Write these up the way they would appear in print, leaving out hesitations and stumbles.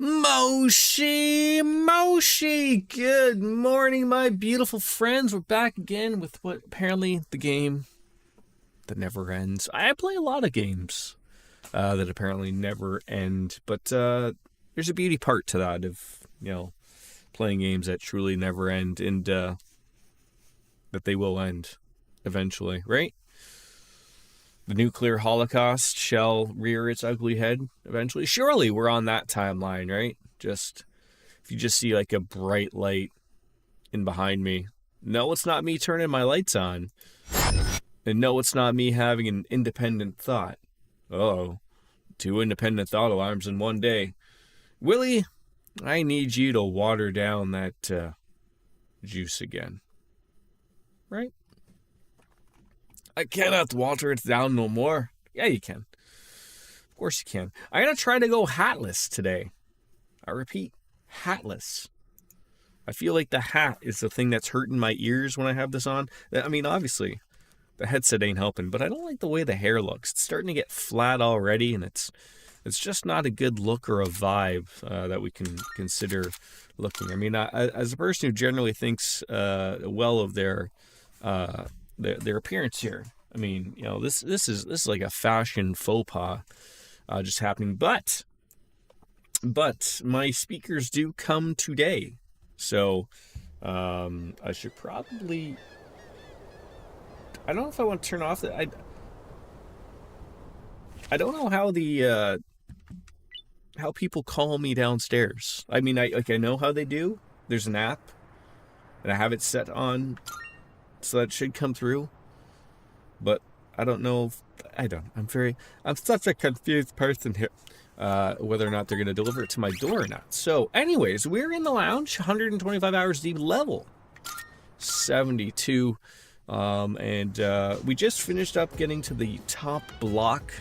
Moshi, good morning, my beautiful friends. We're back again with what apparently the game that never ends. I play a lot of games that apparently never end, but there's a beauty part to that of, playing games that truly never end and that they will end eventually, right? The nuclear holocaust shall rear its ugly head eventually. Surely we're on that timeline, right? If you just see like a bright light in behind me, no, it's not me turning my lights on. And no, it's not me having an independent thought. Oh, 2 independent thought alarms in one day. Willie, I need you to water down that juice again. Right? I cannot water it down no more. Yeah, you can. Of course you can. I'm going to try to go hatless today. I repeat, hatless. I feel like the hat is the thing that's hurting my ears when I have this on. I mean, obviously, the headset ain't helping, but I don't like the way the hair looks. It's starting to get flat already, and it's just not a good look or a vibe that we can consider looking. I mean, as a person who generally thinks well of their appearance here, I mean, this is like a fashion faux pas just happening. But my speakers do come today, so I should probably. I don't know if I want to turn off the. I don't know how the how people call me downstairs. I mean, I know how they do. There's an app, and I have it set on, so that should come through. But I don't know. I'm such a confused person here. Whether or not they're going to deliver it to my door or not. So, anyways, we're in the lounge, 125 hours deep, level 72. And we just finished up getting to the top block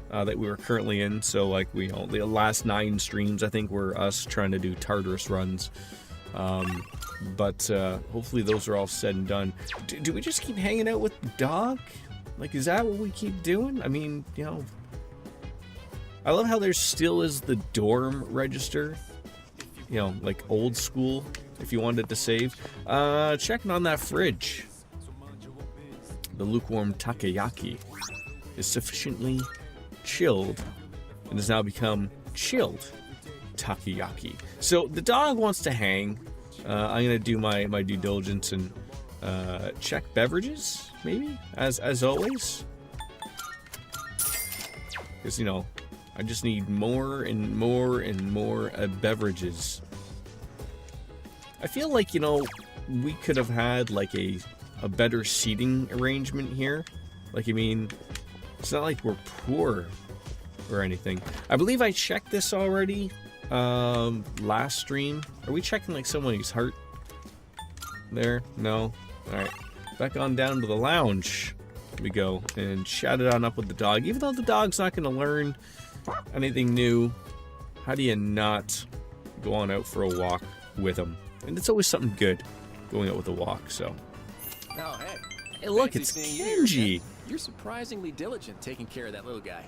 that we were currently in. So, like, the last 9 streams, I think, were us trying to do Tartarus runs. But hopefully those are all said and done. Do we just keep hanging out with the dog? Like, is that what we keep doing? I mean, I love how there still is the dorm register. Like old school, if you wanted to save. Checking on that fridge. The lukewarm takoyaki is sufficiently chilled and has now become chilled takoyaki. So the dog wants to hang. I'm going to do my due diligence and check beverages, maybe, as always. Because, I just need more and more and more beverages. I feel like, we could have had, like, a better seating arrangement here. Like, I mean, it's not like we're poor or anything. I believe I checked this already last stream. Are we checking, like, somebody's heart there? No? Alright. Back on down to the lounge we go and chat it on up with the dog. Even though the dog's not going to learn anything new, how do you not go on out for a walk with him? And it's always something good going out with a walk, so. Oh, hey. Hey, look, it's Kenji. You're surprisingly diligent taking care of that little guy.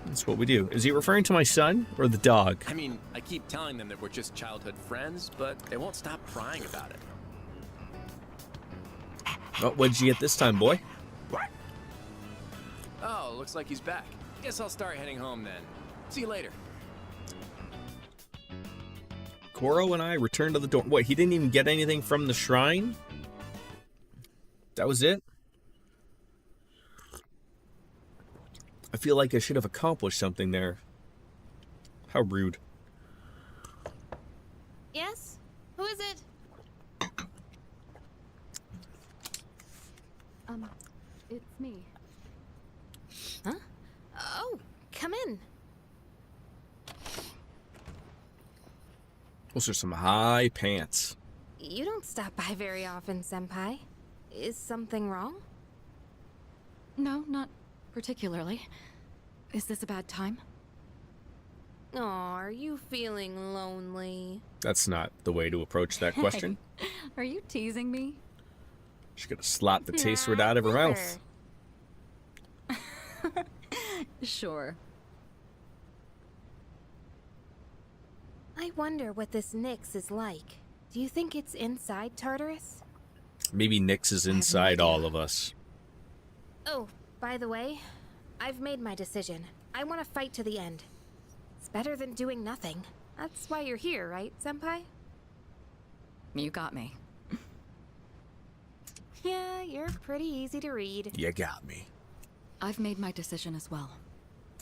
That's what we do. Is he referring to my son or the dog? I mean, I keep telling them that we're just childhood friends, but they won't stop crying about it. Oh, what did you get this time, boy? Oh, looks like he's back. Guess I'll start heading home then. See you later. Koro and I returned to the dorm. Wait, he didn't even get anything from the shrine? That was it? I feel like I should have accomplished something there. How rude. Yes? Who is it? It's me. Huh? Oh, come in. Those are some high pants. You don't stop by very often, Senpai. Is something wrong? No, not particularly. Is this a bad time? Aw, are you feeling lonely? That's not the way to approach that question. Are you teasing me? She's gonna slap the taste right out of her mouth. Sure. I wonder what this Nyx is like. Do you think it's inside Tartarus? Maybe Nyx is inside all of us. Oh, by the way, I've made my decision. I want to fight to the end. It's better than doing nothing. That's why you're here, right, Senpai? You got me. Yeah, you're pretty easy to read. You got me. I've made my decision as well.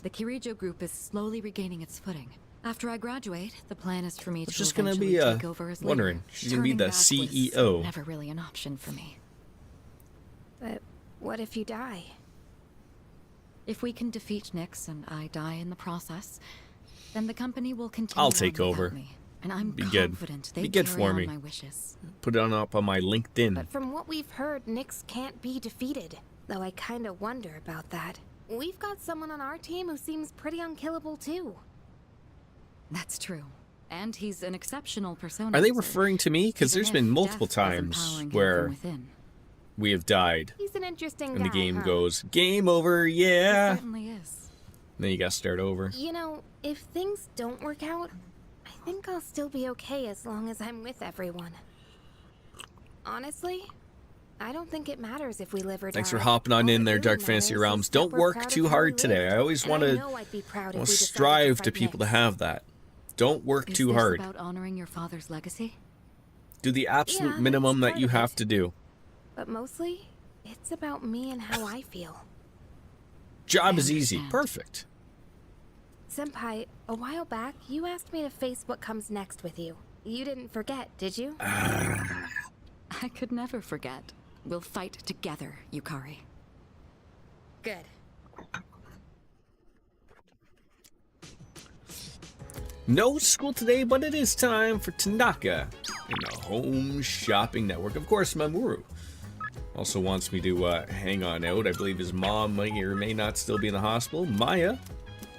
The Kirijo group is slowly regaining its footing. After I graduate, the plan is for me to just gonna eventually be take over as wondering. leader. She's gonna be Turning the back was CEO. never really an option for me. But what if you die? If we can defeat Nyx and I die in the process, then the company will continue. I'll on take without over. Me, and I'm Be good. confident they Be good carry for on me. my wishes. Put it up on my LinkedIn. But from what we've heard, Nyx can't be defeated. Though I kinda wonder about that. We've got someone on our team who seems pretty unkillable too. That's true. And he's an exceptional persona. Are they referring to me? Because Even there's if been multiple death was times empowering him where from within. we have died. He's an interesting guy, And the game huh? goes, game over, He yeah. certainly is. Then you gotta start over. You know, if things don't work out, I think I'll still be okay as long as I'm with everyone. Honestly, I don't think it matters if we live or die. Thanks for hopping on All in it there, really Dark Fantasy matters Realms. is that Don't we're work proud of too how hard we today. lived. I always And want I to know I'd be proud if we decided strive to fight people to Nyx. have that. Don't work Is too this hard. about honoring your father's legacy? Do the absolute Yeah, minimum that's that you part of have it. to do. But mostly, it's about me and how I feel. Job I is easy. understand. Perfect. Senpai, a while back, you asked me to face what comes next with you. You didn't forget, did you? I could never forget. We'll fight together, Yukari. Good. No school today, but it is time for Tanaka in the Home Shopping Network. Of course, Mamoru also wants me to hang on out. I believe his mom may or may not still be in the hospital. Maya,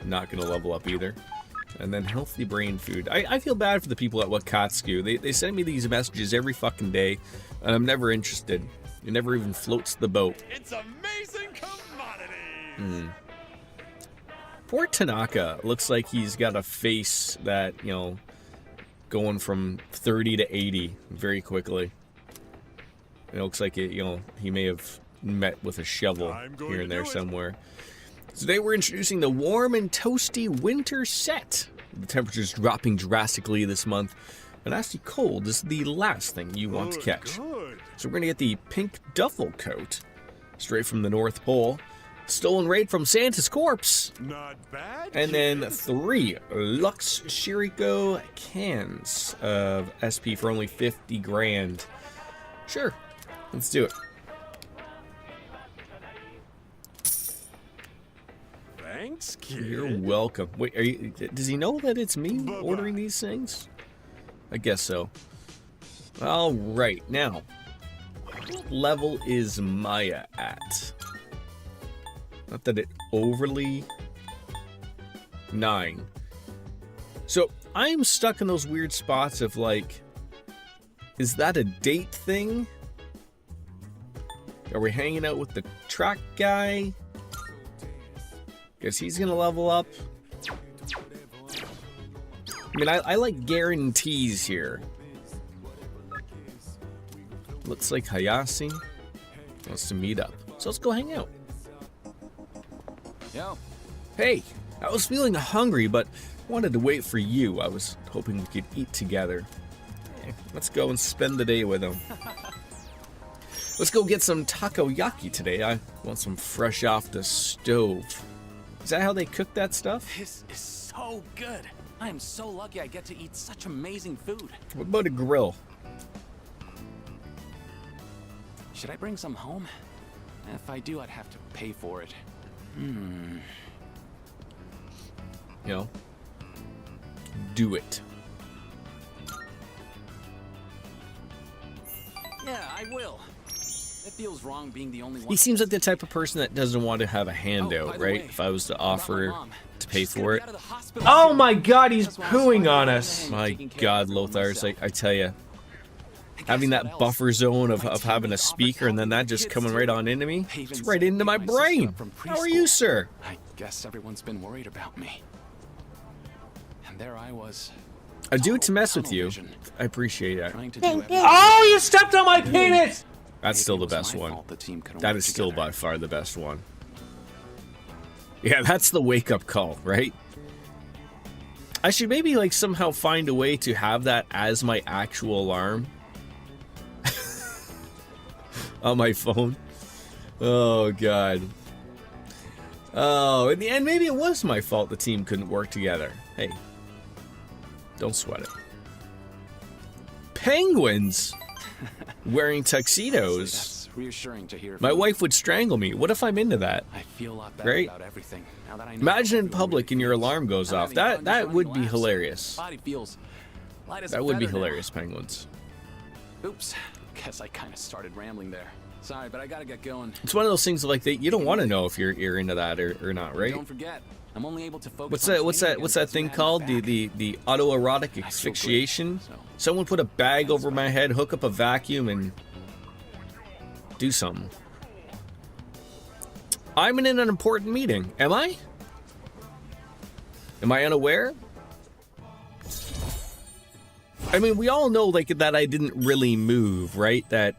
not going to level up either. And then healthy brain food. I feel bad for the people at Wakatsuki. They send me these messages every fucking day, and I'm never interested. It never even floats the boat. It's amazing commodities! Poor Tanaka looks like he's got a face that, you know, going from 30 to 80 very quickly. It looks like it, you know, he may have met with a shovel here and there somewhere. So today we're introducing the warm and toasty winter set. The temperature's dropping drastically this month, and actually cold is the last thing you want to catch. So we're going to get the pink duffel coat straight from the North Pole. Stolen raid from Santa's corpse. Not bad. And then 3 Lux Shiriko cans of SP for only 50 grand. Sure, let's do it. Thanks, kid. You're welcome. Wait, are you? Does he know that it's me ordering these things? I guess so. All right, now, what level is Maya at? Not that it overly... 9. So, I'm stuck in those weird spots of like, is that a date thing? Are we hanging out with the track guy? Guess he's gonna level up. I mean, I like guarantees here. Looks like Hayase wants to meet up. So let's go hang out. Yo. Hey, I was feeling hungry, but wanted to wait for you. I was hoping we could eat together. Let's go and spend the day with him. Let's go get some takoyaki today. I want some fresh off the stove. Is that how they cook that stuff? This is so good. I am so lucky I get to eat such amazing food. What about a grill? Should I bring some home? If I do, I'd have to pay for it. You know, do it. Yeah, I will. It feels wrong being the only one. He seems like the type of person that doesn't want to have a Oh, handout, by the right? way, If I was to about my offer mom. to pay She's gonna for be it. out of the hospital Oh soon. my god, he's That's why I'm pooing sliding on in us. and My taking care god, of Lothar, it's myself. like, I tell you, And having guess that what else? buffer zone of My having a teammates offered speaker to and then help that with just kids, coming too. right on into me, They even it's right said into my pick sister brain. up from How are you, preschool. sir? I guess everyone's been worried about me. And there I was. I do it to mess with tunnel you. vision. I appreciate it. Trying to do Thank everything. you. Oh, you stepped on my penis! That's Maybe still it the was best my one. fault the team couldn't That work is still together. by far the best one. Yeah, that's the wake-up call, right? I should maybe, like, somehow find a way to have that as my actual alarm. On my phone. Oh, God. Oh, in the end, maybe it was my fault the team couldn't work together. Hey, don't sweat it. Penguins wearing tuxedos. That's reassuring to hear. My from wife would strangle me. What if I'm into that? you. I feel a lot better Right? about everything now that I know Imagine in how it public really and your feels. alarm goes I'm off. having fun That showing would be laughs. hilarious. Body feels light as a That would be feather now. hilarious, Penguins. Oops. Guess I kind of started rambling there. Sorry, but I gotta get going. It's one of those things like that you don't want to know if you're into that or not, right? Don't forget, I'm only able to focus. What's on that? What's training that? What's against that thing Madden's called? back. The autoerotic I feel great, asphyxiation. so- Someone put a bag over my head, hook up a vacuum, and do something. I'm in an important meeting. Am I? Am I unaware? I mean, we all know like that I didn't really move, right? That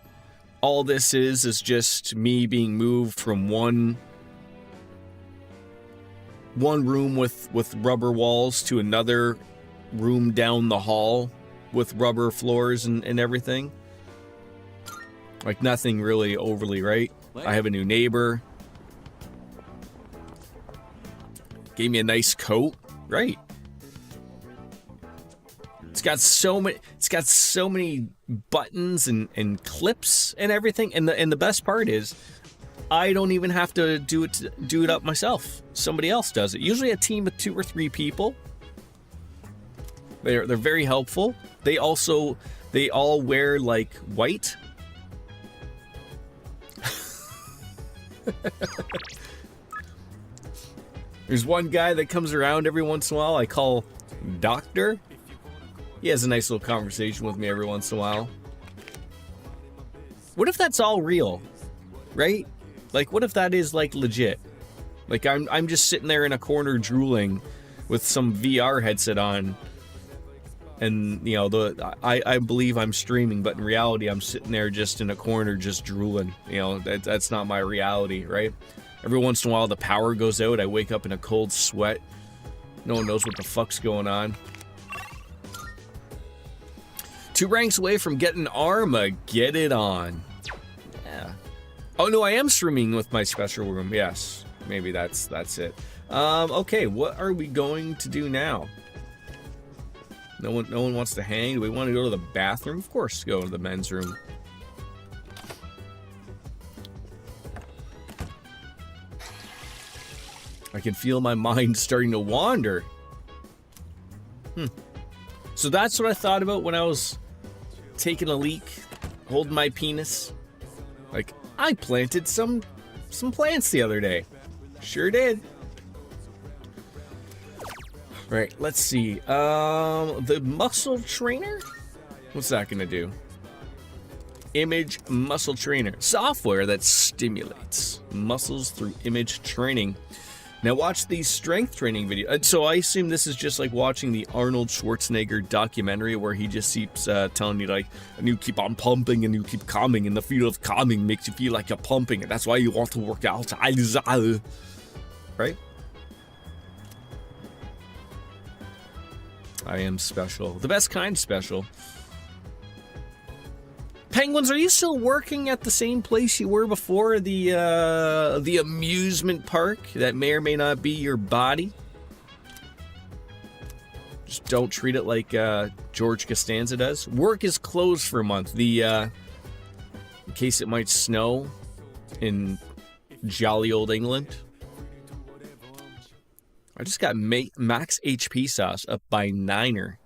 all this is just me being moved from one room with rubber walls to another room down the hall with rubber floors and everything. Like nothing really overly, right? I have a new neighbor. Gave me a nice coat, right? It's got so many buttons and clips and everything. And the best part is I don't even have to do it up myself. Somebody else does it. Usually a team of 2 or 3 people. They're very helpful. They all wear like white. There's one guy that comes around every once in a while I call Doctor. He has a nice little conversation with me every once in a while. What if that's all real? Right? Like what if that is like legit? Like I'm just sitting there in a corner drooling with some VR headset on. And you know, I believe I'm streaming, but in reality I'm sitting there just in a corner just drooling. You know, that's not my reality, right? Every once in a while the power goes out, I wake up in a cold sweat. No one knows what the fuck's going on. 2 ranks away from getting Arma. Get it on. Yeah. Oh no, I am streaming with my special room. Yes, maybe that's it. Okay, what are we going to do now? No one wants to hang. Do we want to go to the bathroom? Of course, go to the men's room. I can feel my mind starting to wander. So that's what I thought about when I was taking a leak, holding my penis. Like, I planted some plants the other day. Sure did. Right, let's see. The muscle trainer? What's that gonna do? Image muscle trainer. Software that stimulates muscles through image training. Now watch these strength training videos. So I assume this is just like watching the Arnold Schwarzenegger documentary where he just keeps telling you like, and you keep on pumping and you keep calming, and the feel of calming makes you feel like you're pumping, and that's why you want to work out. Right? I am special. The best kind special. Penguins, are you still working at the same place you were before? The amusement park that may or may not be your body? Just don't treat it like George Costanza does. Work is closed for a month. In case it might snow in jolly old England. I just got max HP sauce up by 9er.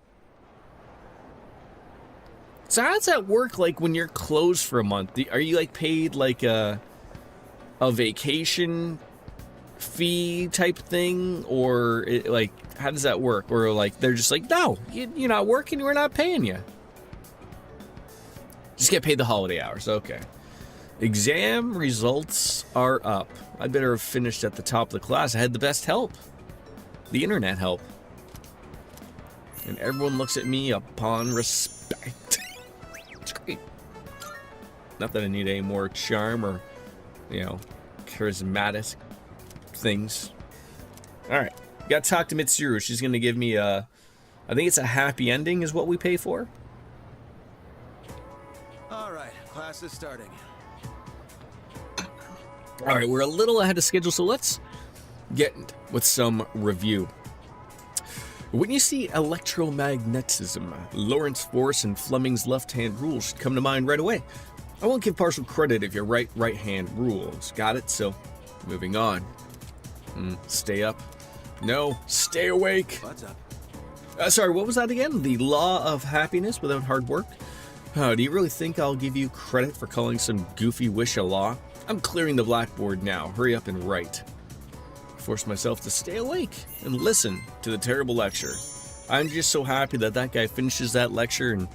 So how does that work, like, when you're closed for a month? Are you, like, paid, like, a vacation fee type thing? Or, how does that work? Or, like, they're just like, no, you're not working, we're not paying you. Just get paid the holiday hours, okay. Exam results are up. I better have finished at the top of the class. I had the best help. The internet help. And everyone looks at me upon respect. It's great. Not that I need any more charm or, you know, charismatic things. Alright. Gotta talk to Mitsuru. She's gonna give me a... I think it's a happy ending is what we pay for. Alright, class is starting. Alright, we're a little ahead of schedule, so let's get with some review. When you see electromagnetism, Lorentz force and Fleming's left-hand rule should come to mind right away. I won't give partial credit if you write right-hand rules. Got it? So, moving on. Stay up. No, stay awake. What's up? Sorry, what was that again? The law of happiness without hard work? Do you really think I'll give you credit for calling some goofy wish a law? I'm clearing the blackboard now. Hurry up and write. Force myself to stay awake and listen to the terrible lecture. I'm just so happy that that guy finishes that lecture in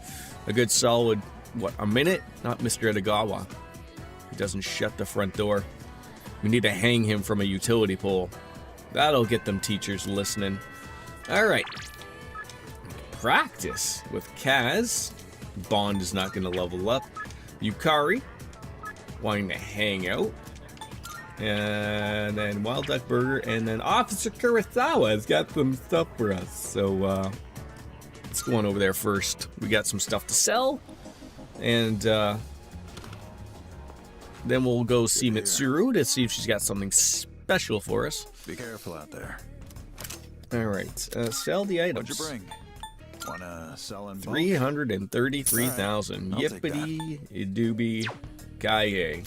a good solid, what, a minute? Not Mr. Edagawa. He doesn't shut the front door. We need to hang him from a utility pole. That'll get them teachers listening. Alright. Practice with Kaz. Bond is not going to level up. Yukari. Wanting to hang out. And then Wild Duck Burger. And then Officer Kurosawa has got some stuff for us. So, let's go on over there first. We got some stuff to sell. And, then we'll go see Mitsuru to see if she's got something special for us. Be careful out there. Alright, sell the items. What'd you bring? Wanna sell in bulk? 333,000. All right, I'll take Yippity doobie gaye.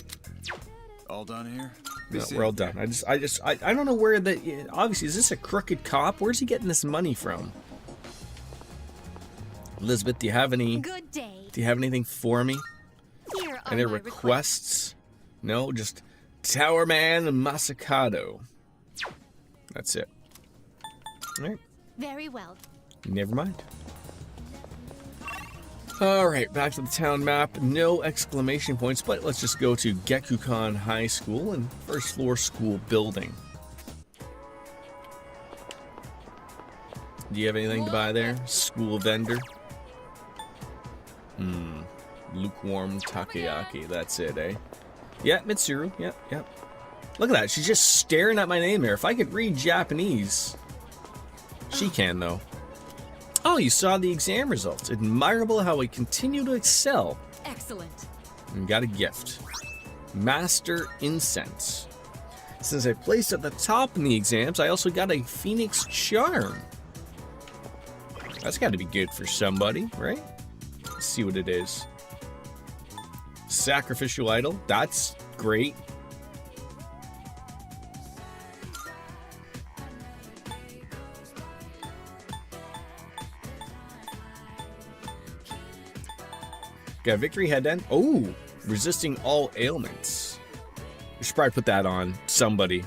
All done here? No, we're all done. I don't know where the... Obviously, is this a crooked cop? Where's he getting this money from? Elizabeth, do you have any... Good day. Do you have anything for me? Here are Any my requests? No, just Towerman and Masakado. That's it. Alright, Very well. never mind. Alright, back to the town map. No exclamation points, but let's just go to Gekukan High School and first floor school building. Do you have anything to buy there? School vendor? Lukewarm takoyaki, that's it, eh? Yeah, Mitsuru, yep. Look at that, she's just staring at my name there. If I could read Japanese... She can, though. Oh, you saw the exam results. Admirable how we continue to excel. Excellent. And got a gift. Master Incense. Since I placed at the top in the exams, I also got a Phoenix Charm. That's got to be good for somebody, right? Let's see what it is. Sacrificial Idol. That's great. Got Victory Headband. Oh, resisting all ailments. We should probably put that on somebody.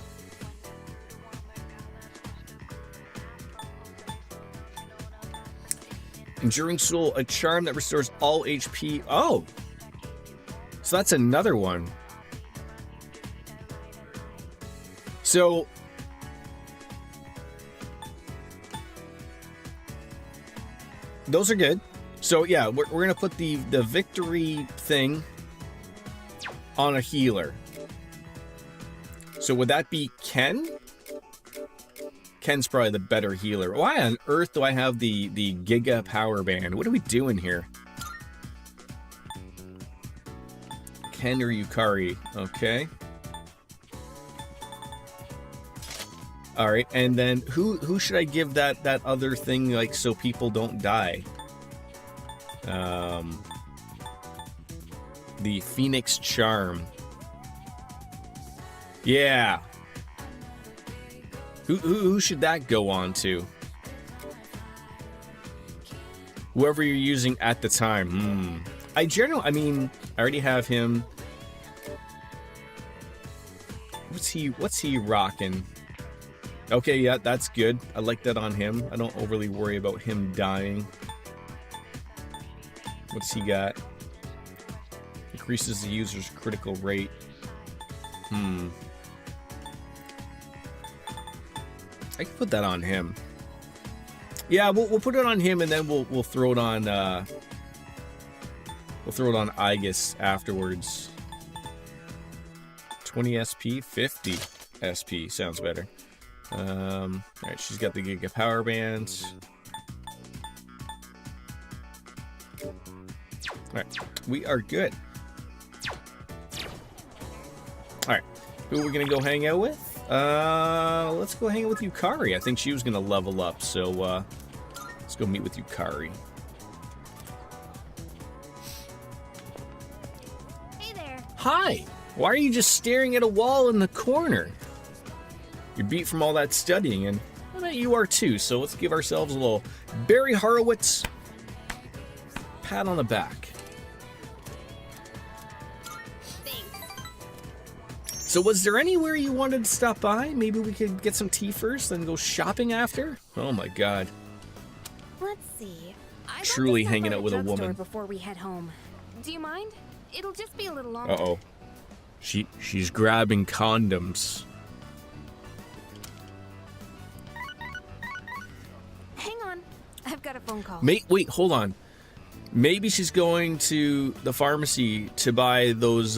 Enduring Soul, a charm that restores all HP. Oh, so that's another one. So those are good. So yeah, we're gonna put the victory thing on a healer. So would that be Ken? Ken's probably the better healer. Why on earth do I have the Giga Power Band? What are we doing here? Ken or Yukari? Okay. All right, and then who should I give that other thing, like, so people don't die? The Phoenix Charm. Yeah. Who should that go on to? Whoever you're using at the time. I already have him. What's he rocking? Okay, yeah, that's good. I like that on him. I don't overly worry about him dying. What's he got? Increases the user's critical rate. I can put that on him. Yeah, we'll put it on him, and then we'll throw it on Igus afterwards. 20 SP, 50 SP sounds better. All right, she's got the Giga Power Bands. All right, we are good. All right, who are we gonna go hang out with? Let's go hang out with Yukari. I think she was gonna level up, so let's go meet with Yukari. Hey there. Hi. Why are you just staring at a wall in the corner? You're beat from all that studying, and I bet you are too. So let's give ourselves a little Barry Horowitz pat on the back. So was there anywhere you wanted to stop by? Maybe we could get some tea first, then go shopping after? Oh my god. Let's see. I'd Truly like to stop hanging by out the with a drugstore woman. before we head home. Do you mind? It'll just be a little longer. Uh-oh. She's grabbing condoms. Hang on. I've got a phone call. Wait, hold on. Maybe she's going to the pharmacy to buy those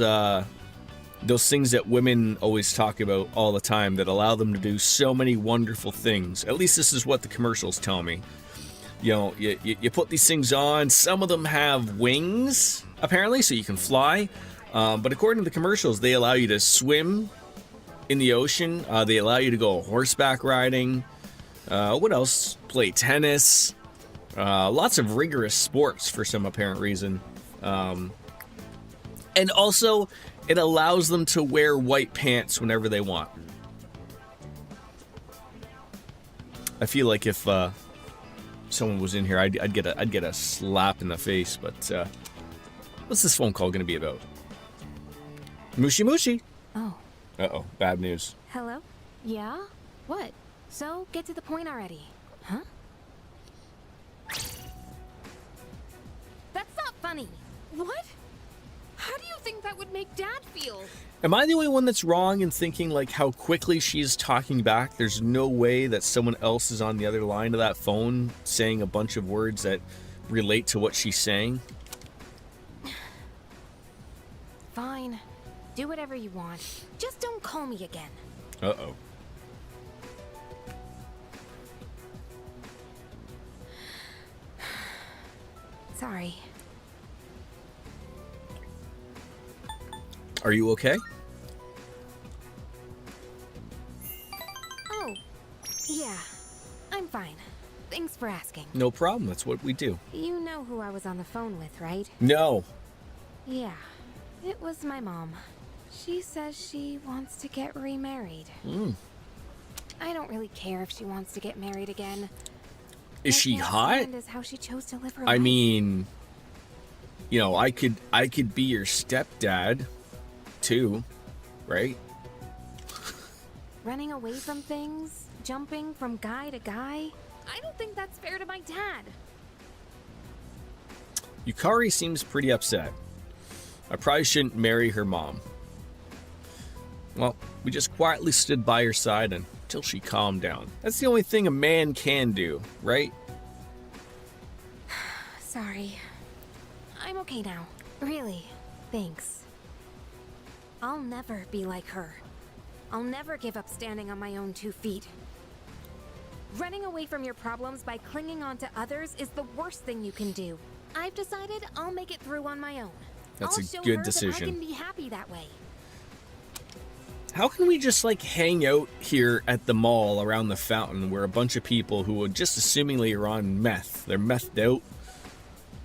things that women always talk about all the time that allow them to do so many wonderful things. At least this is what the commercials tell me. You know, you put these things on. Some of them have wings, apparently, so you can fly. But according to the commercials, they allow you to swim in the ocean. They allow you to go horseback riding. What else? Play tennis. Lots of rigorous sports for some apparent reason. And also, it allows them to wear white pants whenever they want. I feel like if someone was in here, I'd get a slap in the face. But what's this phone call going to be about? Mushi Mushi. Oh. Uh-oh, bad news. Hello? Yeah? What? So, get to the point already. Huh? That's not funny. What? How do you think that would make Dad feel? Am I the only one that's wrong in thinking like how quickly she's talking back? There's no way that someone else is on the other line of that phone saying a bunch of words that relate to what she's saying. Fine. Do whatever you want. Just don't call me again. Uh-oh. Sorry. Are you okay? Oh. Yeah. I'm fine. Thanks for asking. No problem. That's what we do. You know who I was on the phone with, right? No. Yeah. It was my mom. She says she wants to get remarried. I don't really care if she wants to get married again. Is I she can't hot? stand is how she chose to live her I life. mean, you know, I could be your stepdad too, right? Running away from things, jumping from guy to guy. I don't think that's fair to my dad. Yukari seems pretty upset. I probably shouldn't marry her mom. Well, we just quietly stood by her side until she calmed down. That's the only thing a man can do, right? Sorry. I'm okay now. Really. Thanks. I'll never be like her. I'll never give up standing on my own 2 feet. Running away from your problems by clinging on to others is the worst thing you can do. I've decided I'll make it through on my own. That's I'll a show good her decision. That I can be happy that way. How can we just like hang out here at the mall around the fountain where a bunch of people who would just assumingly are on meth, they're methed out.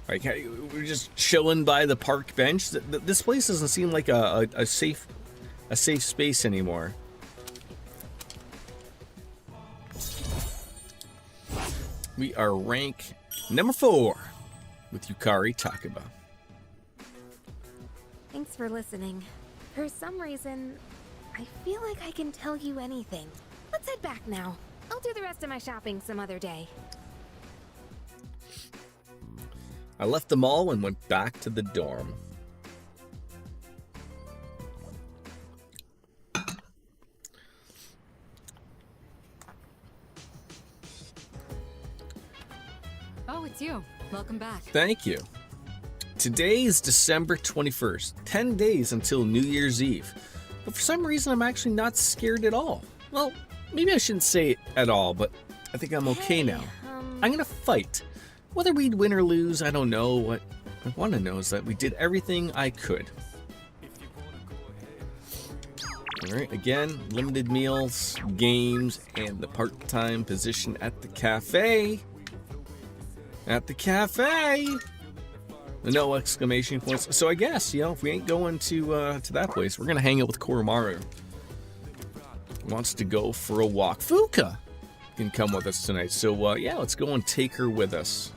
Like we're just chilling by the park bench. This place doesn't seem like a safe space anymore. We are rank number 4 with Yukari Takaba. Thanks for listening. For some reason, I feel like I can tell you anything. Let's head back now. I'll do the rest of my shopping some other day. I left the mall and went back to the dorm. Oh, it's you. Welcome back. Thank you. Today is December 21st, 10 days until New Year's Eve. But for some reason, I'm actually not scared at all. Well, maybe I shouldn't say it at all, but I think I'm okay now. I'm gonna fight. Whether we'd win or lose, I don't know. What I want to know is that we did everything I could. Alright, again, limited meals, games, and the part-time position at the cafe. At the cafe! No exclamation points. So I guess, you know, if we ain't going to that place, we're gonna hang out with Koromaru. Wants to go for a walk. Fuka can come with us tonight. So yeah, let's go and take her with us.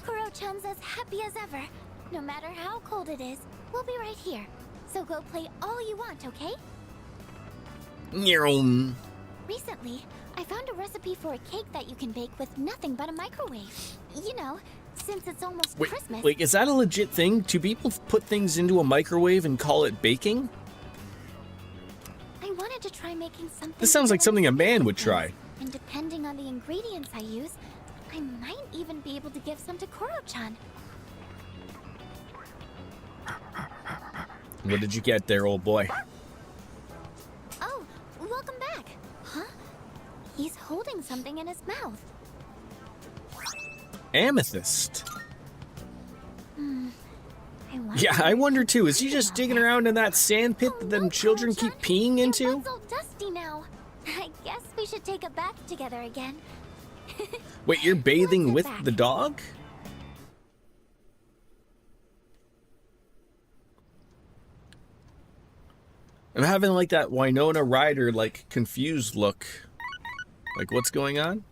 Kuro-chan's as happy as ever. No matter how cold it is, we'll be right here. So go play all you want, okay? Nyum. Recently, I found a recipe for a cake that you can bake with nothing but a microwave. You know, since it's almost Christmas. Wait, is that a legit thing? Do people put things into a microwave and call it baking? I wanted to try making something. This sounds like something a man would try. And depending on the ingredients I use, I might even be able to give some to Kuro-chan. What did you get there, old boy? Oh, welcome back. Huh? He's holding something in his mouth. Amethyst. Yeah, I wonder too. Is he just digging around in that sand pit that them children keep peeing into? Your butt's all dusty now. I guess we should take a bath together again. Wait, you're bathing with back. the dog? I'm having like that Winona Ryder like confused look. Like, what's going on?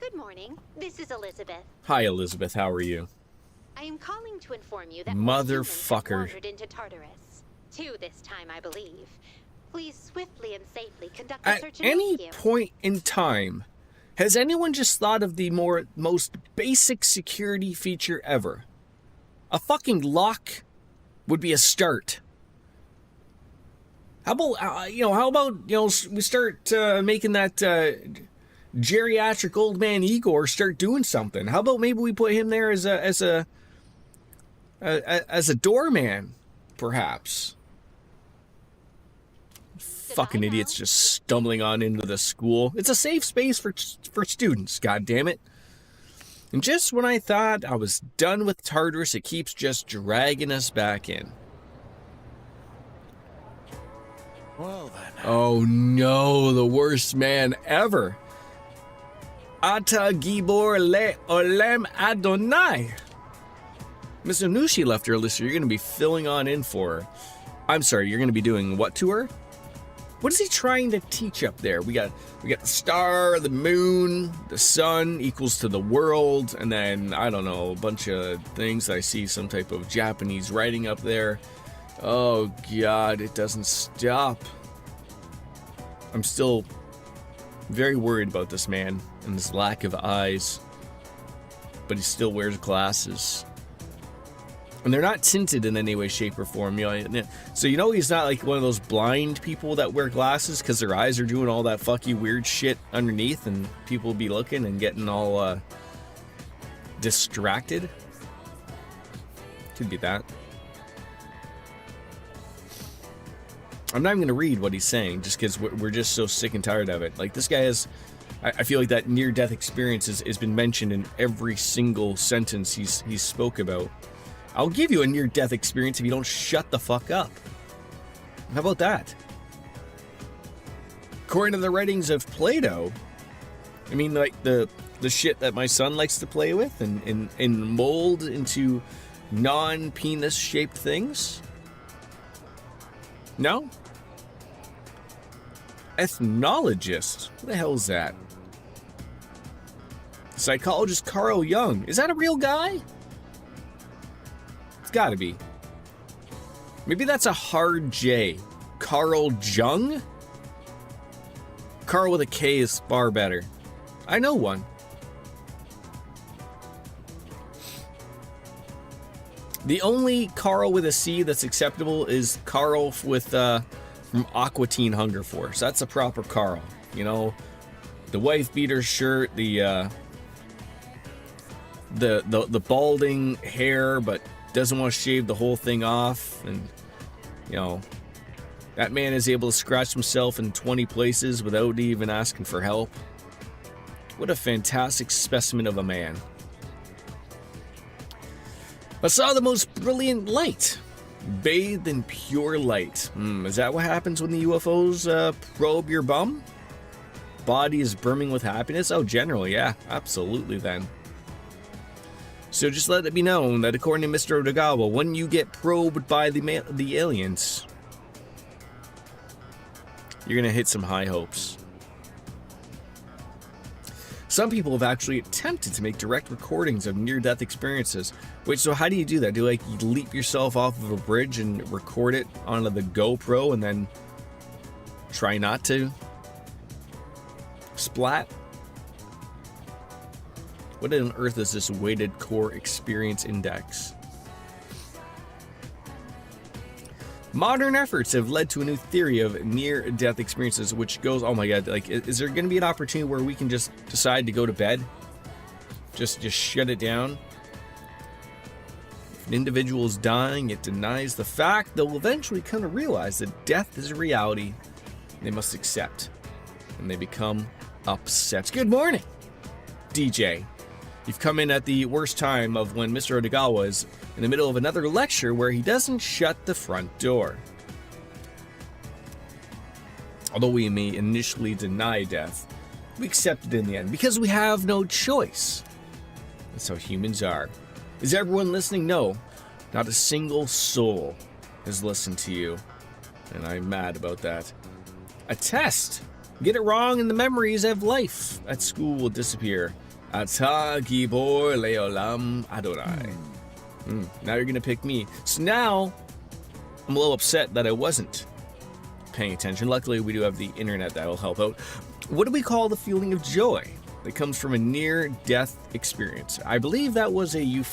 Good morning. This is Elizabeth. Hi, Elizabeth. How are you? I am calling to inform you that Motherfucker. more humans have wandered into Tartarus. 2 this time, I believe. Please swiftly and safely conduct a At search and any rescue. point in time, has anyone just thought of the most basic security feature ever? A fucking lock would be a start. How about, we start making that geriatric old man Igor start doing something? How about maybe we put him there as a doorman, perhaps? Fucking idiots just stumbling on into the school. It's a safe space for students, god damn it. And just when I thought I was done with Tartarus, it keeps just dragging us back in. Well then. Oh no, the worst man ever. Ata Gibor Le Olem Adonai. Miss Onushi left early, so you're going to be filling on in for her. I'm sorry, you're going to be doing what to her? What is he trying to teach up there? We got the star, the moon, the sun equals to the world, and then, I don't know, a bunch of things. I see some type of Japanese writing up there. Oh god, it doesn't stop. I'm still very worried about this man and his lack of eyes. But he still wears glasses. And they're not tinted in any way, shape, or form. So he's not like one of those blind people that wear glasses because their eyes are doing all that fucky weird shit underneath, and people will be looking and getting all distracted. Could be that. I'm not even going to read what he's saying just because we're just so sick and tired of it. Like, this guy has... I feel like that near-death experience has been mentioned in every single sentence he's spoke about. I'll give you a near-death experience if you don't shut the fuck up. How about that? According to the writings of Plato, I mean, like, the shit that my son likes to play with and mold into non-penis-shaped things? No? Ethnologist? What the hell is that? Psychologist Carl Jung. Is that a real guy? It's gotta be. Maybe that's a hard J. Carl Jung? Carl with a K is far better. I know one. The only Carl with a C that's acceptable is Carl with from Aqua Teen Hunger Force. That's a proper Carl. the wife beater shirt, the balding hair, but doesn't want to shave the whole thing off, and you know, that man is able to scratch himself in 20 places without even asking for help. What a fantastic specimen of a man. I saw the most brilliant light, bathed in pure light. Is that what happens when the UFOs probe your bum? Body is brimming with happiness? Oh, generally, yeah, absolutely then. So just let it be known that according to Mr. Odagawa, when you get probed by the aliens, you're going to hit some high hopes. Some people have actually attempted to make direct recordings of near-death experiences. Wait, so how do you do that? Do you leap yourself off of a bridge and record it onto the GoPro and then try not to splat? What on earth is this weighted core experience index? Modern efforts have led to a new theory of near-death experiences, which goes, oh my god, is there going to be an opportunity where we can just decide to go to bed? Just shut it down? If an individual is dying, it denies the fact they'll eventually come to realize that death is a reality they must accept, and they become upset. Good morning, DJ. You've come in at the worst time of when Mr. Odagawa is in the middle of another lecture where he doesn't shut the front door. Although we may initially deny death, we accept it in the end because we have no choice. That's how humans are. Is everyone listening? No, not a single soul has listened to you, and I'm mad about that. A test. Get it wrong and the memories of life at school will disappear. Ata Gibor Leolam Adonai. Now you're gonna pick me. So now I'm a little upset that I wasn't paying attention. Luckily, we do have the internet that'll help out. What do we call the feeling of joy that comes from a near-death experience? I believe that was a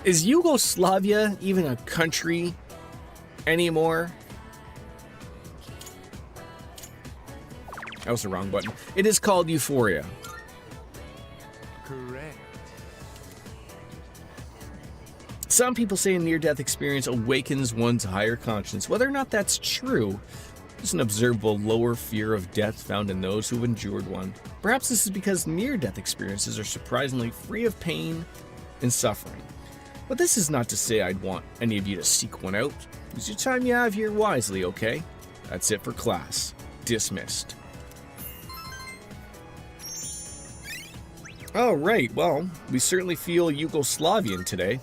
Is Yugoslavia even a country anymore? That was the wrong button. It is called Euphoria. Correct. Some people say a near-death experience awakens one's higher conscience. Whether or not that's true, there's an observable lower fear of death found in those who've endured one. Perhaps this is because near-death experiences are surprisingly free of pain and suffering. But this is not to say I'd want any of you to seek one out. Use your time you have here wisely, okay? That's it for class. Dismissed. Oh, right. Well, we certainly feel Yugoslavian today.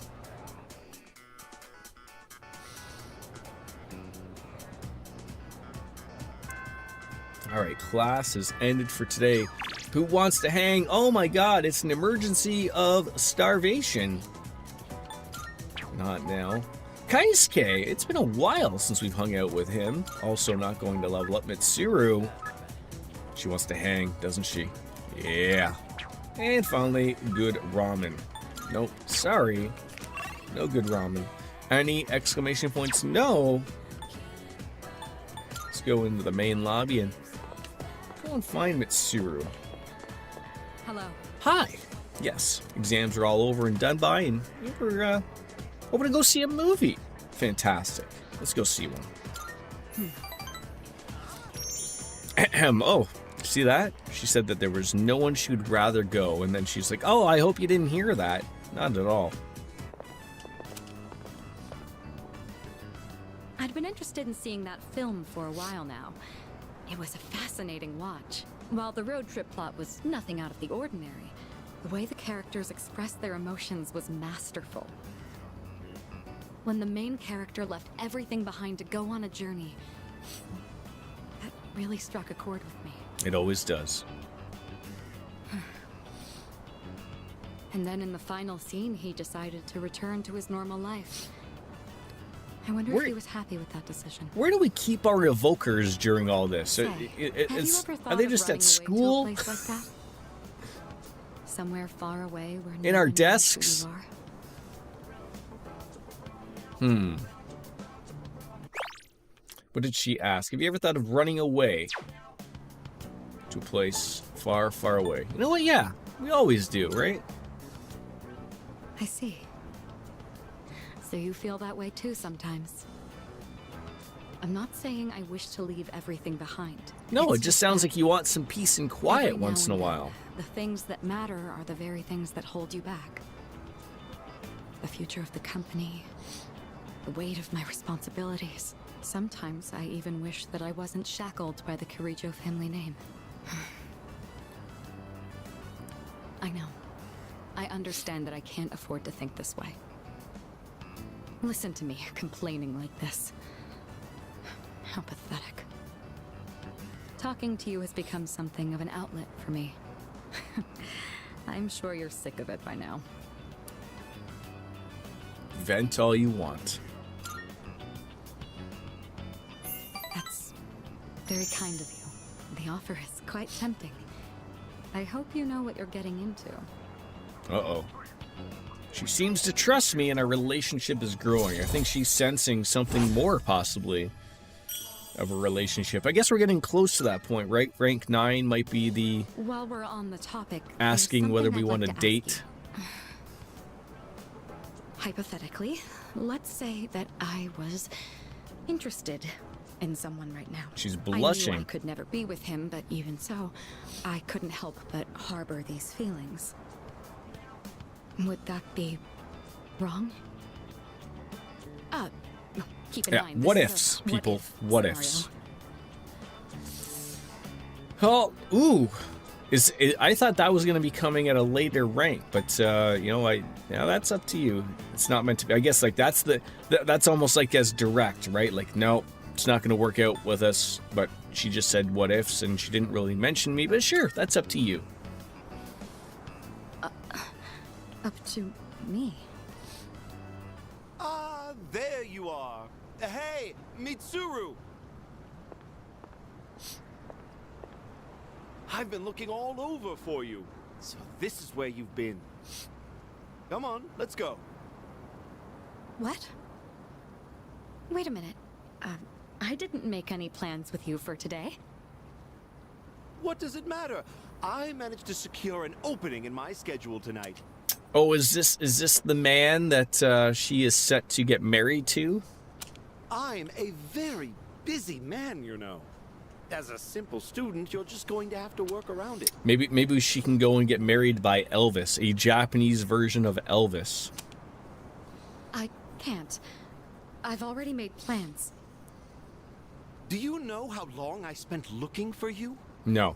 Alright, class has ended for today. Who wants to hang? Oh my god, it's an emergency of starvation. Not now. Kaisuke, it's been a while since we've hung out with him. Also not going to level up Mitsuru. She wants to hang, doesn't she? Yeah. And finally, good ramen. Nope, sorry. No good ramen. Any exclamation points? No. Let's go into the main lobby and go and find Mitsuru. Hello. Hi. Yes, exams are all over and done by, and we're hoping to go see a movie. Fantastic. Let's go see one. Oh, see that? She said that there was no one she would rather go, and then she's like, oh, I hope you didn't hear that. Not at all. I'd been interested in seeing that film for a while now. It was a fascinating watch. While the road trip plot was nothing out of the ordinary, the way the characters expressed their emotions was masterful. When the main character left everything behind to go on a journey, that really struck a chord with me. It always does. And then in the final scene, he decided to return to his normal life. I wonder if he was happy with that decision. Where do we keep our evokers during all this? Say, have you ever thought are they of just running at school? away to a place like that? Somewhere far away where In no our one knows desks? who you are? What did she ask? Have you ever thought of running away to a place far, far away. You know what? Yeah, we always do, right? I see. So you feel that way too sometimes. I'm not saying I wish to leave everything behind. No, It's it just sounds like you want some peace and quiet every now once in a and then, while. The things that matter are the very things that hold you back. The future of the company, the weight of my responsibilities. Sometimes I even wish that I wasn't shackled by the Kirijo family name. I know. I understand that I can't afford to think this way. Listen to me complaining like this. How pathetic. Talking to you has become something of an outlet for me. I'm sure you're sick of it by now. Vent all you want. That's very kind of you. The offer is quite tempting. I hope you know what you're getting into. Uh-oh. She seems to trust me and our relationship is growing. I think she's sensing something more, possibly, of a relationship. I guess we're getting close to that point, right? Rank 9 might be the... While we're on the topic, asking whether we want to to date. Hypothetically, let's say that I was interested in someone right now. She's I knew blushing. I could never be with him, but even so, I couldn't help but harbor these feelings. Would that be wrong? Keep in Yeah, mind, what this is ifs, a people. what-if What scenario. ifs. Oh, ooh. I thought that was going to be coming at a later rank, but that's up to you. It's not meant to be. I guess like that's almost like as direct, right? Like, no, it's not going to work out with us. But she just said what ifs, and she didn't really mention me. But sure, that's up to you. Up to me. Ah, there you are. Hey, Mitsuru! I've been looking all over for you. So this is where you've been. Come on, let's go. What? Wait a minute. I didn't make any plans with you for today. What does it matter? I managed to secure an opening in my schedule tonight. Oh, is this the man that she is set to get married to? I'm a very busy man, you know. As a simple student, you're just going to have to work around it. Maybe she can go and get married by Elvis, a Japanese version of Elvis. I can't. I've already made plans. Do you know how long I spent looking for you? No.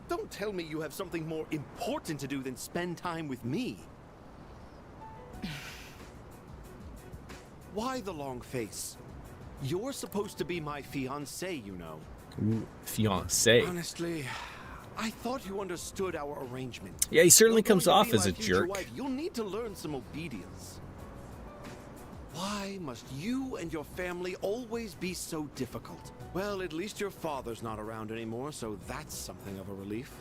Don't tell me you have something more important to do than spend time with me. Why the long face? You're supposed to be my fiancé, you know. Ooh, fiancé. Honestly, I thought you understood our arrangement. Yeah, he certainly You're going comes to off be as my a future jerk. wife. You'll need to learn some obedience. Why must you and your family always be so difficult? Well, at least your father's not around anymore, so that's something of a relief.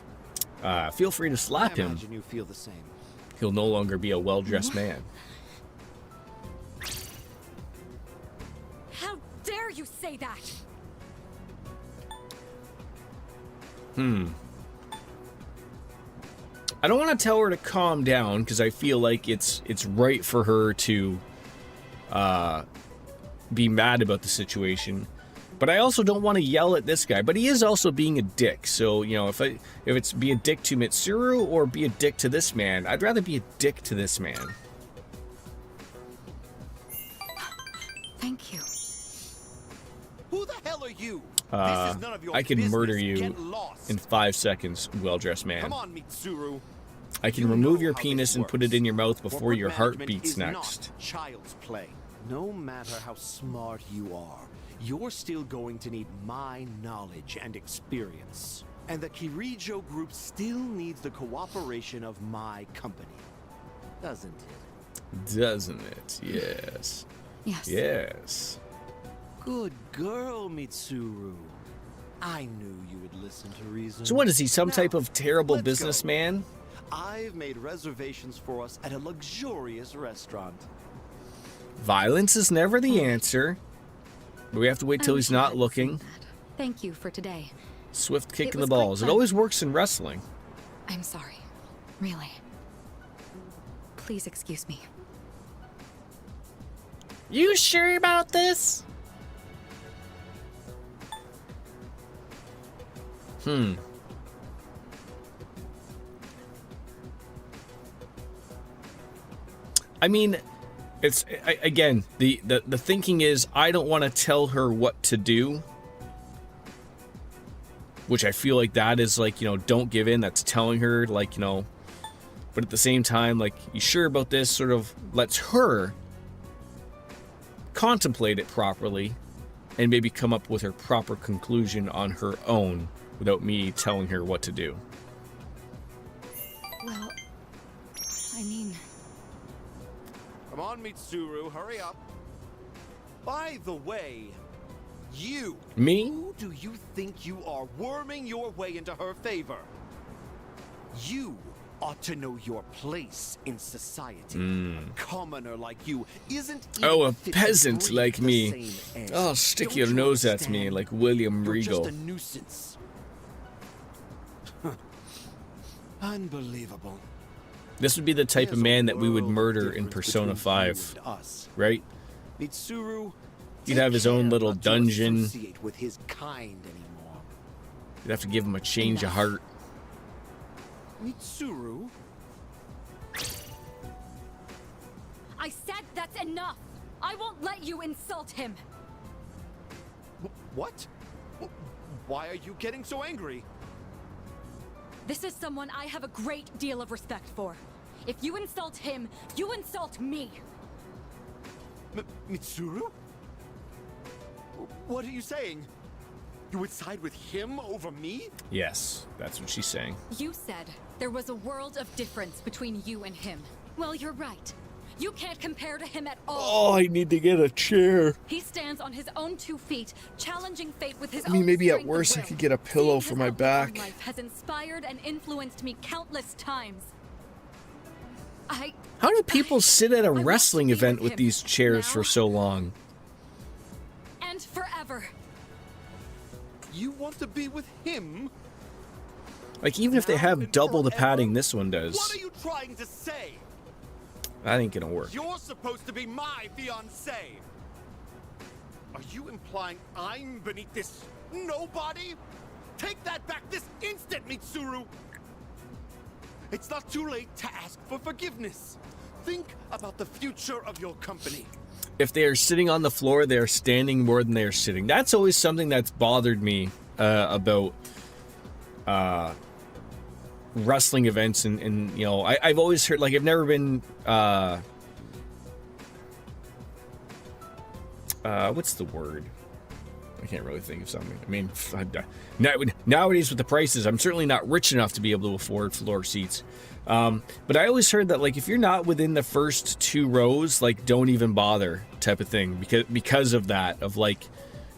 Feel free to slap I him. imagine you feel the same. He'll no longer be a well-dressed man. How dare you say that? I don't want to tell her to calm down because I feel like it's right for her to be mad about the situation. But I also don't want to yell at this guy. But he is also being a dick. So, you know, if it's be a dick to Mitsuru or be a dick to this man, I'd rather be a dick to this man. Thank you. Who the hell are you? This is none of your I can business. murder you Get lost. in 5 seconds, well-dressed man. Come on, Mitsuru. I can You remove know your how penis this and put it in your mouth before Corporate your heart management beats is next. Not child's play. No matter how smart you are, you're still going to need my knowledge and experience. And the Kirijo group still needs the cooperation of my company. Doesn't it? Doesn't it? Yes. Yes. Yes. Good girl, Mitsuru. I knew you would listen to reason. So what is he, some Now, type of terrible let's go. businessman? I've made reservations for us at a luxurious restaurant. Violence is never the answer. But we have to wait till I he's wish I not had looking. seen that. Thank you for today. Swift kick It in the was quite balls. It fun. always works in wrestling. I'm sorry. Really. Please excuse me. You sure about this? I mean, again, the thinking is I don't want to tell her what to do, which I feel like that is like, you know, don't give in. That's telling her, like, you know, but at the same time, like, you sure about this, sort of lets her contemplate it properly and maybe come up with her proper conclusion on her own without me telling her what to do. Well, I mean, Come on, Mitsuru, hurry up. By the way, you. Me? Who do you think you are, worming your way into her favor? You ought to know your place in society. A commoner like you isn't even Oh, a fit to peasant breathe like the me. same air. Oh, stick Don't your you nose at me understand? like William You're Regal. just a nuisance. Unbelievable. This would be the type There's of a man that we would world of murder in difference Persona between 5, you and us. right? Mitsuru, He'd have his own take little care not to dungeon. associate with his kind anymore. You'd have to give him a change of heart. Mitsuru, I said that's enough. I won't let you insult him. what? Why are you getting so angry? This is someone I have a great deal of respect for. If you insult him, you insult me. Mitsuru? What are you saying? You would side with him over me? Yes, that's what she's saying. You said there was a world of difference between you and him. Well, you're right. You can't compare to him at all. Oh, I need to get a chair. He stands on his own 2 feet, challenging fate with his I mean, own maybe at strength of worst I will. could get a pillow Seeing for his my outlook back. on life has inspired and influenced me countless times. How do people sit at a want to wrestling be with event with him these chairs now. for so long? And forever. You want to be with him? Like, even if they Now have and double the forever? padding this one What does, are you trying to say? that ain't gonna work. You're supposed to be my fiancé. Are you implying I'm beneath this nobody? Take that back this instant, Mitsuru! It's not too late to ask for forgiveness. Think about the future of your company. If they are sitting on the floor, they are standing more than they are sitting. That's always something that's bothered me about wrestling events, and you know, I've always heard, like, I've never been what's the word? I can't really think of something. I mean, nowadays with the prices, I'm certainly not rich enough to be able to afford floor seats. But I always heard that, like, if you're not within the first 2 rows, like, don't even bother, type of thing, because of that, of like,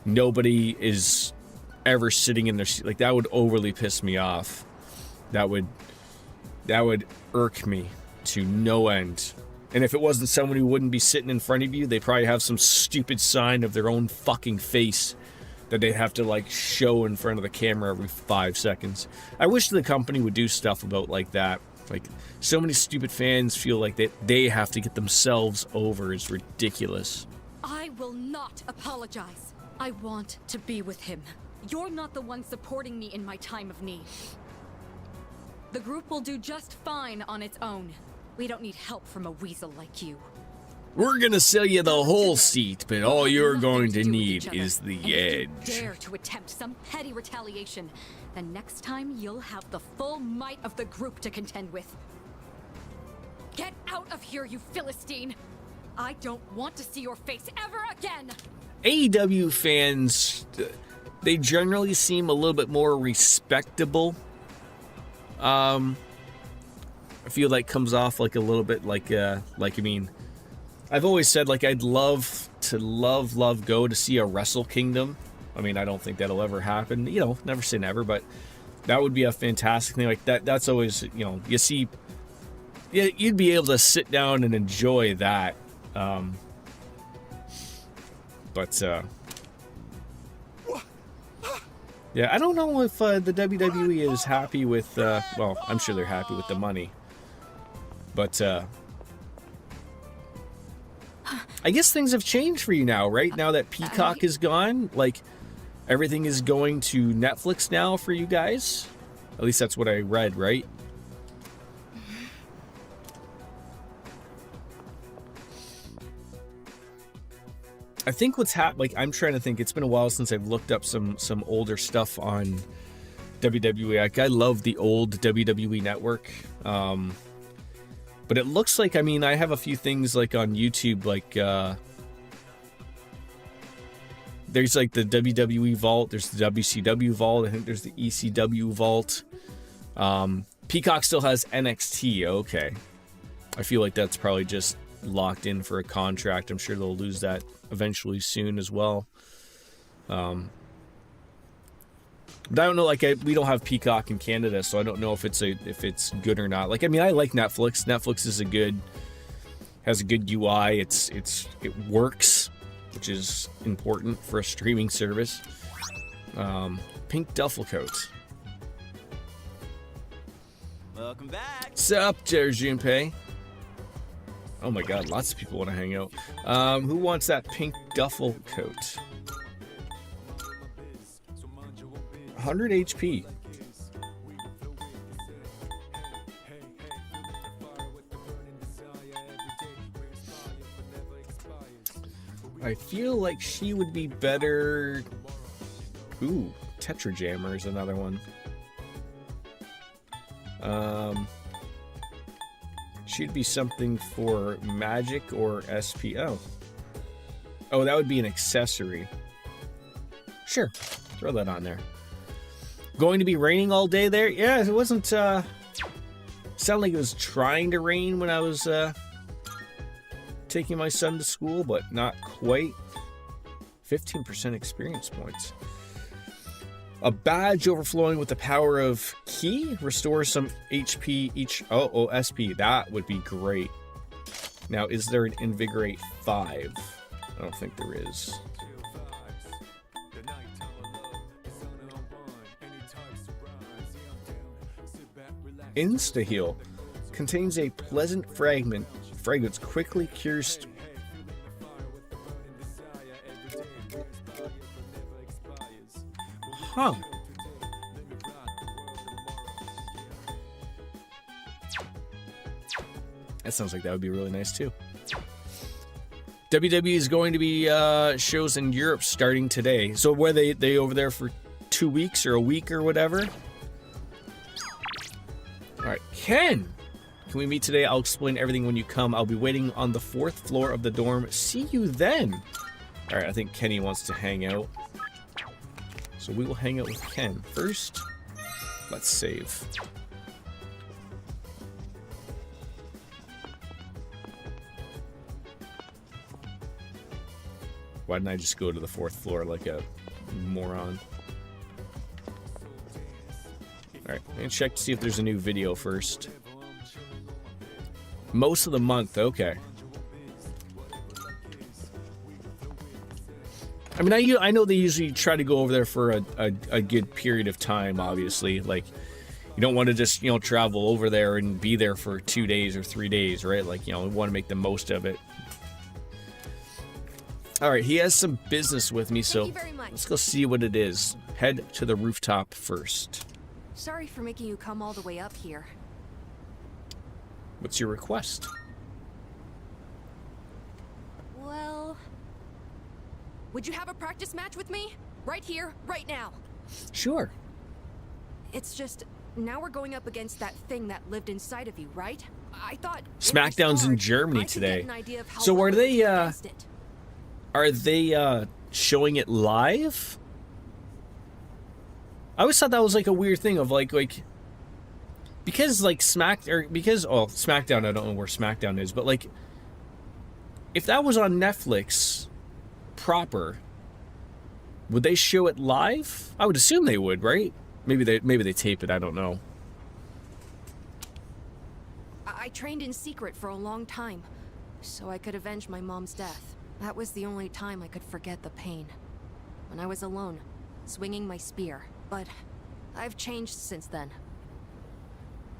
nobody is ever sitting in their seat. Like, that would overly piss me off. That would irk me to no end. And if it wasn't someone who wouldn't be sitting in front of you, they probably have some stupid sign of their own fucking face that they'd have to, like, show in front of the camera every 5 seconds. I wish the company would do stuff about like that. Like, so many stupid fans feel like they have to get themselves over is ridiculous. I will not apologize. I want to be with him. You're not the one supporting me in my time of need. The group will do just fine on its own. We don't need help from a weasel like you. We're gonna sell you the whole Today, seat, but we'll all have you're nothing going to to do with need each other. is the And if you edge. dare to attempt some petty retaliation, then next time you'll have the full might of the group to contend with. Get out of here, you Philistine! I don't want to see your face ever again! AEW fans, they generally seem a little bit more respectable. I feel like comes off like a little bit like I mean, I've always said, like, I'd love to go to see a Wrestle Kingdom. I mean, I don't think that'll ever happen. You know, never say never, but that would be a fantastic thing. Like that. That's always, you know, you see. Yeah, you'd be able to sit down and enjoy that. Yeah, I don't know if the WWE is happy with, well, I'm sure they're happy with the money. But, I guess things have changed for you now, right? Now that Peacock is gone, like, everything is going to Netflix now for you guys? At least that's what I read, right? I think what's happened, like, I'm trying to think, it's been a while since I've looked up some older stuff on WWE. Like, I love the old WWE network. But it looks like, I mean, I have a few things like on YouTube, like, there's like the WWE Vault, there's the WCW Vault, I think there's the ECW Vault. Peacock still has NXT, okay. I feel like that's probably just locked in for a contract. I'm sure they'll lose that eventually soon as well. But I don't know, like, we don't have Peacock in Canada, so I don't know if it's good or not. Like, I mean, I like Netflix. Netflix is has a good UI. It works, which is important for a streaming service. Pink duffel coat. Welcome back. Sup, there, Junpei? Oh my god, lots of people want to hang out. Who wants that pink duffel coat? 100 HP. I feel like she would be better. Ooh, Tetra Jammer is another one. She'd be something for Magic or SPO. Oh, that would be an accessory. Sure, throw that on there. Going to be raining all day there? Yeah, it wasn't, sounded like it was trying to rain when I was, taking my son to school, but not quite. 15% experience points. A badge overflowing with the power of Ki restores some HP each. Oh, SP. That would be great. Now, is there an Invigorate 5? I don't think there is. Insta Heal contains a pleasant fragrance quickly cures. Huh. That sounds like that would be really nice too. WWE is going to be shows in Europe starting today. So were they over there for 2 weeks or a week or whatever? Alright, Ken! Can we meet today? I'll explain everything when you come. I'll be waiting on the 4th floor of the dorm. See you then! Alright, I think Kenny wants to hang out. So we will hang out with Ken. First, let's save. Why didn't I just go to the 4th floor like a moron? Alright, I'm gonna check to see if there's a new video first. Most of the month, okay. I mean, I know they usually try to go over there for a good period of time, obviously. Like, you don't want to just, travel over there and be there for 2 days or 3 days, right? Like, we want to make the most of it. Alright, he has some business with me, so let's go see what it is. Head to the rooftop first. Sorry for making you come all the way up here. What's your request? Well... would you have a practice match with me? Right here, right now. Sure. It's just, now we're going up against that thing that lived inside of you, right? I thought... SmackDown's in Germany today. So are they showing it live? I always thought that was like a weird thing of like because like SmackDown, I don't know where SmackDown is, but like if that was on Netflix proper, would they show it live? I would assume they would, right? Maybe they tape it, I don't know. I trained in secret for a long time, so I could avenge my mom's death. That was the only time I could forget the pain. When I was alone, swinging my spear, but I've changed since then.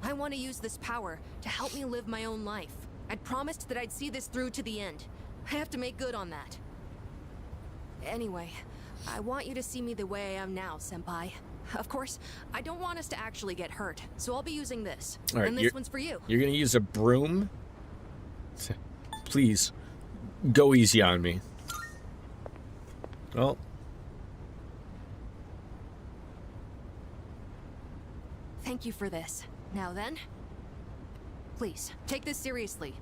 I want to use this power to help me live my own life. I'd promised that I'd see this through to the end. I have to make good on that. Anyway, I want you to see me the way I am now, Senpai. Of course, I don't want us to actually get hurt, so I'll be using this. All right, and this one's for you. You're gonna use a broom? Please, go easy on me. Well. Thank you for this. Now then, please, take this seriously.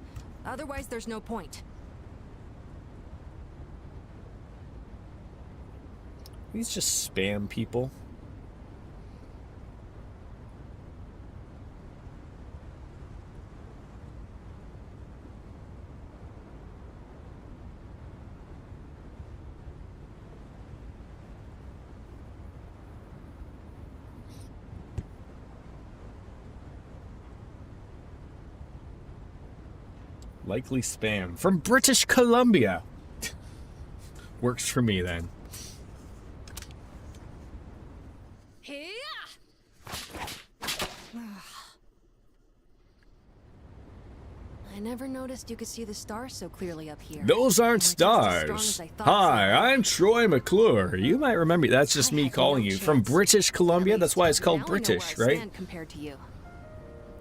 Otherwise, there's no point. Please just spam people. Likely spam from British Columbia. Works for me then. I never noticed you could see the stars so clearly up here. Those aren't They were just as strong stars. as I thought. Hi, I'm Troy McClure. You might remember that's just I me had calling no you from chance. British Columbia. At That's why it's least called now I know where British, I right? stand compared to you.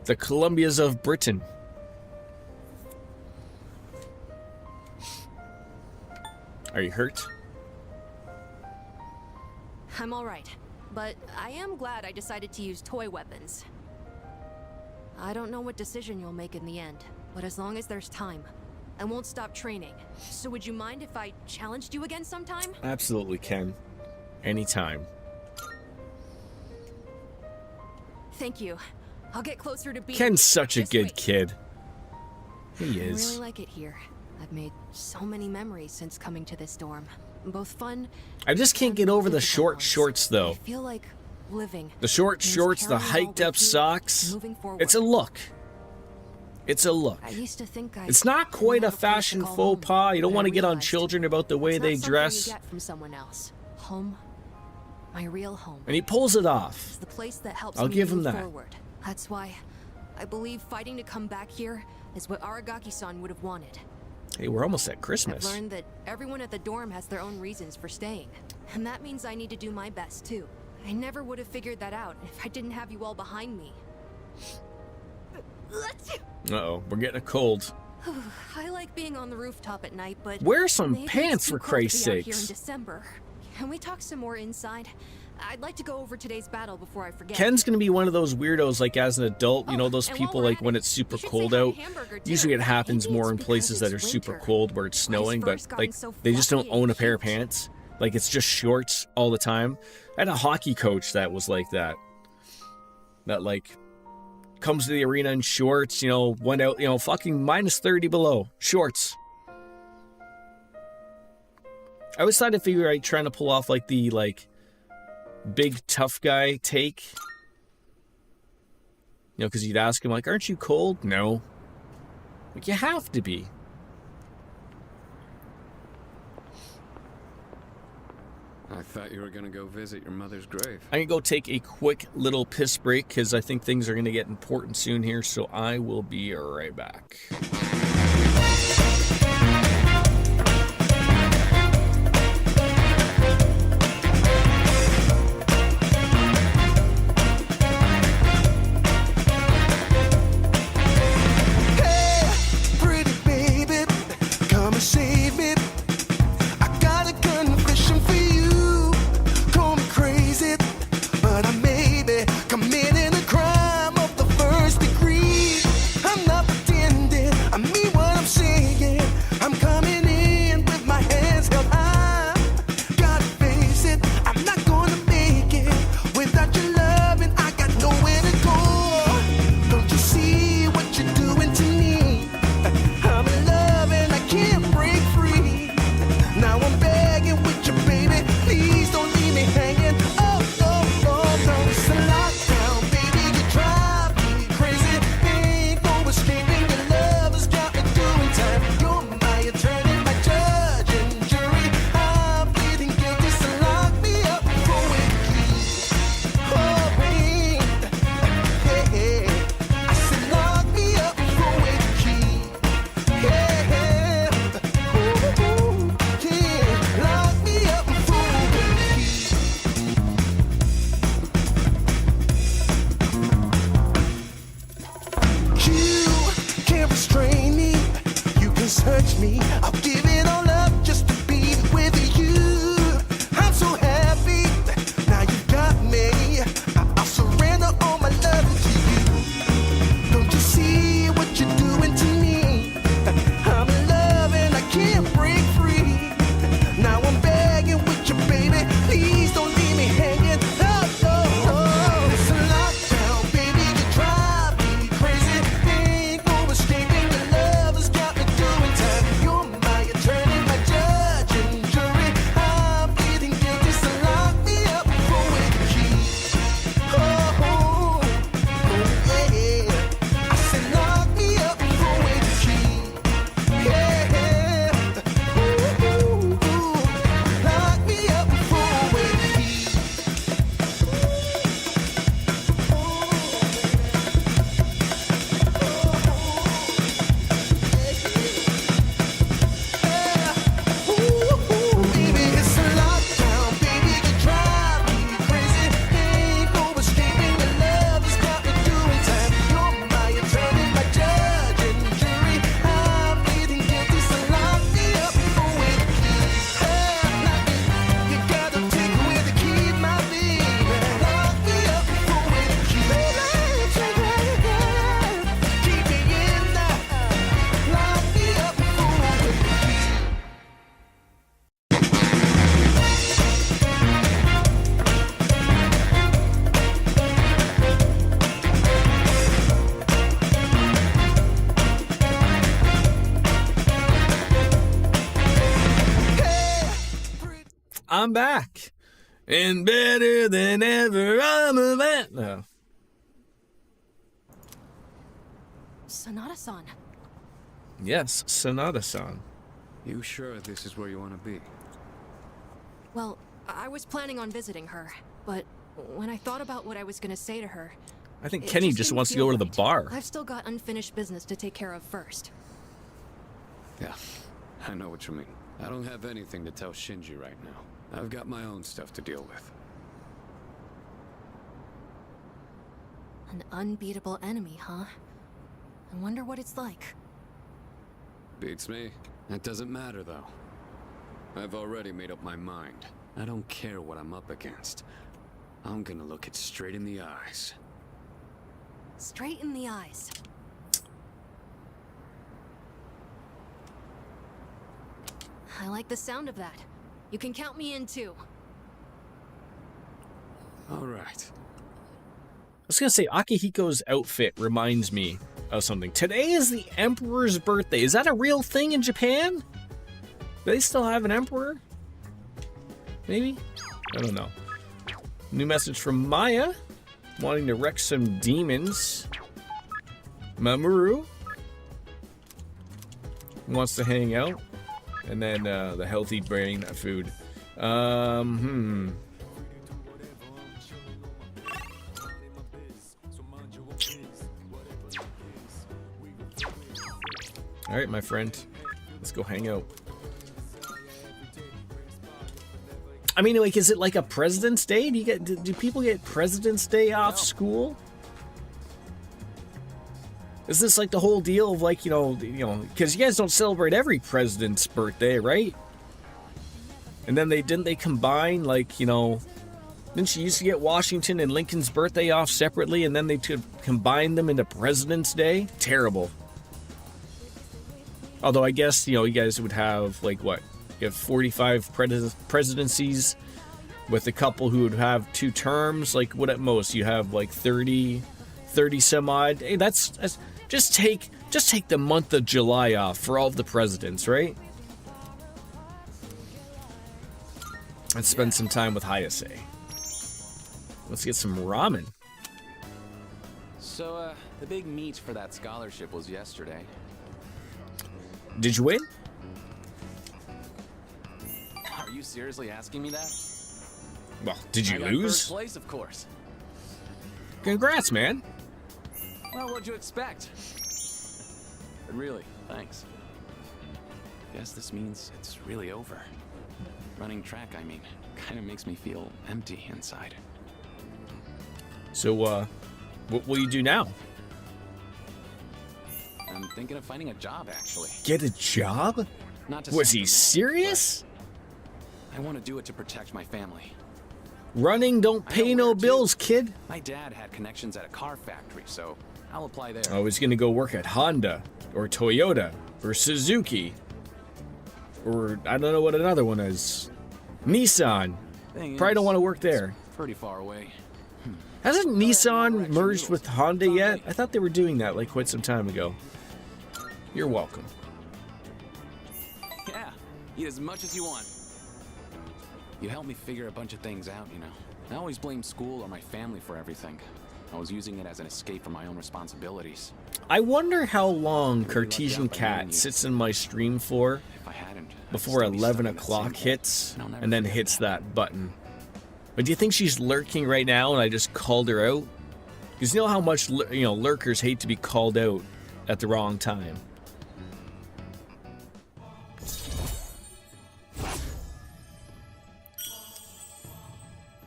The Columbias of Britain. Are you hurt? I'm all right, but I am glad I decided to use toy weapons. I don't know what decision you'll make in the end, but as long as there's time, I won't stop training. So would you mind if I challenged you again sometime? Absolutely, Ken. Anytime. Thank you. I'll get closer to being... Ken's such a Just good wait. kid. He I is. really like it here. I've made so many memories since coming to this dorm. Both fun. I just can't get and over the difficult short ones. shorts, though. I feel like living. The short means shorts, the carrying it all hiked up with you, socks. moving forward. It's a look. It's a look. I used to think I It's not quite didn't a have place to fashion call faux home, pas. You don't but want I to get on realized children about the way it's they not something dress. you get from someone else. Home, my real home. And he pulls it off. It's the place that helps I'll me give him move that. forward. That's why I believe fighting to come back here is what Aragaki-san would have wanted. Hey, we're almost at I've Christmas. learned that everyone at the dorm has their own reasons for staying. And that means I need to do my best, too. I never would have figured that out if I didn't have you all behind me. Uh-oh, we're getting a cold. I like being on the rooftop at night, but... Wear some maybe it's pants, too for cold to Christ's be out here in sakes. December. Can we talk some more inside? I'd like to go over today's battle before I forget. Ken's gonna be one of those weirdos, like as an adult, you know, those and while people we're like at when it, it's super you should cold say hi to out. Hamburger, too. Usually it happens Maybe more it's in because places that are it's super winter. cold where it's snowing, but first gotten like so they just don't fluffy and own a pair of cute. pants. Like it's just shorts all the time. I had a hockey coach that was like that. That like comes to the arena in shorts, you know, went out, you know, fucking minus 30 below. Shorts. I always thought if you were like trying to pull off like the like big tough guy take, you know, because you'd ask him like, aren't you cold? No. Like, you have to be. I thought you were gonna go visit your mother's grave. I'm gonna go take a quick little piss break because I think things are gonna get important soon here, so I will be right back. Pretty baby, come and save me. I got a confession for you. Call me crazy, but I may be committing a crime of the first degree. I'm not pretending I'm back. And better than ever, I'm a man. No. Sonata-san. Yes, Sonata-san. You sure this is where you want to be? Well, I was planning on visiting her, but when I thought about what I was gonna say to her, I think it Kenny just didn't wants to feel go to the right. bar. I've still got unfinished business to take care of first. Yeah, I know what you mean. I don't have anything to tell Shinji right now. I've got my own stuff to deal with. An unbeatable enemy, huh? I wonder what it's like. Beats me. That doesn't matter, though. I've already made up my mind. I don't care what I'm up against. I'm gonna look it straight in the eyes. Straight in the eyes. I like the sound of that. You can count me in too. All right. I was gonna say, Akihiko's outfit reminds me of something. Today is the Emperor's birthday. Is that a real thing in Japan? Do they still have an emperor? Maybe? I don't know. New message from Maya, wanting to wreck some demons. Mamoru wants to hang out. And then the healthy brain food. All right, my friend, let's go hang out. I mean, like, is it like a President's Day? Do people get President's Day off school? Is this like the whole deal of like, you know, because you guys don't celebrate every president's birthday, right? And then didn't they combine, like, you know, didn't you used to get Washington and Lincoln's birthday off separately, and then they could combine them into President's Day? Terrible. Although I guess, you know, you guys would have like what? You have 45 presidencies with a couple who would have 2 terms. Like, what at most? You have like 30 some odd. Hey, that's just take the month of July off for all of the presidents, right? Let's spend some time with Hayase. Let's get some ramen. So, the big meet for that scholarship was yesterday. Did you win? Are you seriously asking me that? Well, did you I got lose? First place, of course. Congrats, man. Well, what'd you expect? But really, thanks. Guess this means it's really over. Running track, I mean, kind of makes me feel empty inside. So, what will you do now? I'm thinking of finding a job, actually. Get a job? Not to Was sound he dramatic, serious? but I want to do it to protect my family. Running don't pay no bills, kid. My dad had connections at a car factory, so I'll apply there. I was gonna go work at Honda, or Toyota, or Suzuki, or I don't know what another one is. Nissan. Probably don't want to work there. Pretty far away. Hasn't Nissan merged with Honda yet? I thought they were doing that like quite some time ago. You're welcome. Yeah, eat as much as you want. You helped me figure a bunch of things out, you know. I always blame school or my family for everything. I was using it as an escape from my own responsibilities. I wonder how long Cartesian Cat sits in my stream for before 11 o'clock hits and then hits that button. But do you think she's lurking right now and I just called her out? Because you know how much lurkers hate to be called out at the wrong time.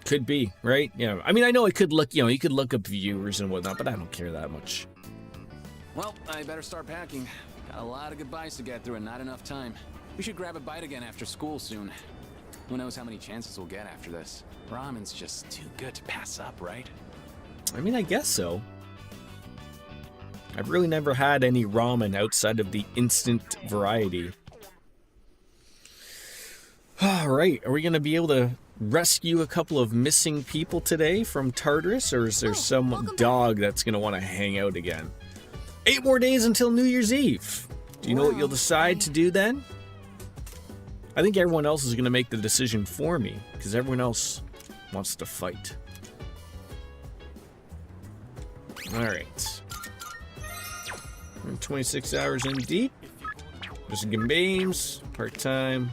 Could be, right? Yeah. I mean, I know it could look, you could look up viewers and whatnot, but I don't care that much. Well, I better start packing. Got a lot of goodbyes to get through and not enough time. We should grab a bite again after school soon. Who knows how many chances we'll get after this. Ramen's just too good to pass up, right? I mean, I guess so. I've really never had any ramen outside of the instant variety. All right, are we going to be able to rescue a couple of missing people today from Tartarus, or is there some dog that's going to want to hang out again? 8 more days until New Year's Eve. Do you know what you'll decide to do then? I think everyone else is going to make the decision for me, because everyone else wants to fight. Alright. 26 hours in deep. Just games. Part-time.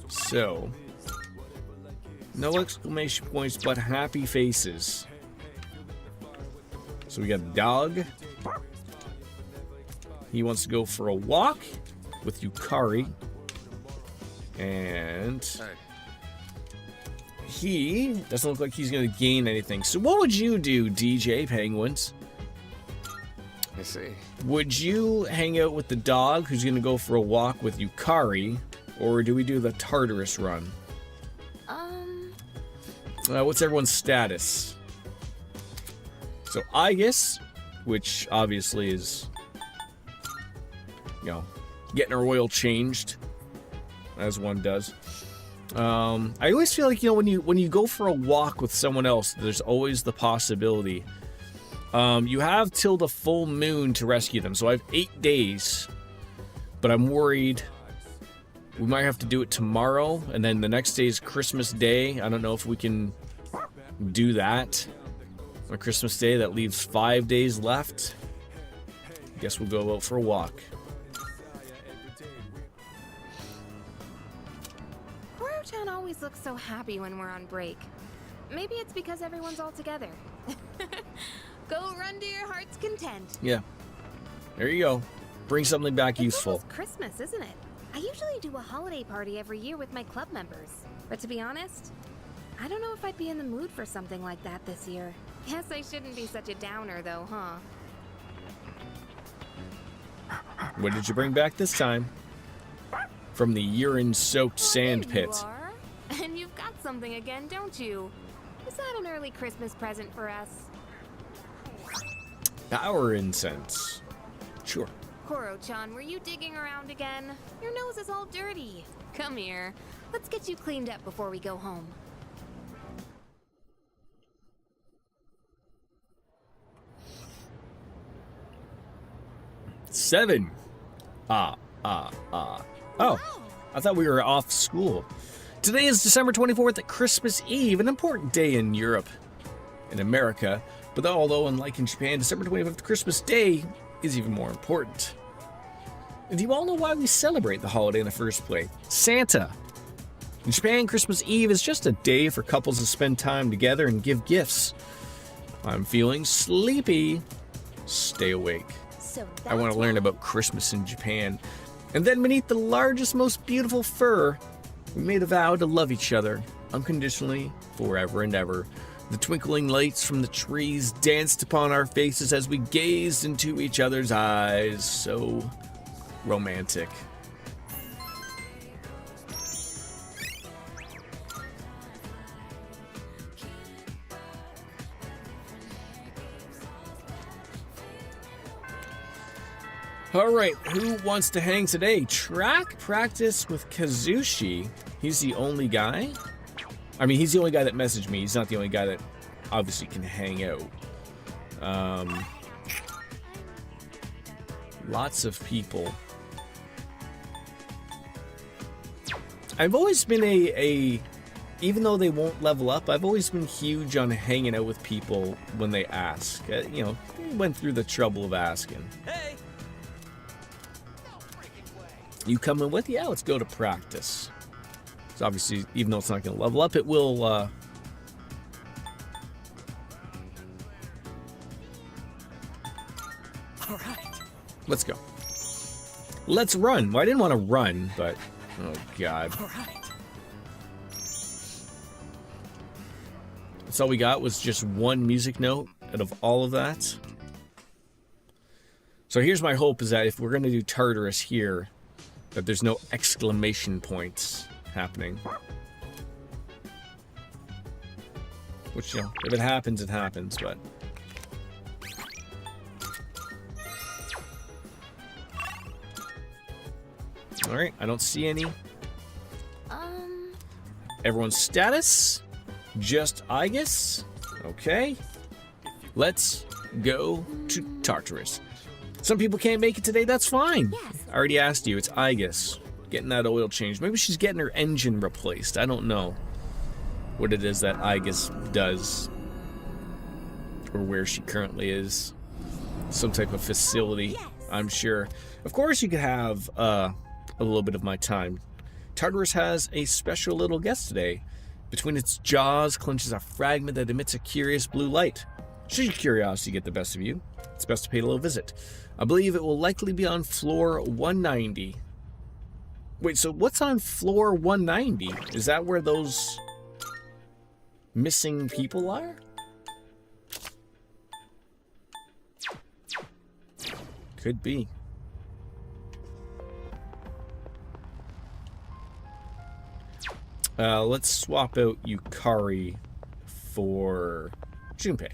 So. No exclamation points, but happy faces. So we got a dog. He wants to go for a walk with Yukari. And he doesn't look like he's going to gain anything. So what would you do, DJ Penguins? I see. Would you hang out with the dog who's going to go for a walk with Yukari? Or do we do the Tartarus run? What's everyone's status? So Aegis, which obviously is, you know, getting our oil changed, as one does. I always feel like, you know, when you go for a walk with someone else, there's always the possibility. You have till the full moon to rescue them, so I have 8 days. But I'm worried we might have to do it tomorrow, and then the next day is Christmas Day. I don't know if we can do that on Christmas Day. That leaves 5 days left. Guess we'll go out for a walk. Koro-chan always looks so happy when we're on break. Maybe it's because everyone's all together. Go run to your heart's content. Yeah. There you go. Bring something back It's useful. almost Christmas, isn't it? I usually do a holiday party every year with my club members. But to be honest, I don't know if I'd be in the mood for something like that this year. Guess I shouldn't be such a downer though, huh? What did you bring back this time? From the urine-soaked sand There pit. you are. And you've got something again, don't you? Is that an early Christmas present for us? Power incense. Sure. Koro-chan, were you digging around again? Your nose is all dirty. Come here. Let's get you cleaned up before we go home. Seven. Oh, I thought we were off school. Today is December 24th at Christmas Eve, an important day in Europe, in America. But although, unlike in Japan, December 25th, Christmas Day is even more important. Do you all know why we celebrate the holiday in the first place? Santa. In Japan, Christmas Eve is just a day for couples to spend time together and give gifts. I'm feeling sleepy. Stay awake. I want to learn about Christmas in Japan. And then beneath the largest, most beautiful fir, we made a vow to love each other unconditionally, forever and ever. The twinkling lights from the trees danced upon our faces as we gazed into each other's eyes. So romantic. All right, who wants to hang today? Track practice with Kazushi. He's the only guy? I mean, he's the only guy that messaged me. He's not the only guy that obviously can hang out. Lots of people. I've always been even though they won't level up, I've always been huge on hanging out with people when they ask. You know, they went through the trouble of asking. Hey! You coming with? Yeah, let's go to practice. So obviously, even though it's not going to level up, it will, all right. Let's go. Let's run. Well, I didn't want to run, but... Oh, God. All right. That's all we got was just one music note out of all of that. So here's my hope, is that if we're going to do Tartarus here, that there's no exclamation points happening. Which, you know, if it happens, it happens, but... Alright, I don't see any. Everyone's status? Just Aegis? Okay. Let's go to Tartarus. Some people can't make it today, that's fine. Yes, I already asked you. It's Aegis. Getting that oil changed. Maybe she's getting her engine replaced. I don't know what it is that Aegis does. Or where she currently is. Some type of facility, I'm sure. Of course you could have a little bit of my time. Tartarus has a special little guest today. Between its jaws clenches a fragment that emits a curious blue light. Should your curiosity get the best of you, it's best to pay a little visit. I believe it will likely be on floor 190. Wait, so what's on floor 190? Is that where those missing people are? Could be. Let's swap out Yukari for Junpei.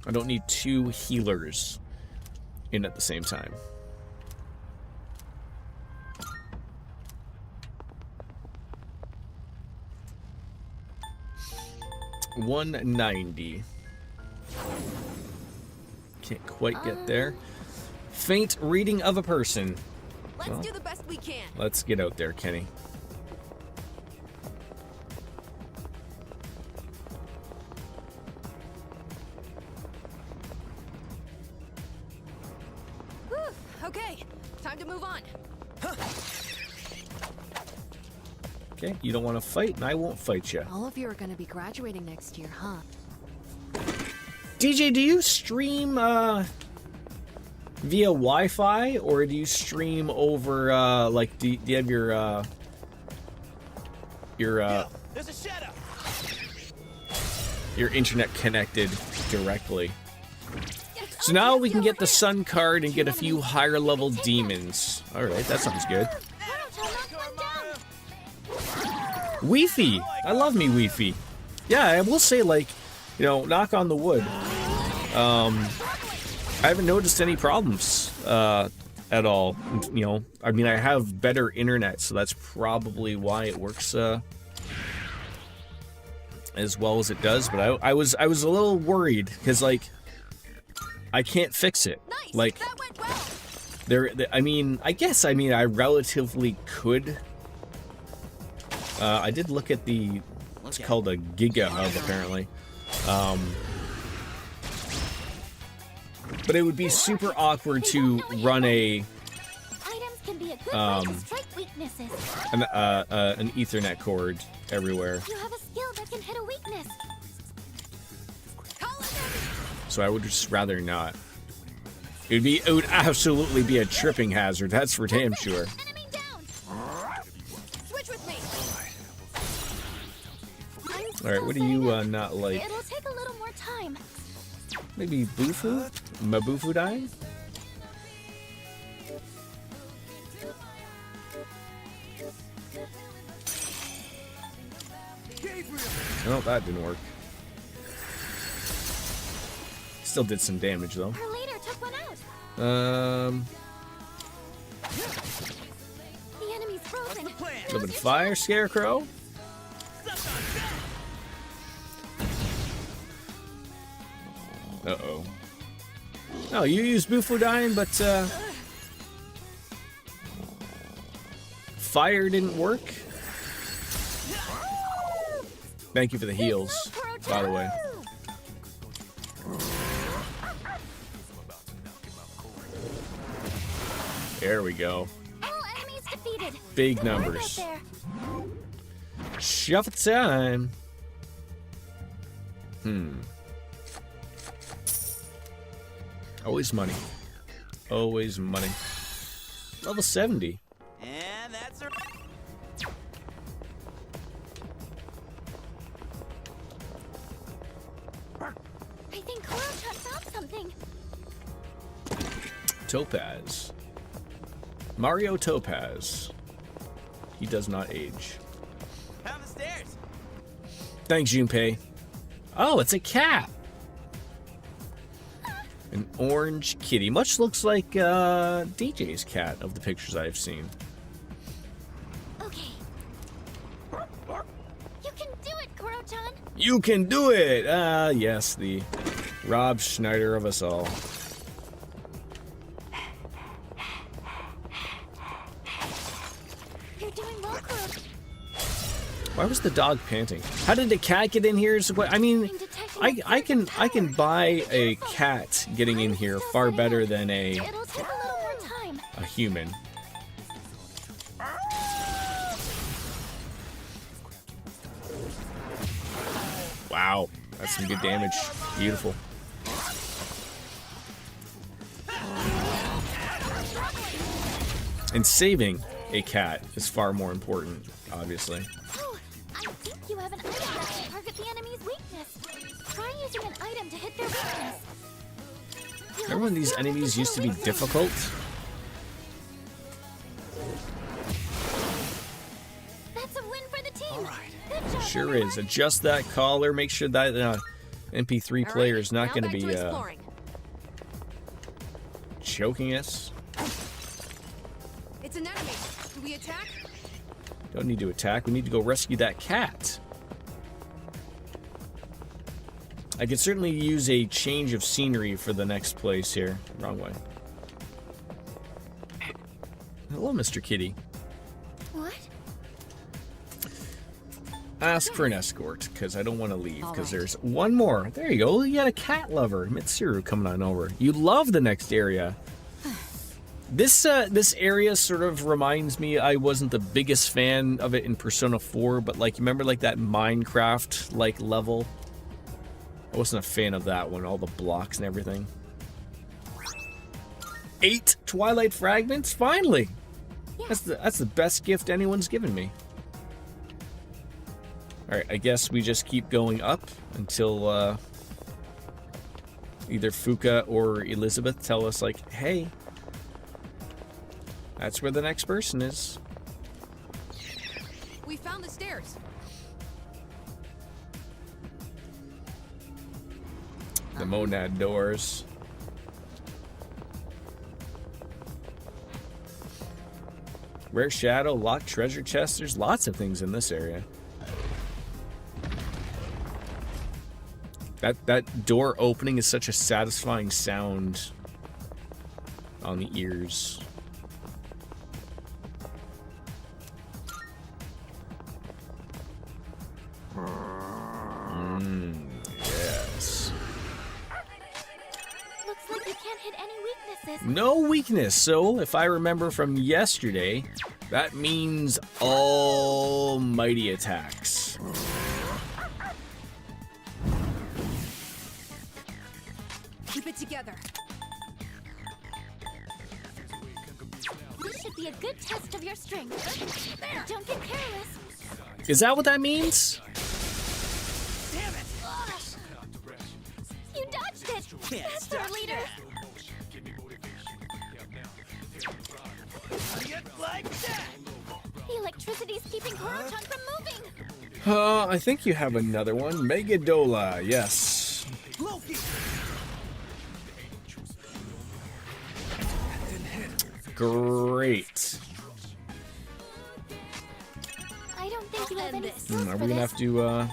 I don't need two healers in at the same time. $190. Can't quite get there. Faint reading of a person. Let's do the best we can. Let's get out there, Kenny. Whew, okay, time to move on. Okay, you don't want to fight, and I won't fight you. All of you are going to be graduating next year, huh? DJ, do you stream via Wi-Fi, or do you stream over like do you have your There's a shadow. your internet connected directly? So now we can get the Sun card and get a few higher level demons. All right, that sounds good. Wi-Fi. I love me Wi-Fi. Yeah, I will say, like, you know, knock on the wood. I haven't noticed any problems at all. You know, I mean, I have better internet, so that's probably why it works as well as it does. But I was a little worried because, like, I can't fix it. Nice. Like, That went well. I mean, I relatively could. I did look at the, it's called a Giga Hub, apparently. But it would be super awkward to run Items can be a good way to strike weaknesses. an Ethernet cord everywhere. You have a skill that can hit a weakness. So I would just rather not. It would absolutely be a tripping hazard, that's for damn sure. Enemy down. Switch with me. Alright, what do you not like? It'll take a little more time. Maybe Bufu? Mabufu dying? Oh, that didn't work. Still did some damage though. Her leader took one out. The enemy's frozen. A little bit of fire, Scarecrow. Uh-oh. Oh, you used Bufu dying, but fire didn't work. Thank you for the heals, by the way. There we go. All enemies defeated. Big Good work out numbers. there. Shuffle time. Always money. Always money. Level 70. And that's a... I think Kuro-chan found something. Topaz. Mario Topaz. He does not age. Down the stairs. Thanks, Junpei. Oh, it's a cat. An orange kitty. Much looks like DJ's cat of the pictures I've seen. Okay. You can do it, Kuro-chan. You can do it! Ah, yes, the Rob Schneider of us all. Why was the dog panting? How did the cat get in here? I mean, I can buy a cat getting in here far better than a human. Wow, that's some good damage. Beautiful. And saving a cat is far more important, obviously. Oh, I think you have an item that can target the enemy's weakness. Try using an item to hit their weakness. Remember when these enemies used to be difficult? That's a win for the team. All right. Good job, Sure everyone. is. Adjust that collar. Make sure that MP3 player is not going to be choking us. It's an enemy. Do we attack? Don't need to attack. We need to go rescue that cat. I could certainly use a change of scenery for the next place here. Wrong way. Hello, Mr. Kitty. What? Ask for an escort, because I don't want to leave, because there's one more. There you go. You got a cat lover. Mitsuru coming on over. You love the next area. This area sort of reminds me, I wasn't the biggest fan of it in Persona 4, but like, you remember like that Minecraft-like level? I wasn't a fan of that one, all the blocks and everything. 8 Twilight Fragments? Finally! That's the best gift anyone's given me. Alright, I guess we just keep going up until either Fuka or Elizabeth tell us like, hey, that's where the next person is. We found the stairs. The monad doors. Rare shadow, locked treasure chest. There's lots of things in this area. That door opening is such a satisfying sound on the ears. Yes. Looks like you can't hit any weaknesses. No weakness. So, if I remember from yesterday, that means almighty attacks. Keep it together. This should be a good test of your strength. There. Don't get careless. Is that what that means? Damn it! You dodged it. That's our leader. The electricity's keeping Koro-chan from moving. I think you have another one. Megadola, yes. Great. I don't think you have any skills Are for we gonna this. have to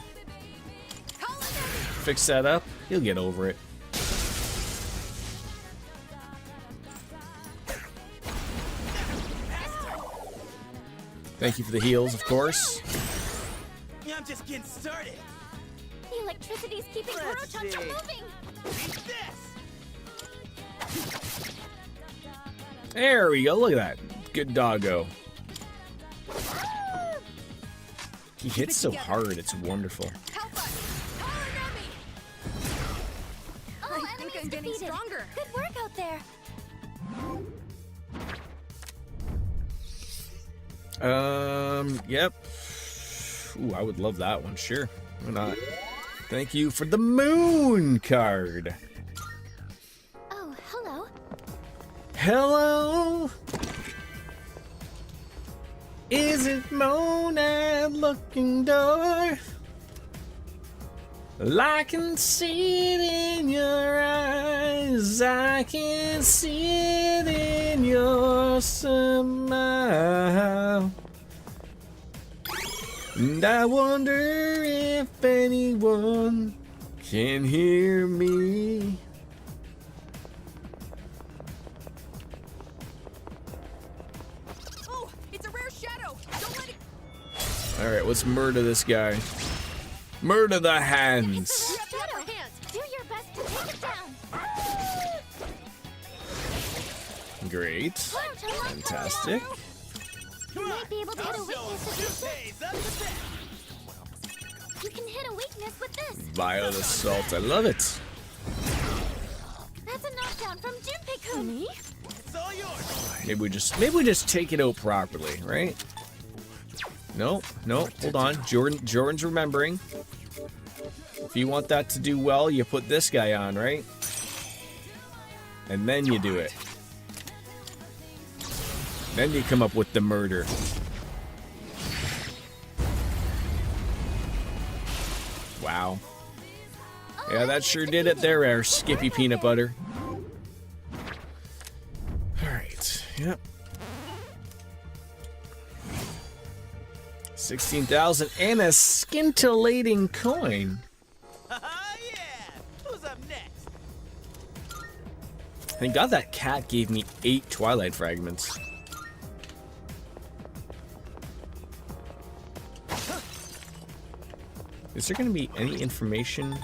fix that up? He'll get over it. Thank you for the heals, of course. I'm just getting started. The electricity's keeping Koro-chan from moving. There we go. Look at that. Good doggo. He hits so hard. It's wonderful. All enemies I'm getting defeated. stronger. Good work out there. Yep. Ooh, I would love that one. Sure. Why not? Thank you for the moon card. Oh, hello. Hello. Is it monad looking door? Well, I can see it in your eyes. I can see it in your smile. And I wonder if anyone can hear me. Oh, it's a rare shadow. Don't let it. Alright, let's murder this guy. Murder the hands. Do your best to take it down. Great. Fantastic. You might be able to hit a weakness if you shoot. You can hit a weakness with this. Violent assault. I love it. That's a knockdown from Junpei-kun. Me? It's all yours. Maybe we just take it out properly, right? Nope, hold on. Jordan's remembering. If you want that to do well, you put this guy on, right? And then you do it. Then you come up with the murder. Wow. Yeah, that sure did it there, Skippy Peanut Butter. Alright, yep. 16,000 and a scintillating coin. Yeah! Who's up next? Thank God that cat gave me 8 Twilight fragments. Is there going to be any information?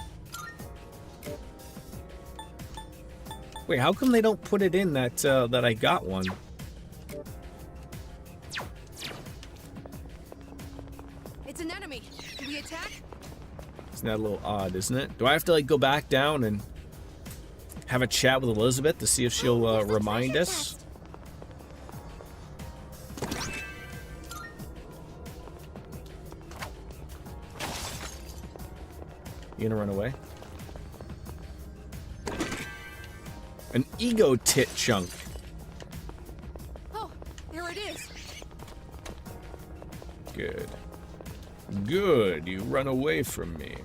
Wait, how come they don't put it in that that I got one? It's an enemy. Do we attack? Isn't that a little odd, isn't it? Do I have to like go back down and have a chat with Elizabeth to see if she'll remind us? You gonna run away? An ego tit chunk. Oh, there it is. Good. Good, you run away from me.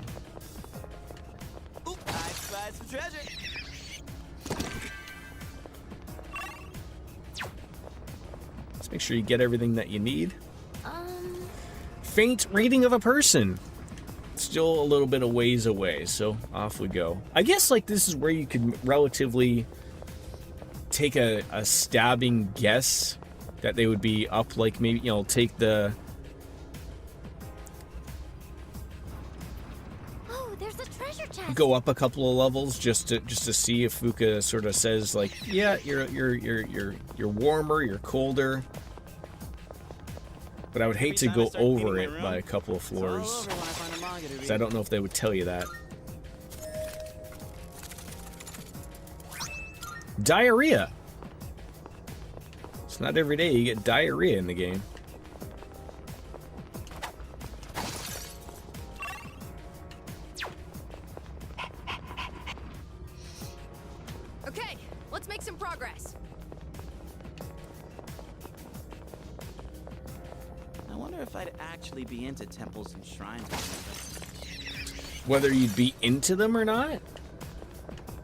Oop, I spied some treasure. Let's make sure you get everything that you need. Faint reading of a person. Still a little bit of ways away, so off we go. I guess like this is where you could relatively take a stabbing guess that they would be up, like maybe, you know, take the... Oh, there's a treasure chest. Go up a couple of levels just to see if Fuka sort of says like, yeah, you're warmer, you're colder. But I would hate to go over it by a couple of floors, because I don't know if they would tell you that. Diarrhea. It's not every day you get diarrhea in the game. Okay, let's make some progress. I wonder if I'd actually be into temples and shrines. Whether you'd be into them or not?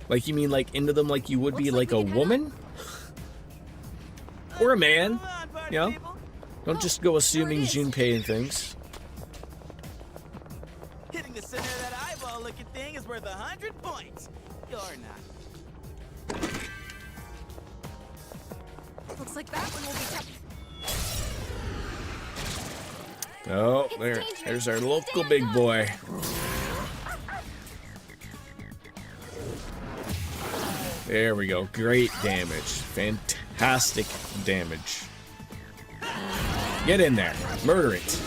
Like, you mean like into them like you would be like a woman? Or a man? You know? Don't just go assuming Junpei and things. Hitting the center of that eyeball looking thing is worth 100 points. You're not. Looks like that one will be tough. Oh, there's our local big boy. There we go. Great damage. Fantastic damage. Get in there. Murder it.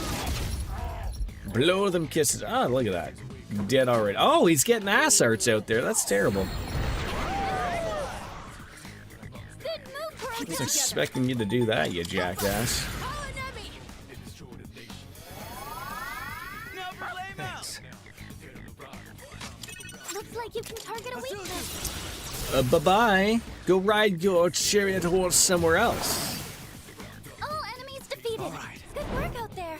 Blow them kisses. Oh, look at that. Dead already. Oh, he's getting ass arts out there. That's terrible. I was expecting you to do that, you jackass. Looks like you can target a weakness. Bye-bye. Go ride your chariot horse somewhere else. All enemies defeated. All right. Good work out there.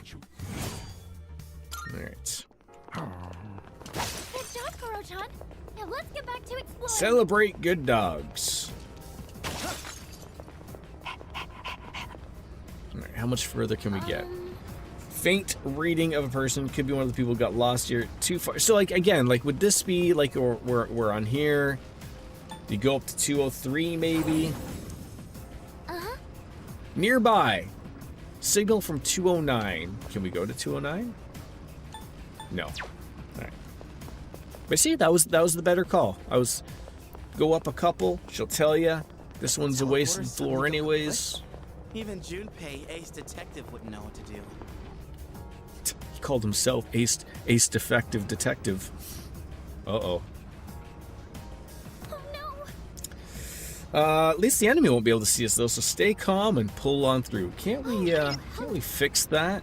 Alright. Good job, Koro-chan. Now let's get back to exploring. Celebrate good dogs. Alright, how much further can we get? Faint reading of a person. Could be one of the people who got lost here. Too far. So, like, again, like, would this be, like, we're on here? You go up to 203, maybe? Uh-huh. Nearby. Signal from 209. Can we go to 209? No. All right. But see, that was the better call. I was go up a couple. She'll tell you this one's a wasted floor anyways. Even Junpei, Ace Detective, wouldn't know what to do. He called himself Ace Defective Detective. Uh-oh. Oh no! At least the enemy won't be able to see us though, so stay calm and pull on through. Can't we fix that?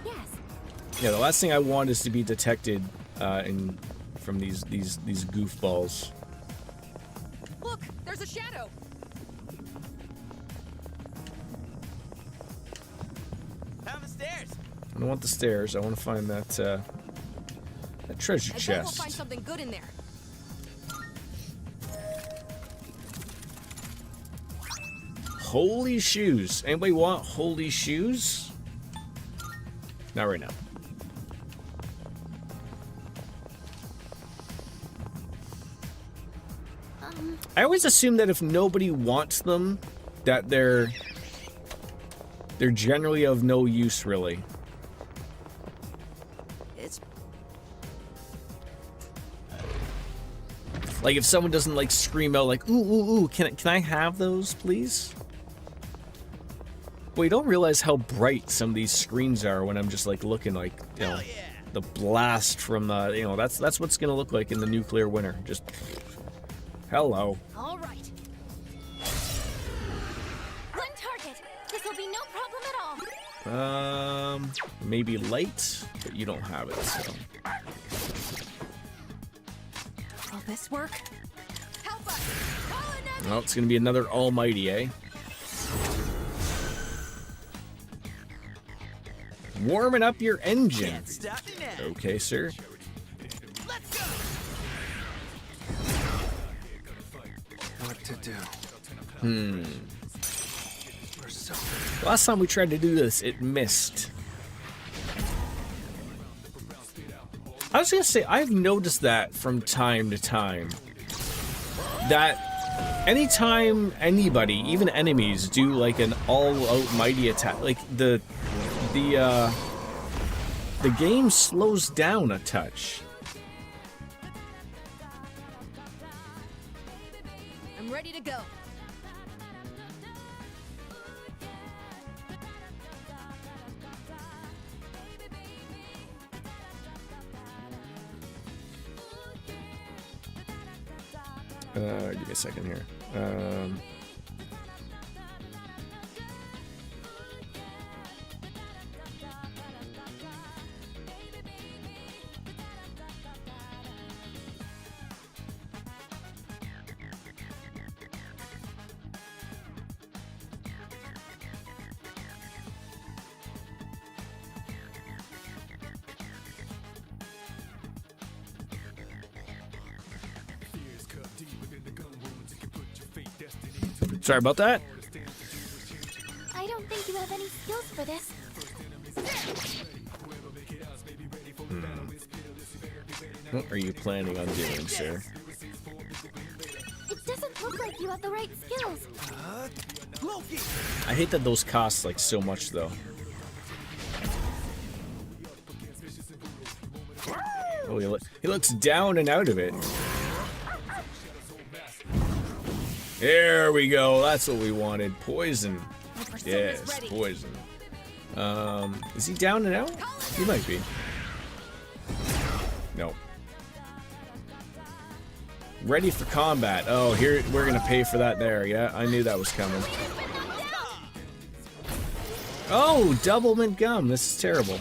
Yes. Yeah, the last thing I want is to be detected from these goofballs. Look, there's a shadow. Found the stairs. I don't want the stairs. I want to find that treasure I bet chest. we'll find something good in there. Holy shoes. Anybody want holy shoes? Not right now. I always assume that if nobody wants them, that they're generally of no use, really. It's Like if someone doesn't like scream out like, ooh, ooh, ooh, can I have those, please? Well, you don't realize how bright some of these screens are when I'm just like looking like, you know, the blast from the, you know, that's what it's gonna look like in the nuclear winter. Just hello. All right. One target. This will be no problem at all. Maybe light, but you don't have it, so. will this work? Help us! Call an Well, it's gonna be another almighty, eh? Warming up your engine. Can't stop me now. Okay, sir. Let's go. What to do? Last time we tried to do this, it missed. I was gonna say, I've noticed that from time to time. That anytime anybody, even enemies, do like an all-out mighty attack, like the game slows down a touch. I'm ready to go. Give me a second here. Sorry about that. I don't think you have any skills for this. What are you planning on doing, sir? It doesn't look like you have the right skills. I hate that those cost like so much though. Oh, he looks down and out of it. There we go. That's what we wanted. Poison. Yes, poison. Is he down and out? He might be. No. Ready for combat. Oh, here we're gonna pay for that there. Yeah, I knew that was coming. Oh, double mint gum. This is terrible.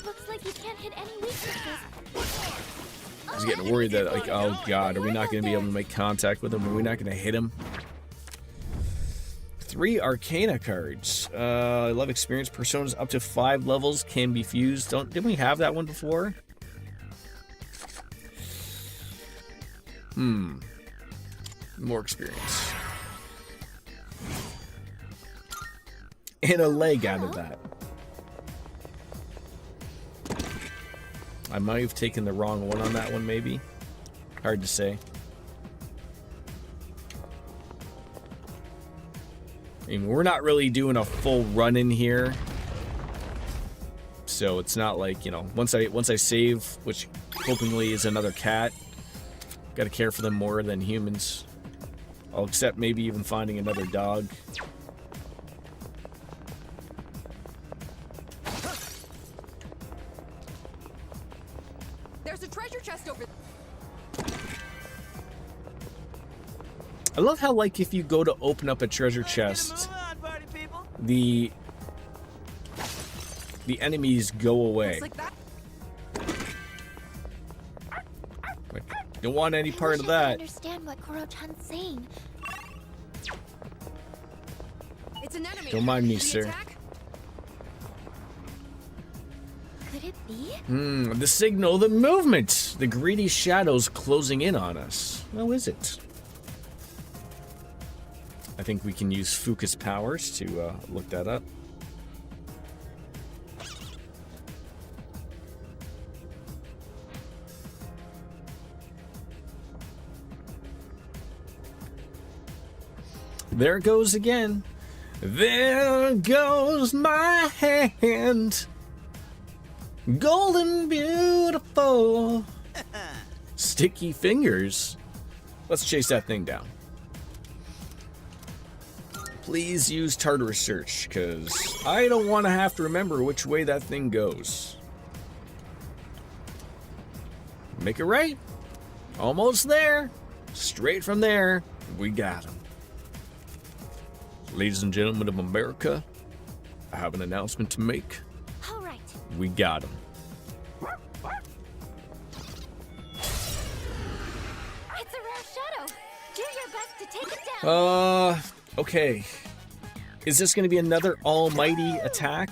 Looks like you can't hit any weaknesses. I was getting worried that, like, oh god, are we not going to be able to make contact with him? Are we not going to hit him? 3 Arcana cards. I love experience. Personas up to 5 levels can be fused. Didn't we have that one before? More experience. And a leg out of that. I might have taken the wrong one on that one, maybe. Hard to say. I mean, we're not really doing a full run in here. So it's not like, you know, once I save, which hopefully is another cat, gotta care for them more than humans. I'll accept maybe even finding another dog. There's a treasure chest over there. I love how, like, if you go to open up a treasure chest, the enemies go away. Like that. Like, don't want any part of I that. understand what Koro-chan's saying. It's an enemy. Don't mind me, Should we sir. attack? Could it be? The signal, the movement, the greedy shadows closing in on us. How is it? I think we can use Fuka's powers to look that up. There it goes again. There goes my hand. Golden beautiful. Sticky fingers. Let's chase that thing down. Please use Tartarus search, because I don't want to have to remember which way that thing goes. Make it right. Almost there. Straight from there. We got him. Ladies and gentlemen of America, I have an announcement to make. All right. We got him. It's a rare shadow. Do your best to take it down. Okay. Is this going to be another almighty attack?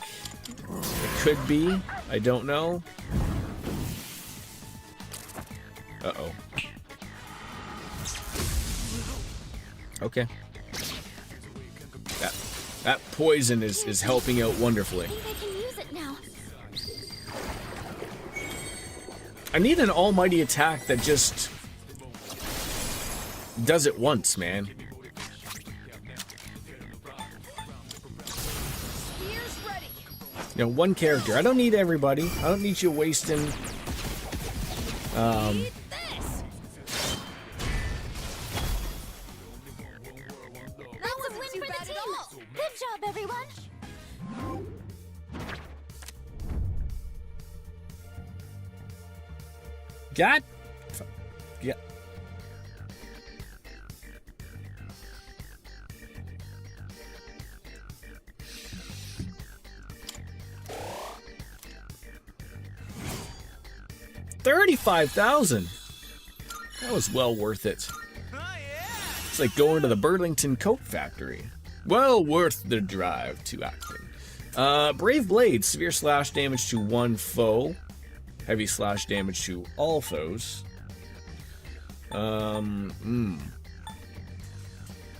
It could be. I don't know. Uh-oh. Okay. That poison is helping out wonderfully. I think I can use it now. I need an almighty attack that just does it once, man. Spear's ready. You know, one character. I don't need everybody. I don't need you wasting Eat this. That's a win for the team. Good job, everyone. God. Yeah. $35,000. That was well worth it. It's like going to the Burlington Coat Factory. Well worth the drive to Acton. Brave Blade, severe slash damage to one foe. Heavy slash damage to all foes. What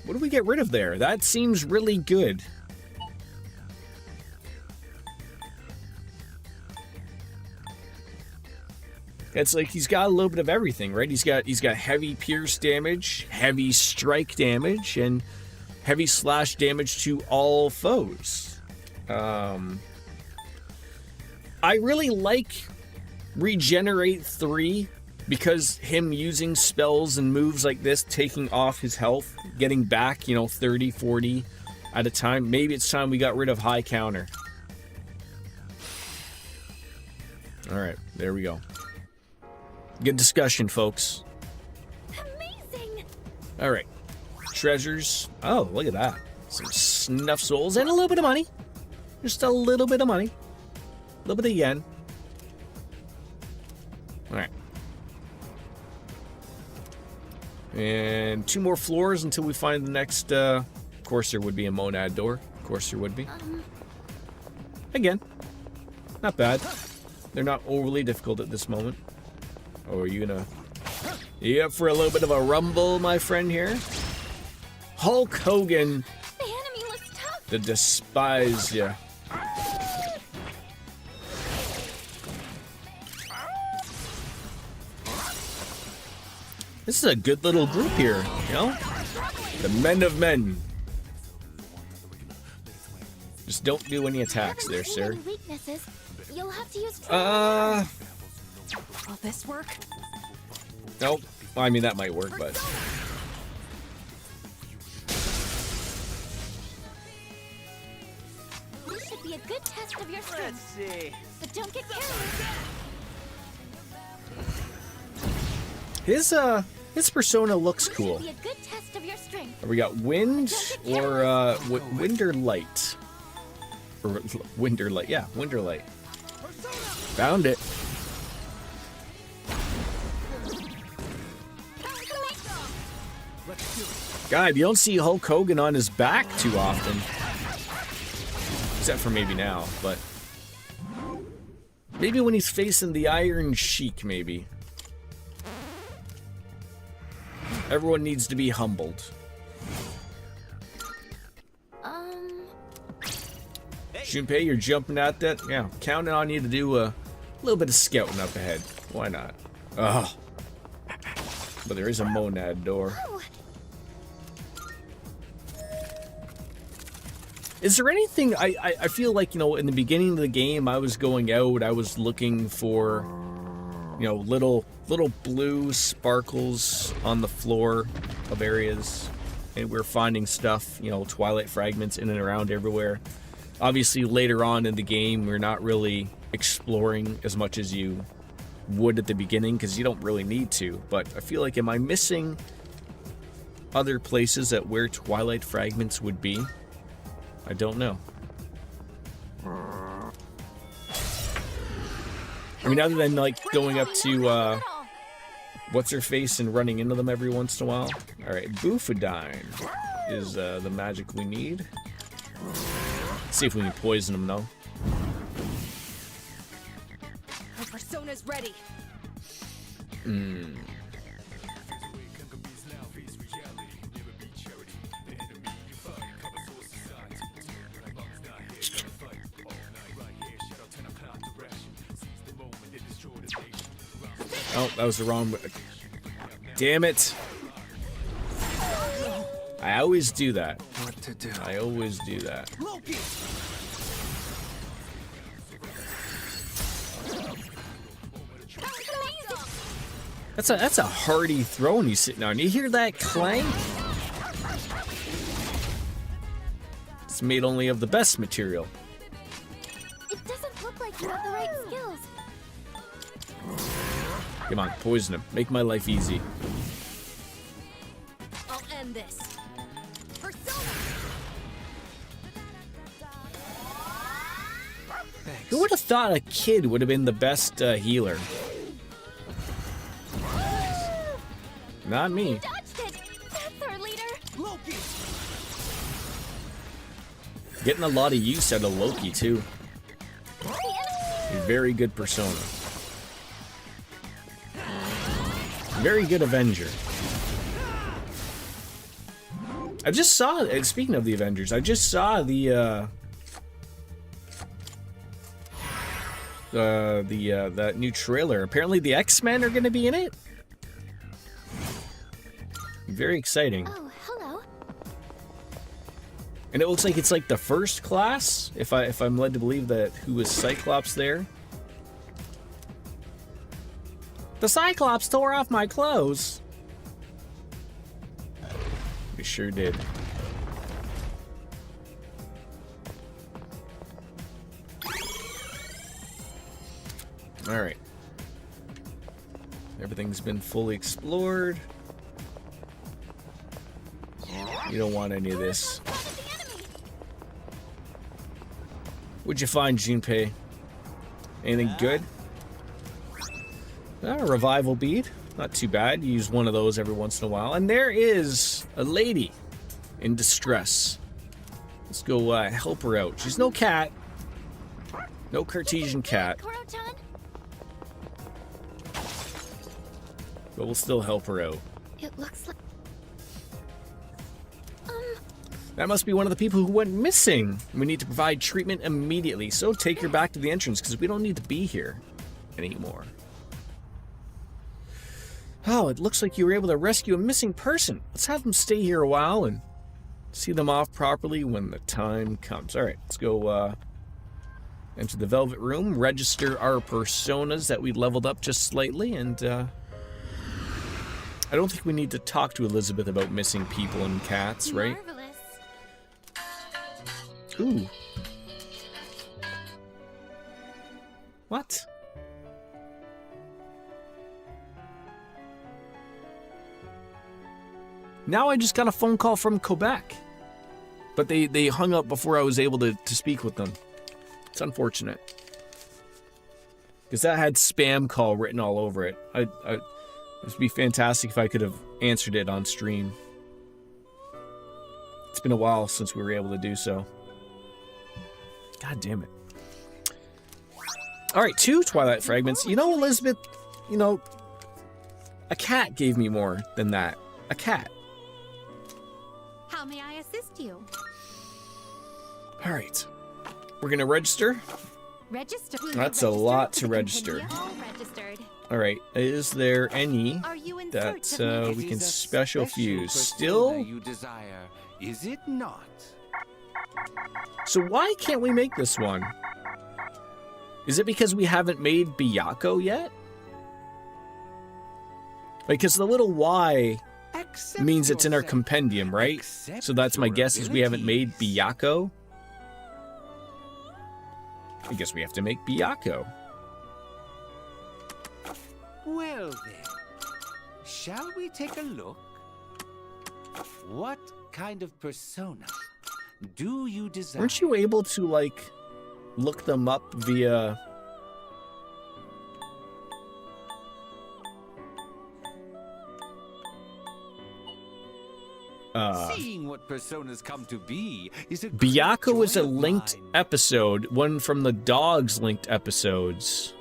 do we get rid of there? That seems really good. It's like he's got a little bit of everything, right? He's got heavy pierce damage, heavy strike damage, and heavy slash damage to all foes. I really like Regenerate 3 because him using spells and moves like this, taking off his health, getting back, 30, 40 at a time. Maybe it's time we got rid of high counter. All right, there we go. Good discussion, folks. Amazing. All right. Treasures. Oh, look at that. Some snuff souls and a little bit of money. Just a little bit of money. A little bit of yen. All right. And 2 more floors until we find the next, of course there would be a monad door. Of course there would be. Again, not bad. They're not overly difficult at this moment. Oh, are you gonna... You up for a little bit of a rumble, my friend here? Hulk Hogan. The enemy looks tough. The despise ya. This is a good little group here, you know? The men of men. Just don't do any attacks there, sir. Weaknesses. You'll have to use Will this work? Nope. Well, I mean, that might work, but... This should be a good test of your strength. Let's see. But don't get careless. His persona looks cool. This should be a good test of your strength. We got wind or wind or light. Or wind or light. Yeah, wind or light. Found it. God, you don't see Hulk Hogan on his back too often. Except for maybe now, but... Maybe when he's facing the Iron Sheik, maybe. Everyone needs to be humbled. Junpei, you're jumping at that? Yeah, counting on you to do a little bit of scouting up ahead. Why not? Oh. But there is a monad door. Is there anything, I feel like, you know, in the beginning of the game, I was going out, I was looking for, you know, little blue sparkles on the floor of areas, and we're finding stuff, you know, Twilight fragments in and around everywhere. Obviously, later on in the game, we're not really exploring as much as you would at the beginning, because you don't really need to, but I feel like, am I missing other places at where Twilight fragments would be? I don't know. I mean, other than like going up to what's her face and running into them every once in a while. All right, Boofadine is the magic we need. Let's see if we can poison them though. My persona's ready. Oh, that was the wrong... Damn it. I always do that. What to do? I always do that. That's a hearty throne he's sitting on. You hear that clank? It's made only of the best material. It doesn't look like you have the right skills. Come on, poison him. Make my life easy. I'll end this. Persona! Who would have thought a kid would have been the best healer? Not me. Dodged it. That's our leader. Getting a lot of use out of Loki, too. A very good persona. Very good Avenger. I just saw, speaking of the Avengers, I just saw that new trailer. Apparently the X-Men are going to be in it. Very exciting. Oh, hello. And it looks like it's like the first class, if I'm led to believe that who was Cyclops there. The Cyclops tore off my clothes. We sure did. All right. Everything's been fully explored. You don't want any of this. What'd you find, Junpei? Anything good? A revival bead. Not too bad. You use one of those every once in a while. And there is a lady in distress. Let's go help her out. She's no cat. No Cartesian cat. But we'll still help her out. It looks like... That must be one of the people who went missing. We need to provide treatment immediately. So take her back to the entrance because we don't need to be here anymore. Oh, it looks like you were able to rescue a missing person. Let's have them stay here a while and see them off properly when the time comes. All right, let's go enter the Velvet Room, register our personas that we leveled up just slightly, and I don't think we need to talk to Elizabeth about missing people and cats, right? Marvelous. Ooh. What? Now I just got a phone call from Quebec. But they hung up before I was able to speak with them. It's unfortunate. Because that had spam call written all over it. It would be fantastic if I could have answered it on stream. It's been a while since we were able to do so. God damn it. Alright, 2 Twilight Fragments. You know, Elizabeth, you know, a cat gave me more than that. A cat. How may I assist you? Alright. We're gonna register. Register. That's a lot to register. All registered. Alright, is there any Are you in that search of we It can is a special fuse? persona Still? you desire, is it not? So why can't we make this one? Is it because we haven't made Byakuo yet? Because the little Y means it's in our compendium, right? So that's my guess, is we haven't made Byakuo. I guess we have to make Byakuo. Well then, shall we take a look? What kind of persona do you desire? Weren't you able to, like, look them up via... Seeing what personas come to be is a Byakuo is a joy of linked mine. episode, one from the dogs linked episodes.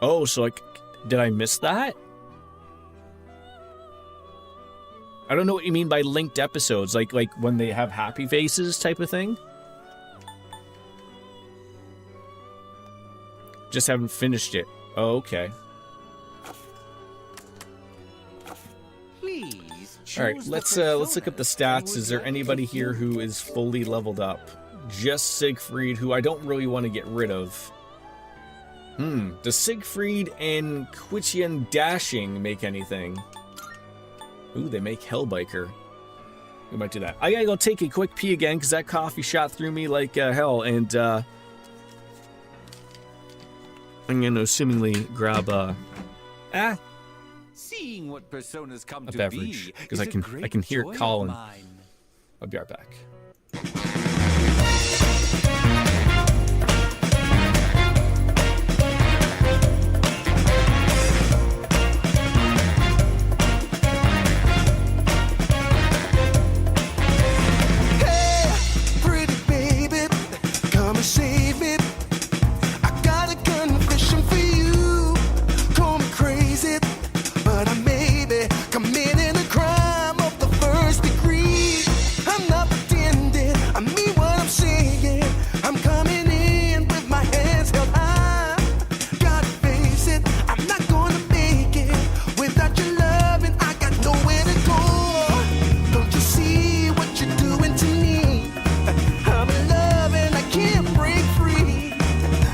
Oh, so like, did I miss that? I don't know what you mean by linked episodes, like when they have happy faces type of thing. Just haven't finished it. Oh, okay. All right, let's look up the stats. Is there anybody here who is fully leveled up? Just Siegfried, who I don't really want to get rid of. Does Siegfried and Quichian Dashing make anything? Ooh, they make Hellbiker. We might do that. I gotta go take a quick pee again because that coffee shot through me like hell, and I'm gonna assumingly grab Seeing what personas come a to beverage be because is I a can great hear joy it of calling. mine. I'll be right back. Hey, pretty baby, come and save me. I got a confession for you. Call me crazy, but I may be committing a crime of the first degree. I'm not pretending, I mean what I'm saying. I'm coming in with my hands held high. Gotta face it, I'm not gonna make it without your loving. I got nowhere to go. Don't you see what you're doing to me? I'm in love and I can't break free.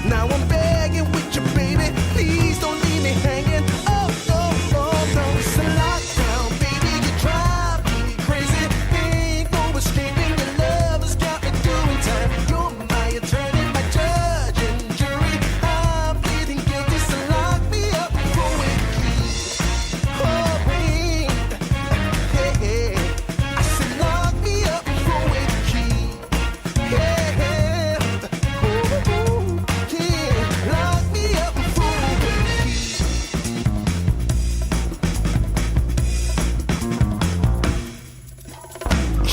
Now I'm begging with you, baby. Please don't leave me hanging. Oh, oh, oh, no, it's a lockdown, baby. You drive me crazy. Ain't no escaping. Your love has got me doing time. You're my attorney, my judge and jury. I'm pleading guilty, so lock me up for a key. Oh, wait. Hey, hey. I said lock me up for a key. Hey, hey. Ooh, ooh, yeah. Lock me up for a key.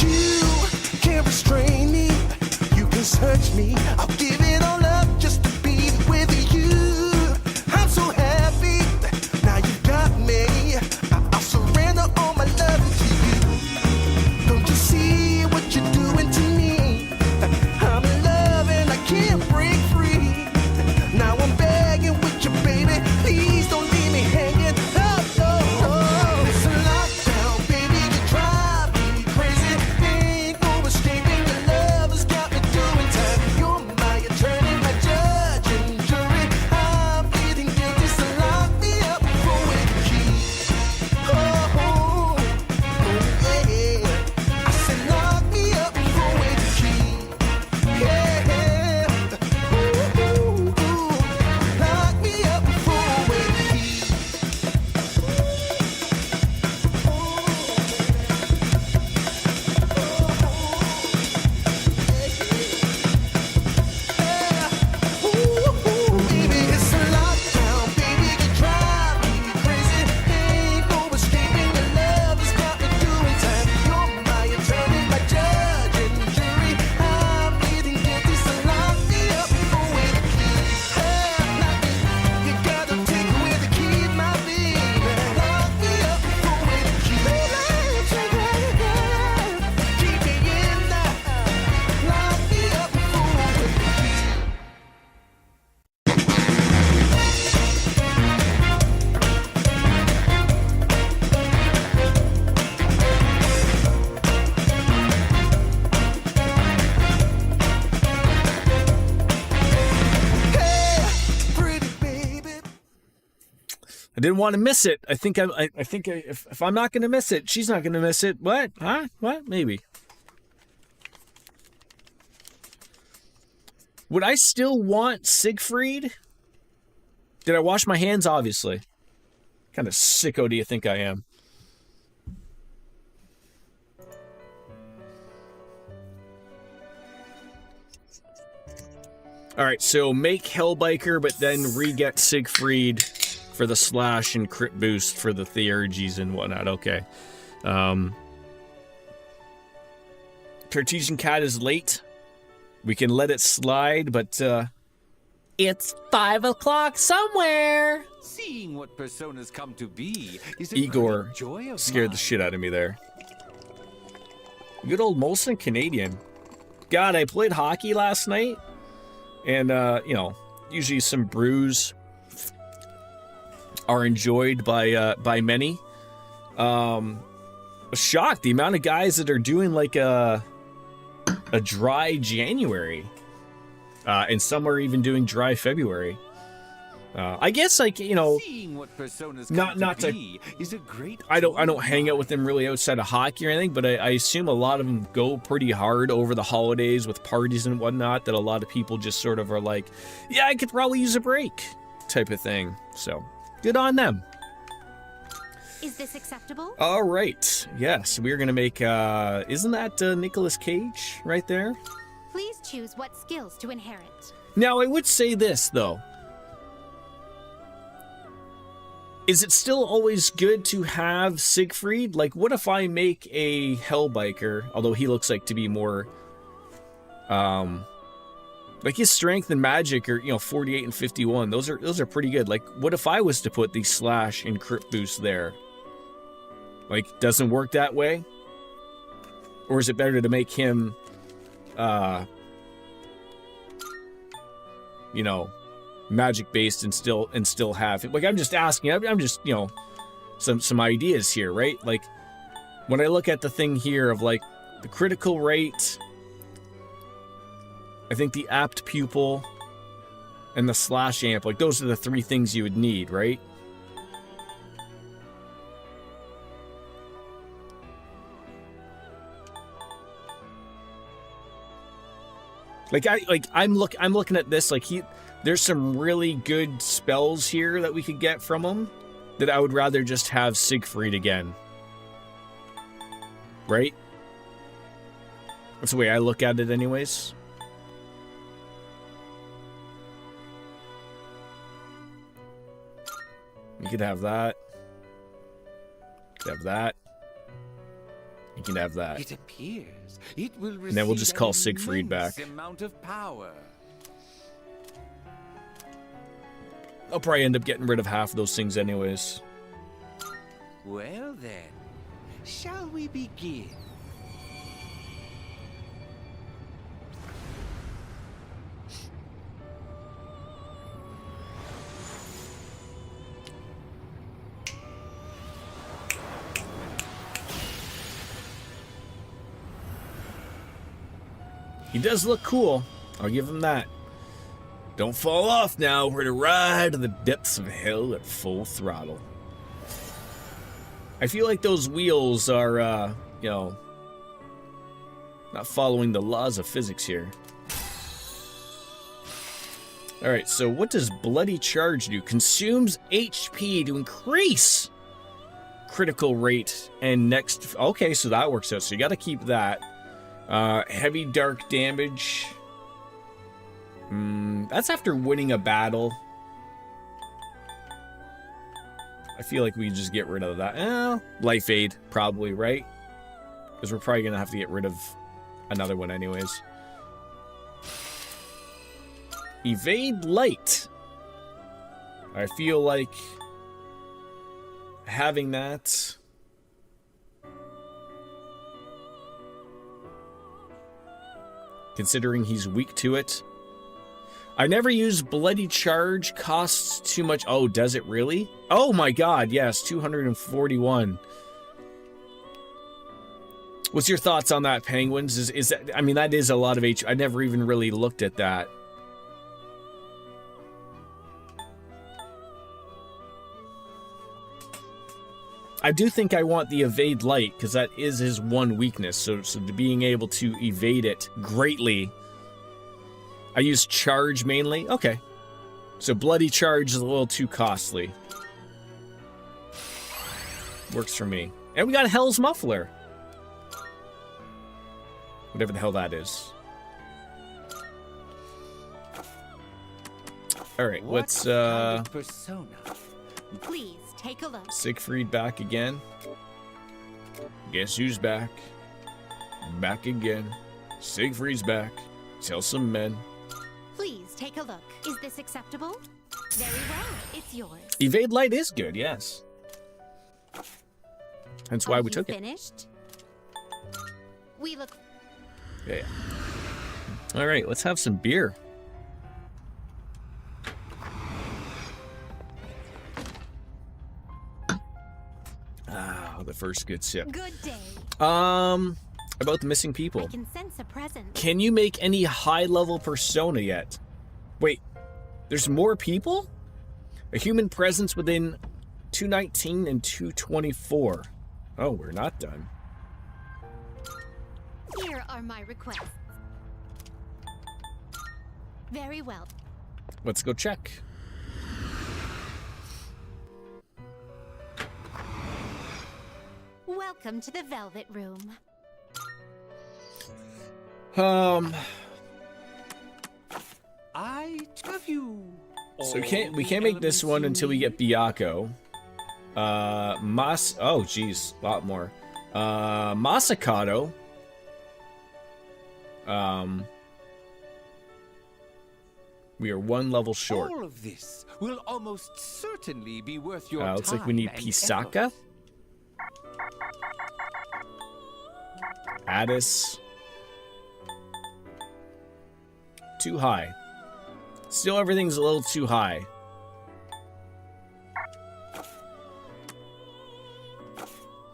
You can't restrain me. You can search me. I'll give it all up just to be with you. I'm so happy. Now you got me. I'll surrender all my love to you. Don't you see what you're doing to me? I'm in love and I can't break free. Now I'm begging with you, baby. Please don't leave me hanging. Oh, no. didn't want to miss it. I think if I'm not going to miss it, she's not going to miss it. What? Huh? What? Maybe. Would I still want Siegfried? Did I wash my hands? Obviously. What kind of sicko do you think I am? Alright, so make Hellbiker, but then re-get Siegfried for the slash and crit boost for the Theurgies and whatnot. Okay. Cartesian Cat is late. We can let it slide, but it's 5 o'clock somewhere. Seeing what personas come to be is a Igor great joy of scared the shit out of me there. Good old Molson Canadian. God, I played hockey last night. And, you know, usually some brews are enjoyed by many. Shocked the amount of guys that are doing like a dry January. And some are even doing dry February. I guess, like, you know, not to is a great I don't hang out with them really outside of hockey or anything, but I assume a lot of them go pretty hard over the holidays with parties and whatnot, that a lot of people just sort of are like, yeah, I could probably use a break type of thing. So good on them. Is this acceptable? All right. Yes, we're going to make, isn't that Nicolas Cage right there? Please choose what skills to inherit. Now, I would say this, though. Is it still always good to have Siegfried? Like, what if I make a Hellbiker, although he looks like to be more, like his strength and magic are, you know, 48 and 51. Those are pretty good. Like, what if I was to put the slash and crit boost there? Like, doesn't work that way? Or is it better to make him, you know, magic based and still have it? Like, I'm just asking, I'm just, you know, some ideas here, right? Like, when I look at the thing here of like the critical rate, I think the apt pupil and the slash amp, like those are the three things you would need, right? I'm looking at this, like there's some really good spells here that we could get from him that I would rather just have Siegfried again. Right? That's the way I look at it anyways. You could have that. You could have that. You can have that. It appears it will receive and then we'll just call Siegfried back. Amount of power. I'll probably end up getting rid of half of those things anyways. Well then, shall we begin? He does look cool. I'll give him that. Don't fall off now. We're to ride to the depths of hell at full throttle. I feel like those wheels are, you know, not following the laws of physics here. Alright, so what does Bloody Charge do? Consumes HP to increase critical rate and next... Okay, so that works out. So you gotta keep that. Heavy dark damage. That's after winning a battle. I feel like we just get rid of that. Life Aid, probably, right? Because we're probably going to have to get rid of another one anyways. Evade Light. I feel like having that... considering he's weak to it. I never use Bloody Charge, costs too much. Oh, does it really? Oh my god, yes, 241. What's your thoughts on that, Penguins? Is that, I mean, that is a lot of HP. I never even really looked at that. I do think I want the evade light, because that is his one weakness. So to being able to evade it greatly. I use charge mainly. Okay. So bloody charge is a little too costly. Works for me. And we got Hell's Muffler. Whatever the hell that is. Alright, let's persona? Please take a look. Siegfried back again. Guess who's back? Back again. Siegfried's back. Tell some men. Please take a look. Is this acceptable? Very well. It's yours. Evade light is good, yes. That's why we took it. Finished? We look. Yeah. All right, let's have some beer. Ah, the first good sip. Good day. About the missing people. I can sense a presence. Can you make any high-level persona yet? Wait, there's more people? A human presence within 219 and 224. Oh, we're not done. Here are my requests. Very well. Let's go check. Welcome to the Velvet Room. I have you. So we can't make this one until we get Byakuo. Oh geez, a lot more. Masakato. We are one level short. All of this will almost certainly be worth your time. Looks like we need and Pisaka. effort. Addis. Too high. Still everything's a little too high.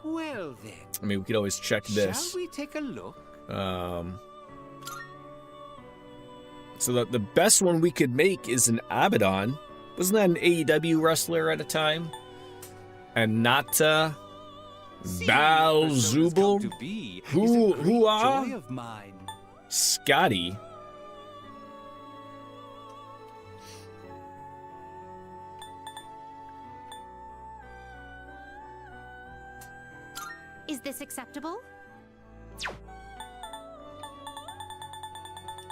Well then. I mean, we could always check this. Shall we take a look? So the best one we could make is an Abaddon. Wasn't that an AEW wrestler at a time? And not Balzubul? Who are? Joy of mine. Scotty. Is this acceptable?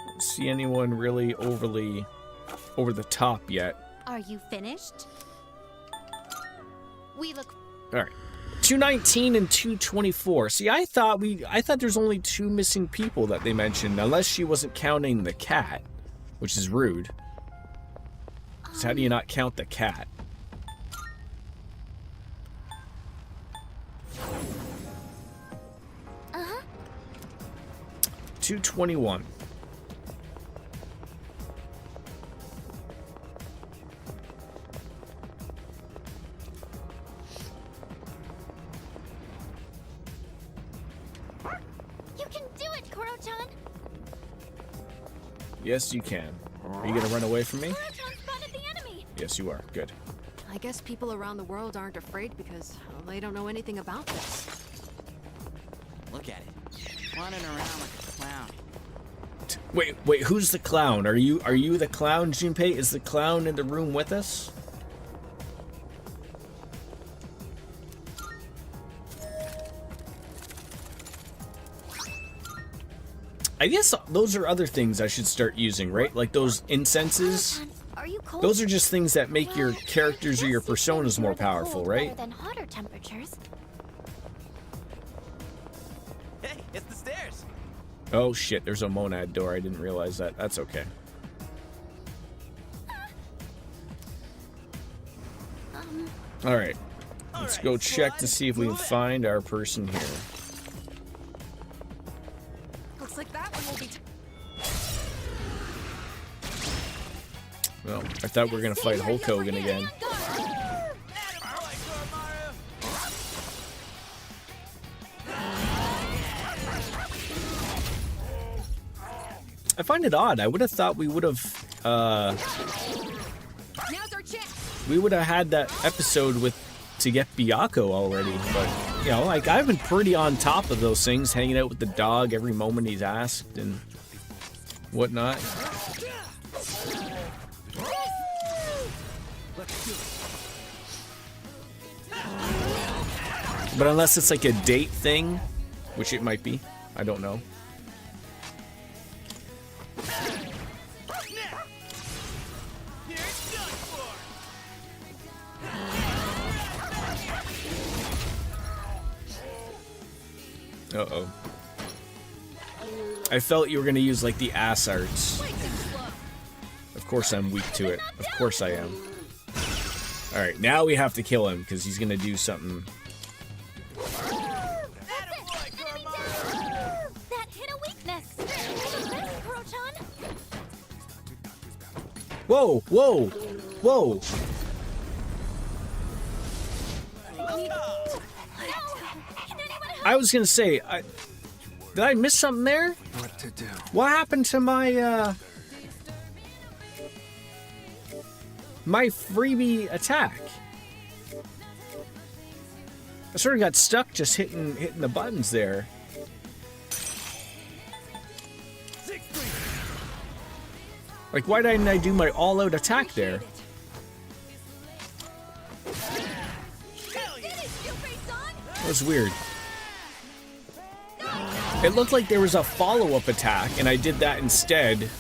Don't see anyone really overly over the top yet. Are you finished? We look. All right. 219 and 224. See, I thought there's only 2 missing people that they mentioned, unless she wasn't counting the cat, which is rude. So how do you not count the cat? Uh-huh. 221. You can do it, Koro-chan! Yes, you can. Are you gonna run away from me? Koro-chan spotted the enemy! Yes, you are. Good. I guess people around the world aren't afraid because they don't know anything about this. Look at it. Running around like a clown. Wait, who's the clown? Are you the clown, Junpei? Is the clown in the room with us? I guess those are other things I should start using, right? Like those incenses. Are you cold? Those are just things that make your characters or your personas more powerful, right? Better than hotter temperatures. Hey, it's the stairs. Oh shit, there's a monad door. I didn't realize that. That's okay. Alright. Let's go check to see if we can find our person here. Looks like that one will be. Well, I thought we were gonna fight Hulk Hogan again. I find it odd. I would have thought we would have Now's our chance. we would have had that episode with to get Byaku already, but, you know, like, I've been pretty on top of those things, hanging out with the dog every moment he's asked and whatnot. But unless it's like a date thing, which it might be, I don't know. Uh-oh. I felt you were going to use, like, the ass arts. Of course I'm weak to it. Of course I am. Alright, now we have to kill him, because he's going to do something. That hit a weakness. Kuro-chan. Whoa, whoa, whoa. I was gonna say, did I miss something there? What to do? What happened to my, my freebie attack? I sort of got stuck just hitting the buttons there. Like, why didn't I do my all-out attack there? That was weird. It looked like there was a follow-up attack, and I did that instead.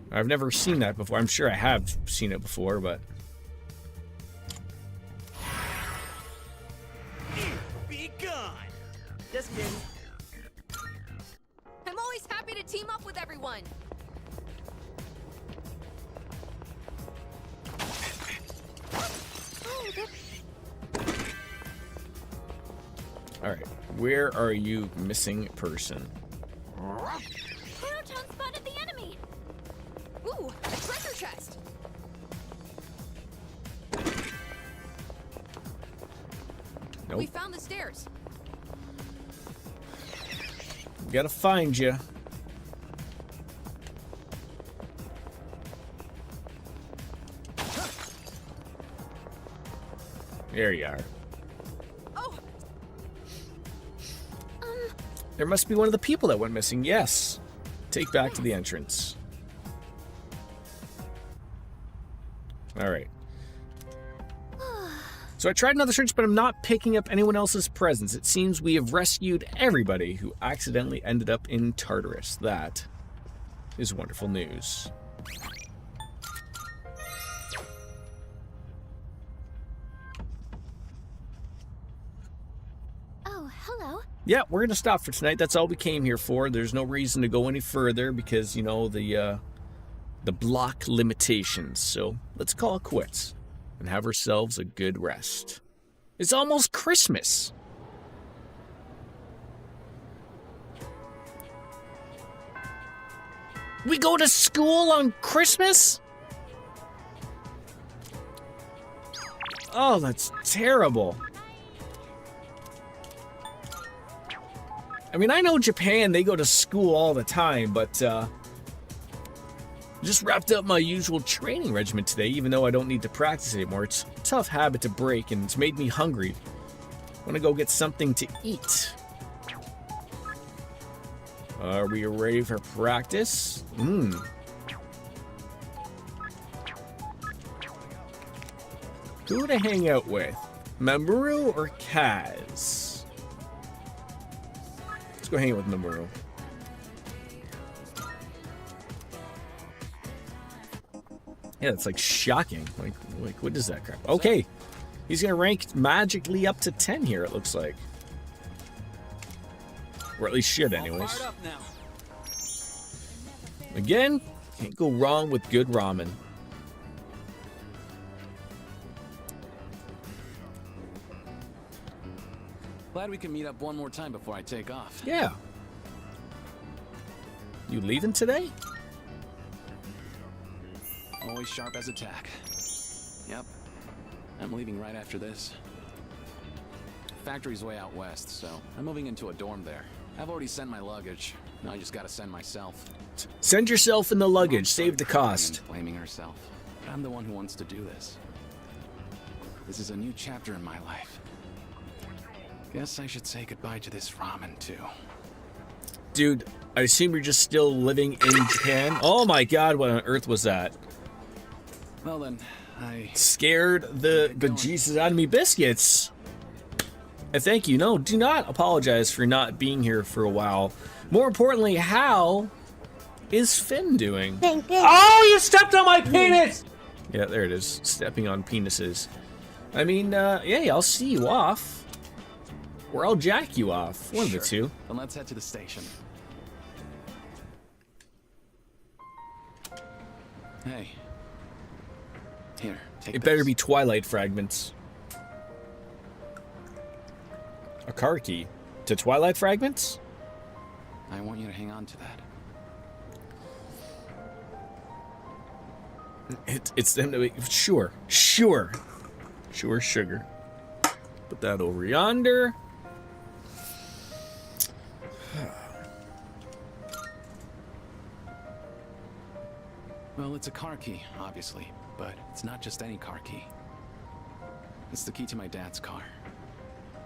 I've never seen that before. I'm sure I have seen it before, but... Be gone! Just kidding. I'm always happy to team up with everyone. Alright, where are you, missing person? Kuro-chan spotted the enemy. Ooh, a treasure chest. Nope. We found the stairs. Gotta find you. There you are. Oh. There must be one of the people that went missing. Yes. Take back to the entrance. Alright. So I tried another search, but I'm not picking up anyone else's presence. It seems we have rescued everybody who accidentally ended up in Tartarus. That is wonderful news. Oh, hello. Yeah, we're going to stop for tonight. That's all we came here for. There's no reason to go any further because, you know, the block limitations. So let's call it quits and have ourselves a good rest. It's almost Christmas. We go to school on Christmas? Oh, that's terrible. I mean, I know Japan, they go to school all the time, but just wrapped up my usual training regimen today, even though I don't need to practice anymore. It's a tough habit to break, and it's made me hungry. I want to go get something to eat. Are we ready for practice? Who to hang out with? Mamoru or Kaz? Let's go hang out with Mamoru. Yeah, that's like shocking. Like what is that crap? Okay. He's gonna rank magically up to 10 here, it looks like. Or at least should, anyways. Again, can't go wrong with good ramen. Glad we can meet up one more time before I take off. Yeah. You leaving today? Always sharp as a tack. Yep. I'm leaving right after this. Factory's way out west, so I'm moving into a dorm there. I've already sent my luggage. Now I just gotta send myself. Send yourself in the luggage. Save the cost. Blaming herself. I'm the one who wants to do this. This is a new chapter in my life. Guess I should say goodbye to this ramen, too. Dude, I assume you're just still living in Japan? Oh my god, what on earth was that? Well then, I... Scared the bejesus out of me biscuits. And thank you. No, do not apologize for not being here for a while. More importantly, how is Finn doing? Oh, you stepped on my penis! Yeah, there it is. Stepping on penises. I mean, yeah, I'll see you off. Or I'll jack you off. One of the two. Then let's head to the station. Hey. Here, take It better be Twilight fragments. A car key to Twilight fragments? I want you to hang on to that. It's them to be, sure, sugar. Put that over yonder. Well, it's a car key, obviously, but it's not just any car key. It's the key to my dad's car.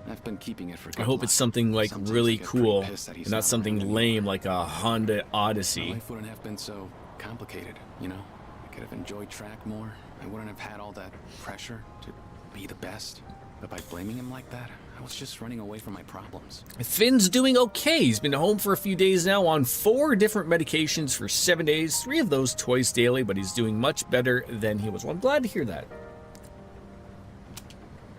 I've been keeping it for good I hope luck. it's something like Sometimes really I get cool pretty pissed that he's and not not something around anymore. lame like a Honda My Odyssey. life wouldn't have been so complicated, you know? I could have enjoyed track more. I wouldn't have had all that pressure to be the best. But by blaming him like that, I was just running away from my problems. Finn's doing okay. He's been home for a few days now on 4 different medications for 7 days, 3 of those twice daily, but he's doing much better than he was. Well, I'm glad to hear that.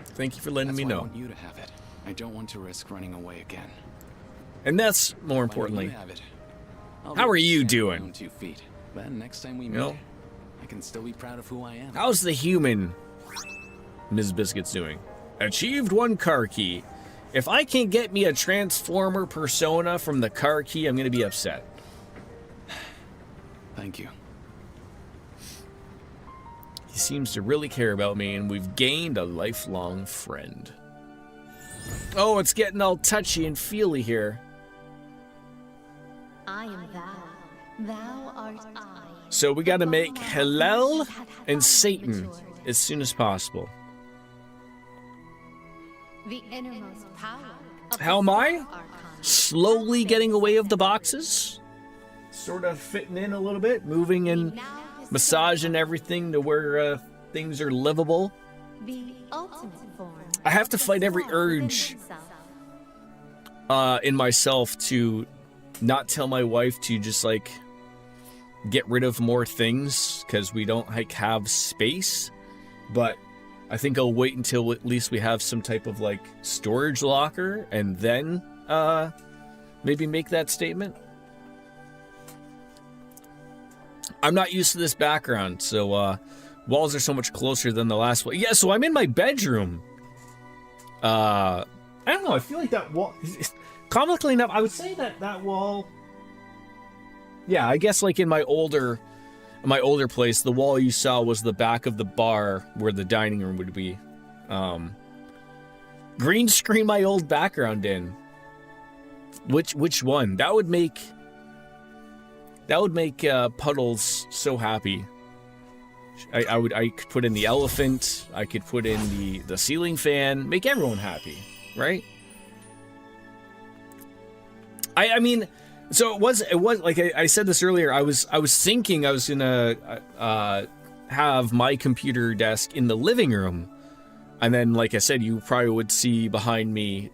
Thank you for letting me That's why know. I want you to have it. I don't want to risk running away again. And that's more Why importantly, don't you have it? I'll how be are you standing on my doing? own 2 feet. Then next time we meet, know? I can still be proud of who I am. How's the human Ms. Biscuits doing? Achieved 1 car key. If I can't get me a Transformer persona from the car key, I'm going to be upset. Thank you. He seems to really care about me, and we've gained a lifelong friend. Oh, it's getting all touchy and feely here. I am thou. Thou art I. So we got to make Hillel and Satan as soon as possible. The innermost power of How am the I? Archon. Slowly getting away of the boxes. Sort of fitting in a little bit, moving and massaging everything to where things are livable. The ultimate form. I have to fight every urge in myself to not tell my wife to just like get rid of more things because we don't like have space. But I think I'll wait until at least we have some type of like storage locker and then maybe make that statement. I'm not used to this background, so walls are so much closer than the last one. Yeah, so I'm in my bedroom. I don't know, I feel like that wall, comically enough, I would say that that wall, yeah, I guess like in my older place, the wall you saw was the back of the bar where the dining room would be. Green screen my old background in. Which one? That would make Puddles so happy. I could put in the elephant, I could put in the ceiling fan, make everyone happy, right? I mean, so it was like I said this earlier, I was thinking I was gonna have my computer desk in the living room. And then, like I said, you probably would see behind me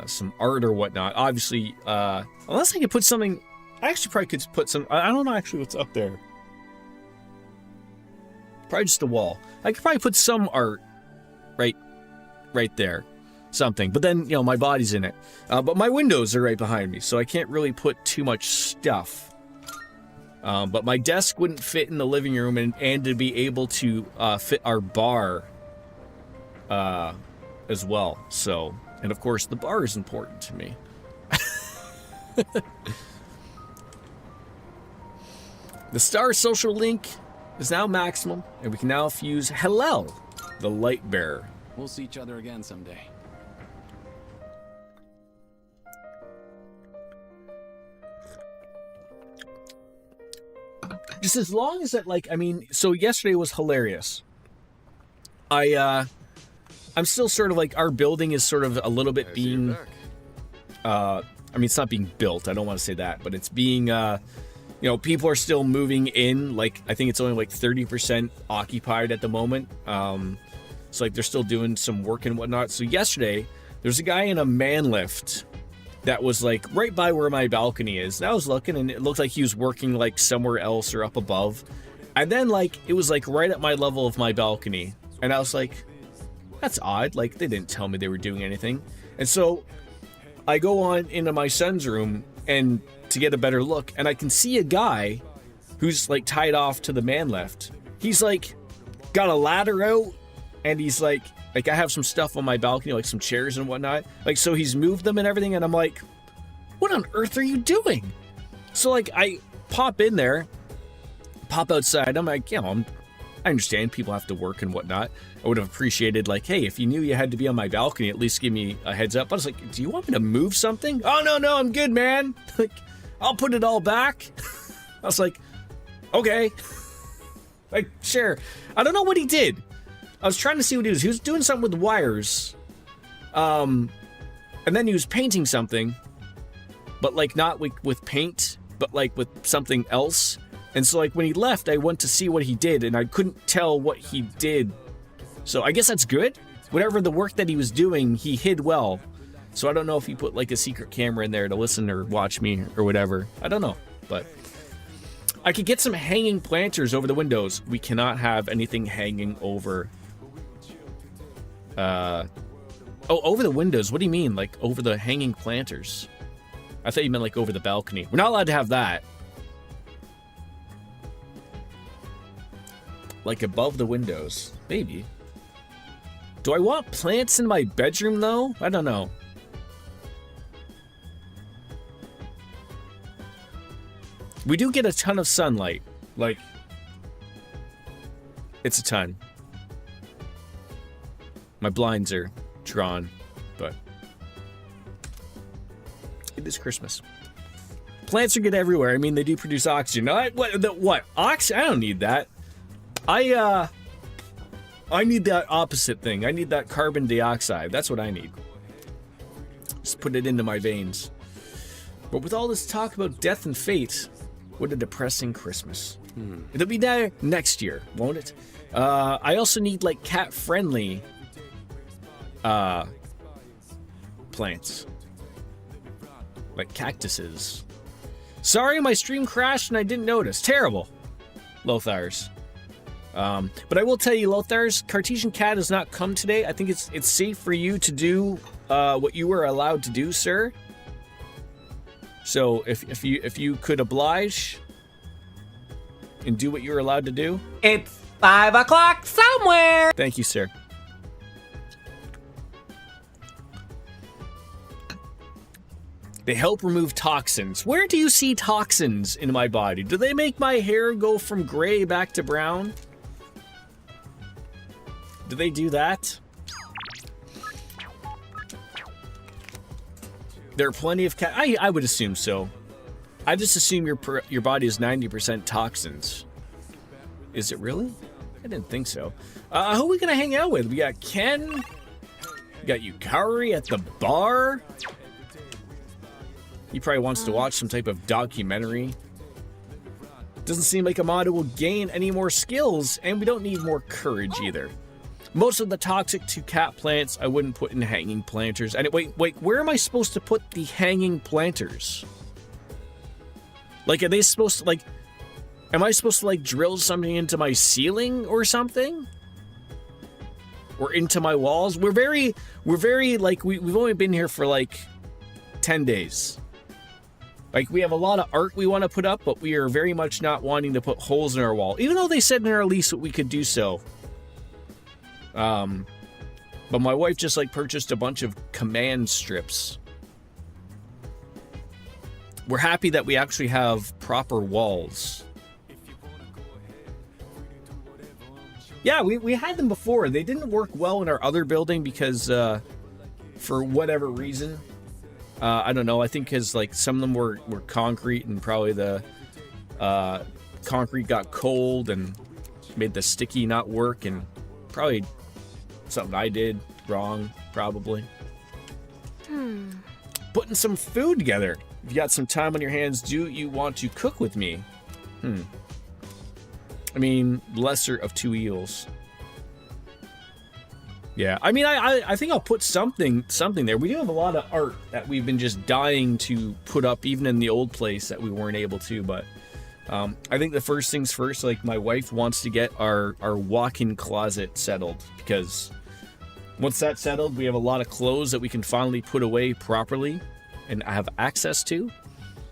some art or whatnot. Obviously, unless I could put something, I actually probably could put some. I don't know actually what's up there. Probably just a wall. I could probably put some art right there, something. But then, you know, my body's in it. But my windows are right behind me, so I can't really put too much stuff. But my desk wouldn't fit in the living room, and to be able to fit our bar as well. So, and of course, the bar is important to me. The Star Social Link is now maximum, and we can now fuse Hillel, the light bearer. We'll see each other again someday. Just as long as that, like, I mean, so yesterday was hilarious. I I'm still sort of like, our building is sort of a little bit being, I mean, it's not being built. I don't want to say that, but it's being, you know, people are still moving in. Like, I think it's only like 30% occupied at the moment. So like they're still doing some work and whatnot. So yesterday, there's a guy in a man lift that was like right by where my balcony is. And I was looking and it looked like he was working like somewhere else or up above. And then like, it was like right at my level of my balcony. And I was like, that's odd. Like, they didn't tell me they were doing anything. And so I go on into my son's room and to get a better look, and I can see a guy who's like tied off to the man lift. He's like got a ladder out, and he's like I have some stuff on my balcony, like some chairs and whatnot. Like, so he's moved them and everything, and I'm like, what on earth are you doing? So like I pop in there, pop outside. I'm like, yeah, I understand people have to work and whatnot. I would have appreciated, like, hey, if you knew you had to be on my balcony, at least give me a heads up. I was like, do you want me to move something? Oh, no, I'm good, man. Like, I'll put it all back. I was like, okay. Like, sure. I don't know what he did. I was trying to see what he was. He was doing something with wires. And then he was painting something, but like not with paint, but like with something else. And so like when he left, I went to see what he did, and I couldn't tell what he did. So I guess that's good. Whatever the work that he was doing, he hid well. So I don't know if he put like a secret camera in there to listen or watch me or whatever. I don't know, but I could get some hanging planters over the windows. We cannot have anything hanging over. Over the windows. What do you mean? Like over the hanging planters? I thought you meant like over the balcony. We're not allowed to have that. Like above the windows. Maybe. Do I want plants in my bedroom though? I don't know. We do get a ton of sunlight. Like, it's a ton. My blinds are drawn, but it is Christmas. Plants are good everywhere. I mean, they do produce oxygen. What? Oxygen? I don't need that. I need that opposite thing. I need that carbon dioxide. That's what I need. Just put it into my veins. But with all this talk about death and fate, what a depressing Christmas. It'll be there next year, won't it? I also need like cat-friendly plants. Like cactuses. Sorry, my stream crashed and I didn't notice. Terrible. Lothars. But I will tell you, Lothars, Cartesian Cat has not come today. I think it's safe for you to do what you were allowed to do, sir. So if you could oblige and do what you're allowed to do. It's 5 o'clock somewhere. Thank you, sir. They help remove toxins. Where do you see toxins in my body? Do they make my hair go from gray back to brown? Do they do that? There are plenty of cat. I would assume so. I just assume your body is 90% toxins. Is it really? I didn't think so. Who are we gonna hang out with? We got Ken. We got Yukari at the bar. He probably wants to watch some type of documentary. Doesn't seem like Amado will gain any more skills, and we don't need more courage either. Most of the toxic to cat plants I wouldn't put in hanging planters. And wait, where am I supposed to put the hanging planters? Like, are they supposed to, like, am I supposed to, like, drill something into my ceiling or something? Or into my walls? We're very, like, we've only been here for, like, 10 days. Like, we have a lot of art we want to put up, but we are very much not wanting to put holes in our wall. Even though they said in our lease that we could do so. But my wife just, like, purchased a bunch of command strips. We're happy that we actually have proper walls. Yeah, we had them before. They didn't work well in our other building because, for whatever reason, I don't know. I think because, like, some of them were concrete, and probably the concrete got cold and made the sticky not work, and probably Something I did wrong, probably. Putting some food together. If you got some time on your hands, do you want to cook with me? I mean, lesser of two eels. Yeah, I mean, I think I'll put something there. We do have a lot of art that we've been just dying to put up, even in the old place that we weren't able to. But I think the first things first, like my wife wants to get our walk-in closet settled, because once that's settled, we have a lot of clothes that we can finally put away properly and have access to.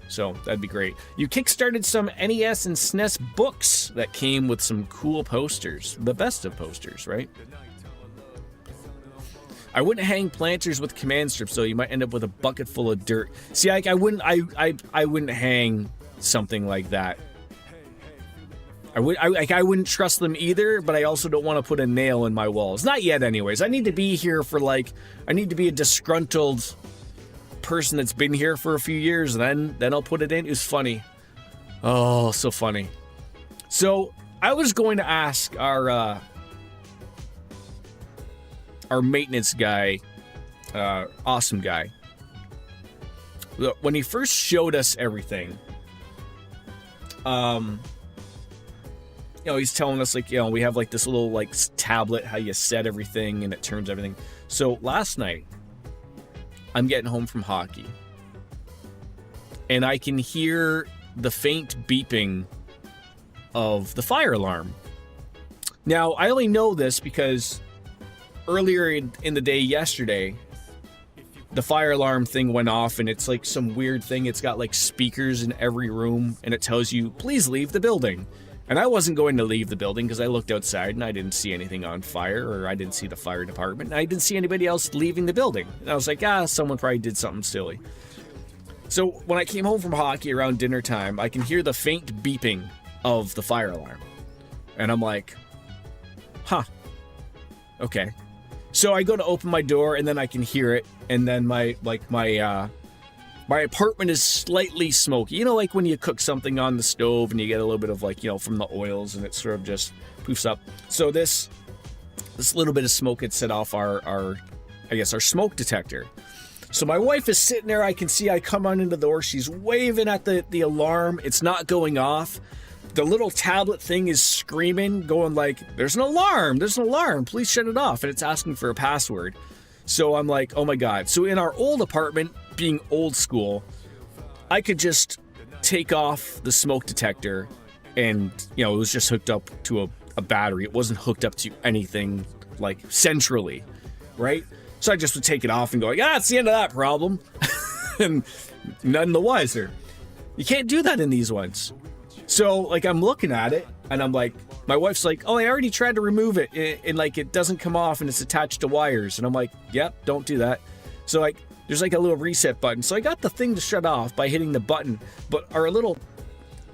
So that'd be great. You kickstarted some NES and SNES books that came with some cool posters. The best of posters, right? I wouldn't hang planters with command strips, though. You might end up with a bucket full of dirt. See, I wouldn't hang something like that. I wouldn't trust them either, but I also don't want to put a nail in my walls. Not yet, anyways. I need to be here for I need to be a disgruntled person that's been here for a few years, and then I'll put it in. It was funny. Oh, so funny. So I was going to ask our maintenance guy, awesome guy. Look, when he first showed us everything, he's telling us, we have this little tablet, how you set everything and it turns everything. So last night, I'm getting home from hockey, and I can hear the faint beeping of the fire alarm. Now, I only know this because earlier in the day yesterday, the fire alarm thing went off, and it's some weird thing. It's got speakers in every room, and it tells you, please leave the building. And I wasn't going to leave the building because I looked outside and I didn't see anything on fire, or I didn't see the fire department, and I didn't see anybody else leaving the building. And I was like, someone probably did something silly. So when I came home from hockey around dinner time, I can hear the faint beeping of the fire alarm. And I'm like, okay. So I go to open my door, and then I can hear it, and then my apartment is slightly smoky. You know, when you cook something on the stove and you get a little bit of from the oils, and it sort of just poofs up. So this little bit of smoke had set off our smoke detector. So my wife is sitting there. I can see I come on into the door. She's waving at the alarm. It's not going off. The little tablet thing is screaming, going there's an alarm, please shut it off. And it's asking for a password. So I'm like, oh my God. So in our old apartment, being old school, I could just take off the smoke detector, and, it was just hooked up to a battery. It wasn't hooked up to anything centrally, right? So I just would take it off and go, it's the end of that problem. And none the wiser. You can't do that in these ones. So, I'm looking at it, and I'm like, my wife's like, oh, I already tried to remove it, and it doesn't come off, and it's attached to wires. And I'm like, yep, don't do that. So, there's a little reset button. So I got the thing to shut off by hitting the button, but our little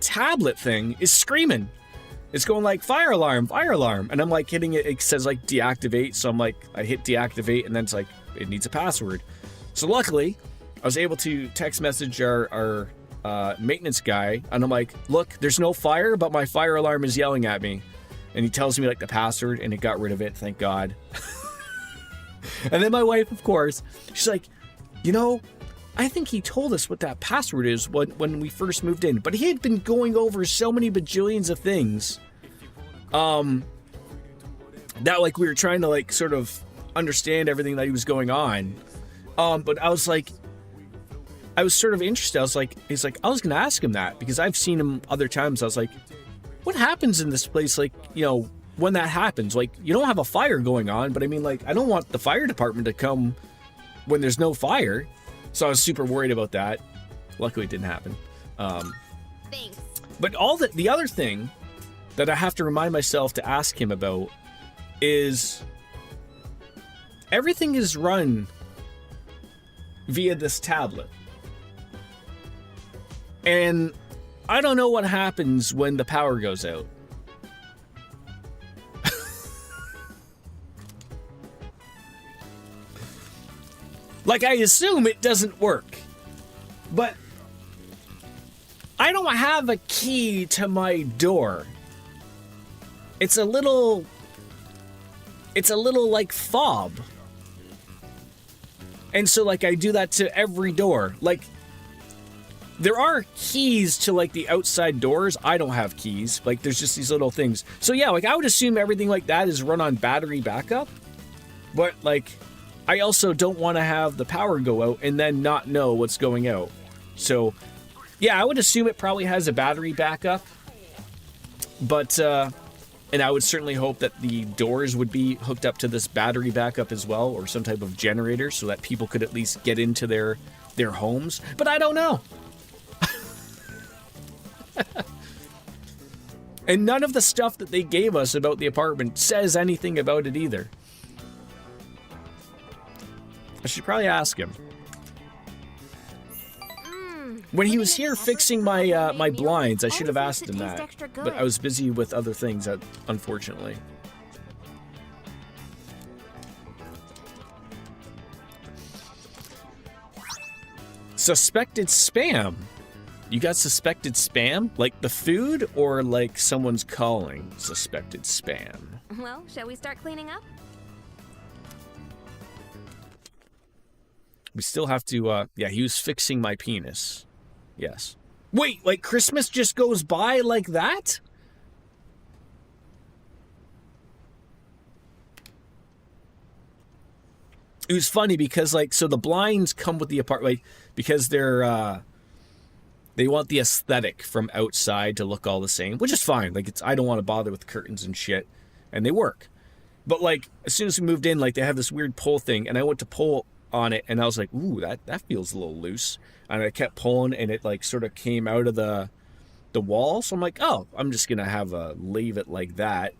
tablet thing is screaming. It's going fire alarm, and I'm hitting it. It says deactivate. So I'm I hit deactivate, and then it's it needs a password. So luckily, I was able to text message our maintenance guy, and I'm like, look, there's no fire, but my fire alarm is yelling at me. And he tells me the password, and it got rid of it, thank God. And then my wife, of course, she's like, I think he told us what that password is when we first moved in, but he had been going over so many bajillions of things that we were trying to sort of understand everything that he was going on. But I was sort of interested. I was he's I was gonna ask him that, because I've seen him other times. I was like, what happens in this place when that happens? You don't have a fire going on, but I mean I don't want the fire department to come when there's no fire. So I was super worried about that. Luckily it didn't happen. Thanks. But the other thing that I have to remind myself to ask him about is everything is run via this tablet. And I don't know what happens when the power goes out. I assume it doesn't work. But I don't have a key to my door. It's a little it's a little like fob. And so like I do that to every door. Like there are keys to like the outside doors. I don't have keys. Like there's just these little things. So yeah, like I would assume everything like that is run on battery backup. But like I also don't want to have the power go out and then not know what's going out. So yeah, I would assume it probably has a battery backup. But and I would certainly hope that the doors would be hooked up to this battery backup as well, or some type of generator so that people could at least get into their homes. But I don't know. And none of the stuff that they gave us about the apartment says anything about it either. I should probably ask him. When he was here fixing my my blinds, I should have asked him that. But I was busy with other things, unfortunately. Suspected spam. You got suspected spam? Like the food or like someone's calling suspected spam? Well, shall we start cleaning up? We still have to, yeah, he was fixing my penis. Yes. Wait, like Christmas just goes by like that? It was funny because like, so the blinds come with the apartment, like, because they're, they want the aesthetic from outside to look all the same, which is fine. Like I don't want to bother with curtains and shit, and they work. But like, as soon as we moved in, like they have this weird pull thing, and I went to pull on it, and I was like, ooh, that feels a little loose. And I kept pulling, and it like sort of came out of the wall. So I'm like, oh, I'm just gonna have leave it like that.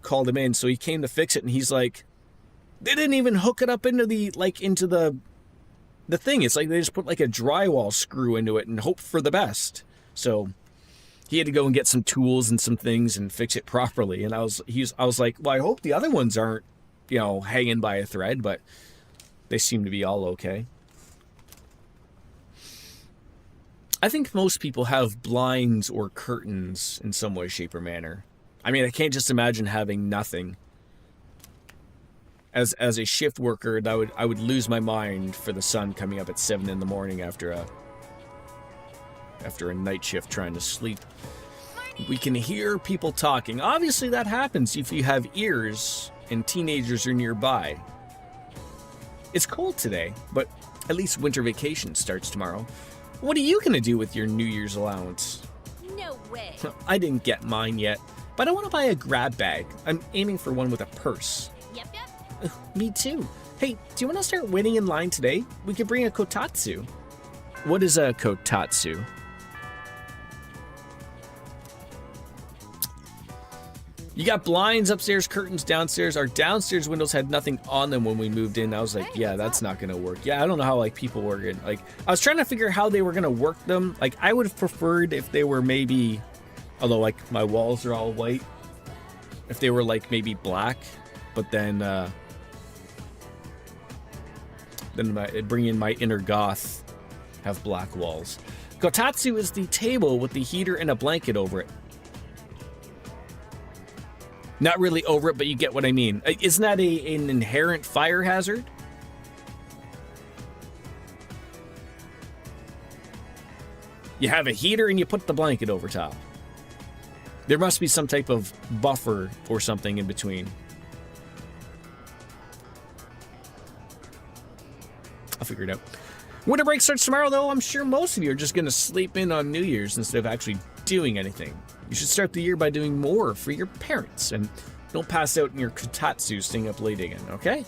Called him in, so he came to fix it, and he's like, they didn't even hook it up into the thing. It's like they just put like a drywall screw into it and hope for the best. So he had to go and get some tools and some things and fix it properly. And I was like, well, I hope the other ones aren't, hanging by a thread, but they seem to be all okay. I think most people have blinds or curtains in some way, shape, or manner. I mean, I can't just imagine having nothing. As a shift worker, I would lose my mind for the sun coming up at 7 in the morning after a night shift trying to sleep. We can hear people talking. Obviously, that happens if you have ears and teenagers are nearby. It's cold today, but at least winter vacation starts tomorrow. What are you going to do with your New Year's allowance? No way. I didn't get mine yet, but I want to buy a grab bag. I'm aiming for one with a purse. Yep. Me too. Hey, do you want to start waiting in line today? We could bring a kotatsu. What is a kotatsu? You got blinds upstairs, curtains downstairs. Our downstairs windows had nothing on them when we moved in. I was like, yeah, that's not going to work. Yeah, I don't know how like people work it. Like, I was trying to figure out how they were going to work them. Like, I would have preferred if they were maybe, although like my walls are all white, if they were like maybe black, but then bring in my inner goth, have black walls. Kotatsu is the table with the heater and a blanket over it. Not really over it, but you get what I mean. Isn't that an inherent fire hazard? You have a heater and you put the blanket over top. There must be some type of buffer or something in between. I'll figure it out. Winter break starts tomorrow, though. I'm sure most of you are just going to sleep in on New Year's instead of actually doing anything. You should start the year by doing more for your parents, and don't pass out in your kotatsu staying up late again, okay?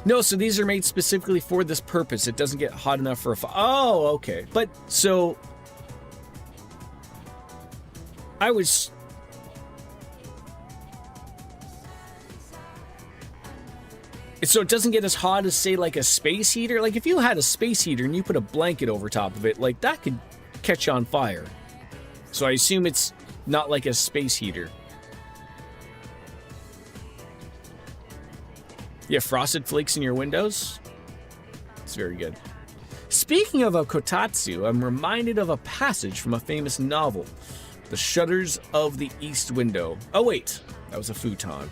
No, so these are made specifically for this purpose. It doesn't get hot enough for a fire. Oh, okay. But, so... So it doesn't get as hot as, say, like a space heater? Like, if you had a space heater and you put a blanket over top of it, like, that could catch on fire. So I assume it's not like a space heater. You have frosted flakes in your windows? It's very good. Speaking of a kotatsu, I'm reminded of a passage from a famous novel, The Shutters of the East Window. Oh, wait. That was a futon.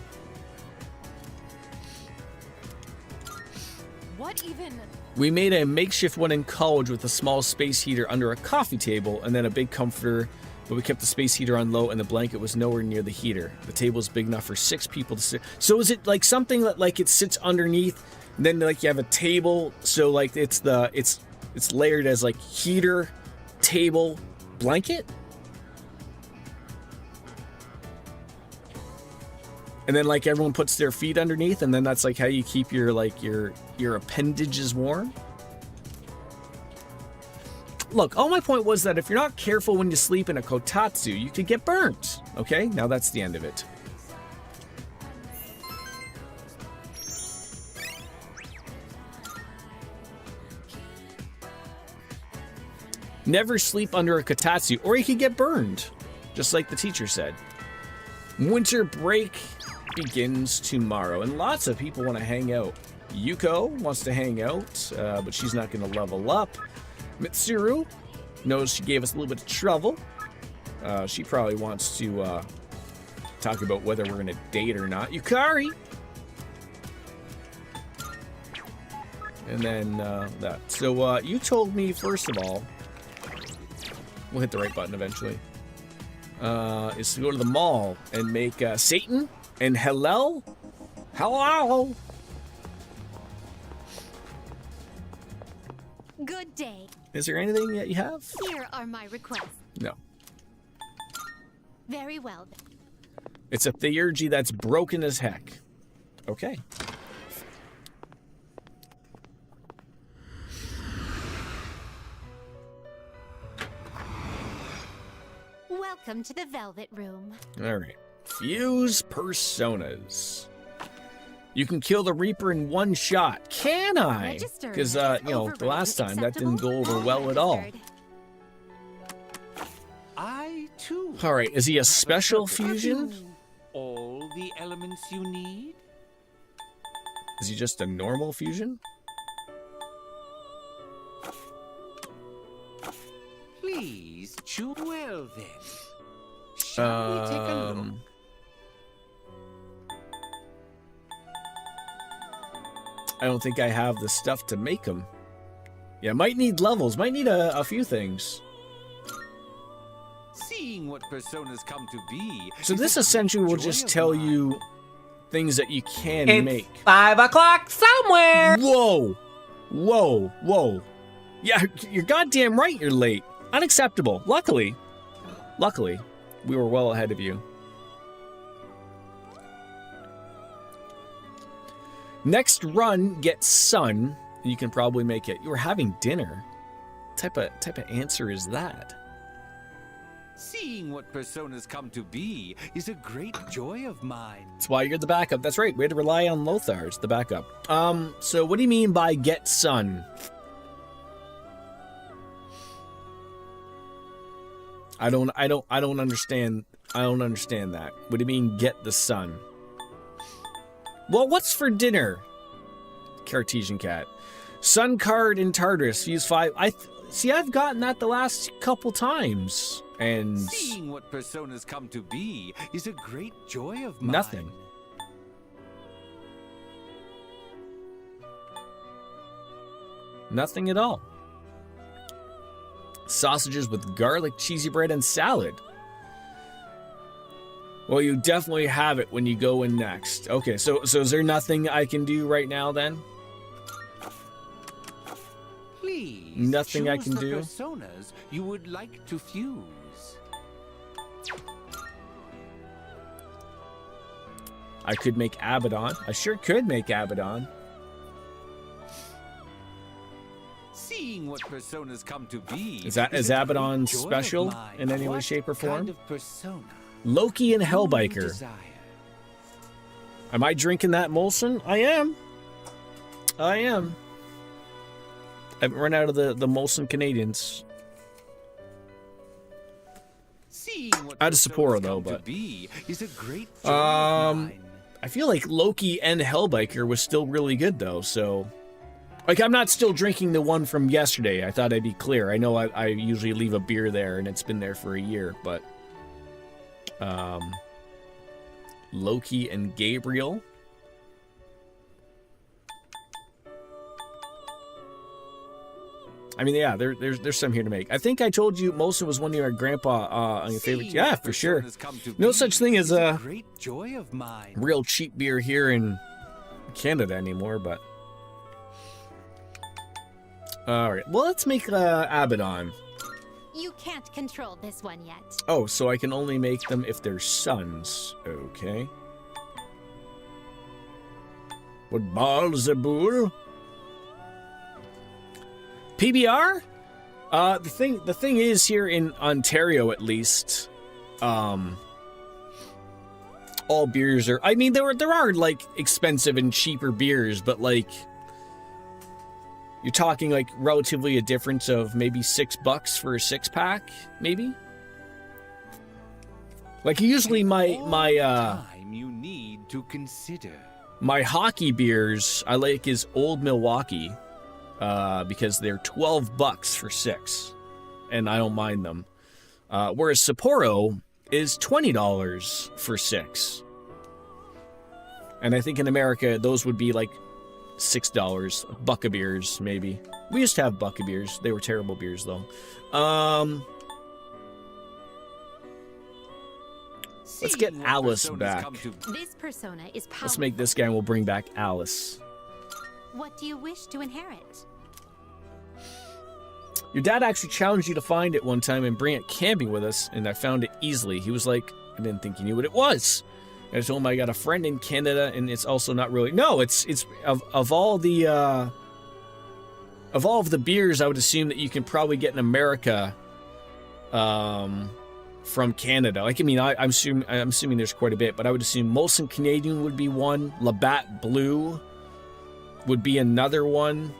even... We made a makeshift one in college with a small space heater under a coffee table and then a big comforter, but we kept the space heater on low and the blanket was nowhere near the heater. The table is big enough for 6 people to sit. So is it like something that like it sits underneath and then like you have a table, so like it's layered as like heater, table, blanket? And then like everyone puts their feet underneath, and then that's like how you keep your like your appendages warm. Look, all my point was that if you're not careful when you sleep in a kotatsu, you could get burnt. Okay, now that's the end of it. Never sleep under a kotatsu, or you could get burned, just like the teacher said. Winter break begins tomorrow, and lots of people want to hang out. Yuko wants to hang out, but she's not going to level up. Mitsuru knows she gave us a little bit of trouble. She probably wants to talk about whether we're going to date or not. Yukari! And then that. So you told me, first of all, we'll hit the right button eventually, is to go to the mall and make Satan and Hillel. Hello! Good day. Is there anything that you have? Here are my requests. No. Very well then. It's a theurgy that's broken as heck. Okay. Welcome to the Velvet Room. Alright. Fuse personas. You can kill the Reaper in one shot. Can I? Because, you know, the last time that didn't go over well at all. I, too. Alright, is he a special fusion? All the elements you need? Is he just a normal fusion? Please, chew well then. Shall we take a look? I don't think I have the stuff to make them. Yeah, might need levels. Might need a few things. Seeing what personas come to be. So this essentially will just tell you things that you can It's make. 5 o'clock somewhere. Whoa. Whoa. Whoa. Yeah, you're goddamn right you're late. Unacceptable. Luckily, we were well ahead of you. Next run, get sun. You can probably make it. You were having dinner. What type of answer is that? Seeing what personas come to be is a great joy of mine. That's why you're the backup. That's right. We had to rely on Lothar's the backup. So what do you mean by get sun? I don't understand. I don't understand that. What do you mean get the sun? Well, what's for dinner? Cartesian cat. Sun card in Tartarus. Use 5. I've gotten that the last couple times. And seeing what personas come to be is a great joy of mine. Nothing. Nothing at all. Sausages with garlic, cheesy bread, and salad. Well, you definitely have it when you go in next. Okay, so is there nothing I can do right now then? Please, nothing I can choose the do. Personas you would like to fuse. I could make Abaddon. I sure could make Abaddon. Seeing what personas come to be. Is Abaddon special in any way, shape, or form? Kind of persona Loki and Hellbiker. Am I drinking that Molson? I am. I haven't run out of the Molson Canadians. Out of Sapporo though, but is a great joy of mine. I feel like Loki and Hellbiker was still really good though, so like I'm not still drinking the one from yesterday. I thought I'd be clear. I know I usually leave a beer there and it's been there for a year, but Loki and Gabriel. I mean, yeah, there's some here to make. I think I told you Molson was one of your grandpa on your favorites. Yeah, for sure. No such thing as a great joy of mine. real cheap beer here in Canada anymore, but all right. Well, let's make Abaddon. You can't control this one yet. Oh, so I can only make them if they're sons. Okay. What Balzaboul? PBR? The thing is here in Ontario at least, all beers are, I mean there are like expensive and cheaper beers, but like you're talking like relatively a difference of maybe $6 for a 6-pack, maybe? Like usually my time you need to consider. My hockey beers I like is Old Milwaukee, because they're $12 for 6, and I don't mind them. Whereas Sapporo is $20 for 6, and I think in America those would be like $6, Bucka beers maybe. We used to have Bucka beers. They were terrible beers though. Let's get Alice back. This persona is powerful. Let's make this guy and we'll bring back Alice. What do you wish to inherit? Your dad actually challenged you to find it one time and bring it camping with us, and I found it easily. He was like, I didn't think you knew what it was. And I told him I got a friend in Canada, and it's also not really... No, it's of all of the beers I would assume that you can probably get in America, from Canada. Like, I mean, I'm assuming there's quite a bit, but I would assume Molson Canadian would be one. Labatt Blue would be another one.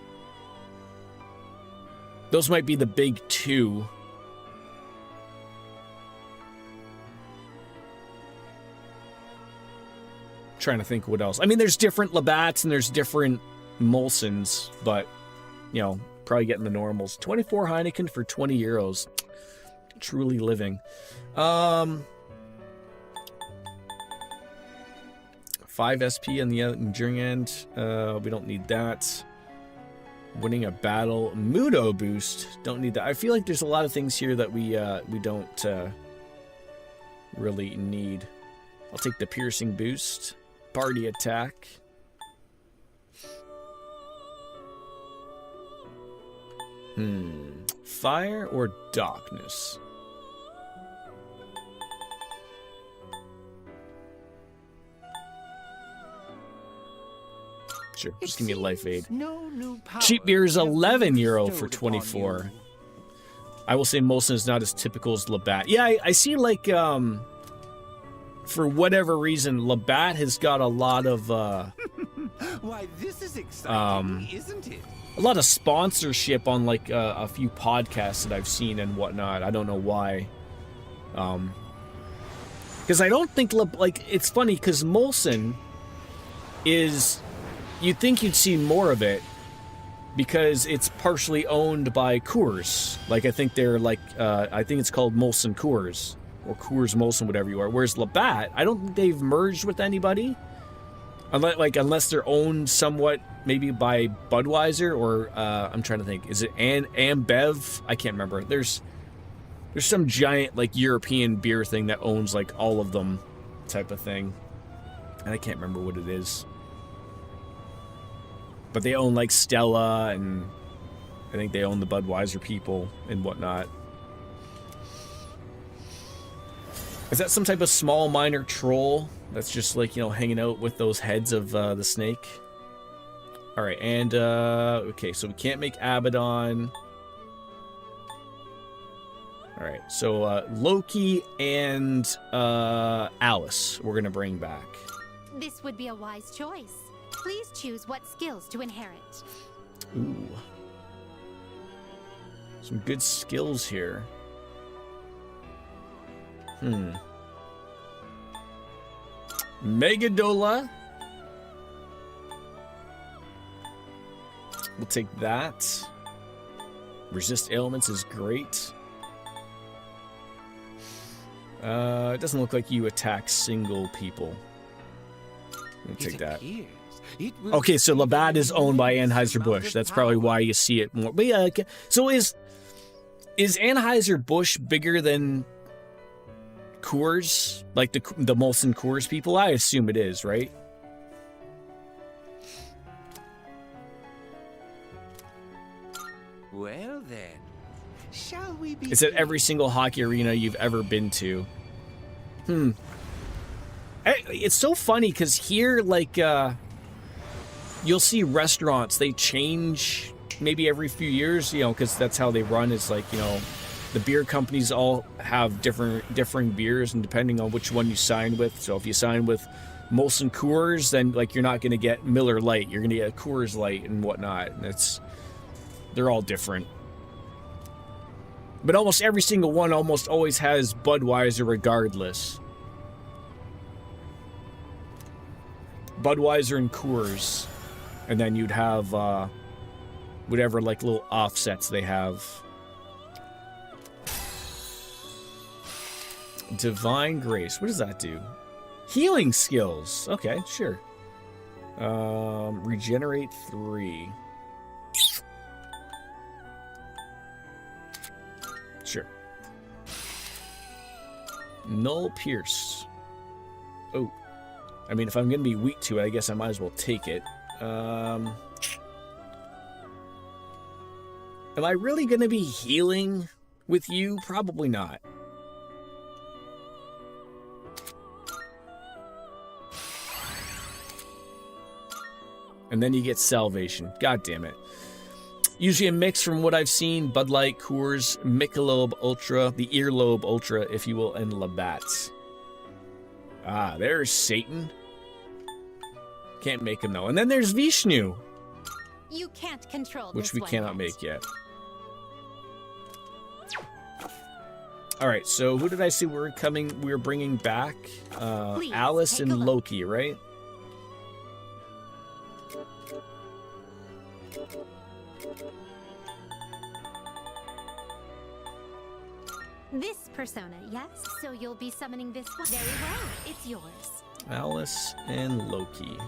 Those might be the big two. Trying to think what else. I mean, there's different Labatts and there's different Molsons, but, you know, probably getting the normals. 24 Heineken for 20 euros. Truly living. 5 SP on the enduring end. We don't need that. Winning a battle. Mudo boost. Don't need that. I feel like there's a lot of things here that we don't really need. I'll take the piercing boost. Party attack. Fire or darkness? Sure, just give me a life aid. Cheap beer is 11 euro for 24. I will say Molson is not as typical as Labatt. Yeah, I see like, for whatever reason, Labatt has got a lot of, Why, this is exciting, isn't it? a lot of sponsorship on like a few podcasts that I've seen and whatnot. I don't know why. Because I don't think, like, it's funny because Molson is... You'd think you'd see more of it because it's partially owned by Coors. Like, I think they're like, I think it's called Molson Coors or Coors Molson, whatever you are. Whereas Labatt, I don't think they've merged with anybody. Unless they're owned somewhat maybe by Budweiser or, I'm trying to think, is it Ambev? I can't remember. There's some giant like European beer thing that owns like all of them type of thing. And I can't remember what it is. But they own like Stella, and I think they own the Budweiser people and whatnot. Is that some type of small minor troll that's just like, you know, hanging out with those heads of the snake? Alright, and okay, so we can't make Abaddon. Alright, so Loki and Alice we're gonna bring back. This would be a wise choice. Please choose what skills to inherit. Ooh. Some good skills here. Megadola. We'll take that. Resist ailments is great. It doesn't look like you attack single people. We'll take that. Okay, so Labatt is owned by Anheuser-Busch. That's probably why you see it more. But yeah, okay. So is Anheuser-Busch bigger than Coors? Like the Molson Coors people? I assume it is, right? Well then, shall we be? It's at every single hockey arena you've ever been to. It's so funny because here, like, you'll see restaurants, they change maybe every few years, you know, because that's how they run. It's like, you know, the beer companies all have differing beers, and depending on which one you sign with. So if you sign with Molson Coors, then, like, you're not going to get Miller Lite. You're going to get Coors Light and whatnot. And they're all different. But almost every single one almost always has Budweiser regardless. Budweiser and Coors. And then you'd have whatever, like, little offsets they have. Divine Grace. What does that do? Healing skills. Okay, sure. Regenerate 3. Sure. Null Pierce. Oh. I mean, if I'm going to be weak to it, I guess I might as well take it. Am I really going to be healing with you? Probably not. And then you get Salvation. God damn it. Usually a mix from what I've seen. Bud Light, Coors, Michelob Ultra, the Earlobe Ultra, if you will, and Labatt's. Ah, there's Satan. Can't make him, though. And then there's Vishnu. You can't control which this we one cannot yet. make yet. Alright, so who did I say we're bringing back? Please, Alice take and a look. Loki, right? This persona, yes? So you'll be summoning this one? Very well, it's yours. Alice and Loki.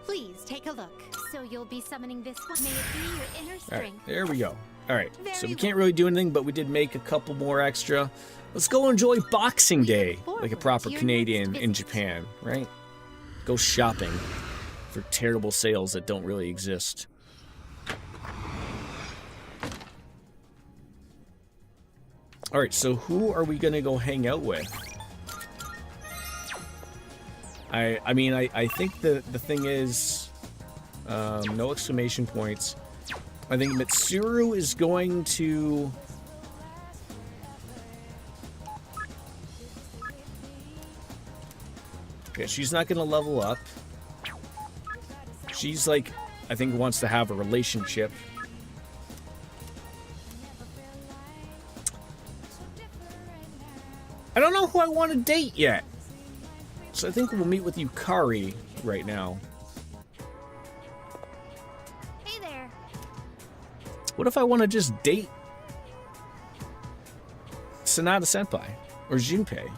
Please take a look. So you'll be summoning this one? May it be your inner Alright, strength. there we go. Alright, so we Very can't really do anything, but we did make a couple more extra. Let's go enjoy Boxing Day, like a proper to your Canadian next in visit. Japan, right? Go shopping for terrible sales that don't really exist. Alright, so who are we going to go hang out with? I mean, I think the thing is... no exclamation points. I think Mitsuru is going to... Okay, she's not going to level up. She's like, I think wants to have a relationship. I don't know who I want to date yet. So I think we'll meet with Yukari right now. Hey there. What if I want to just date Sanada Senpai or Junpei?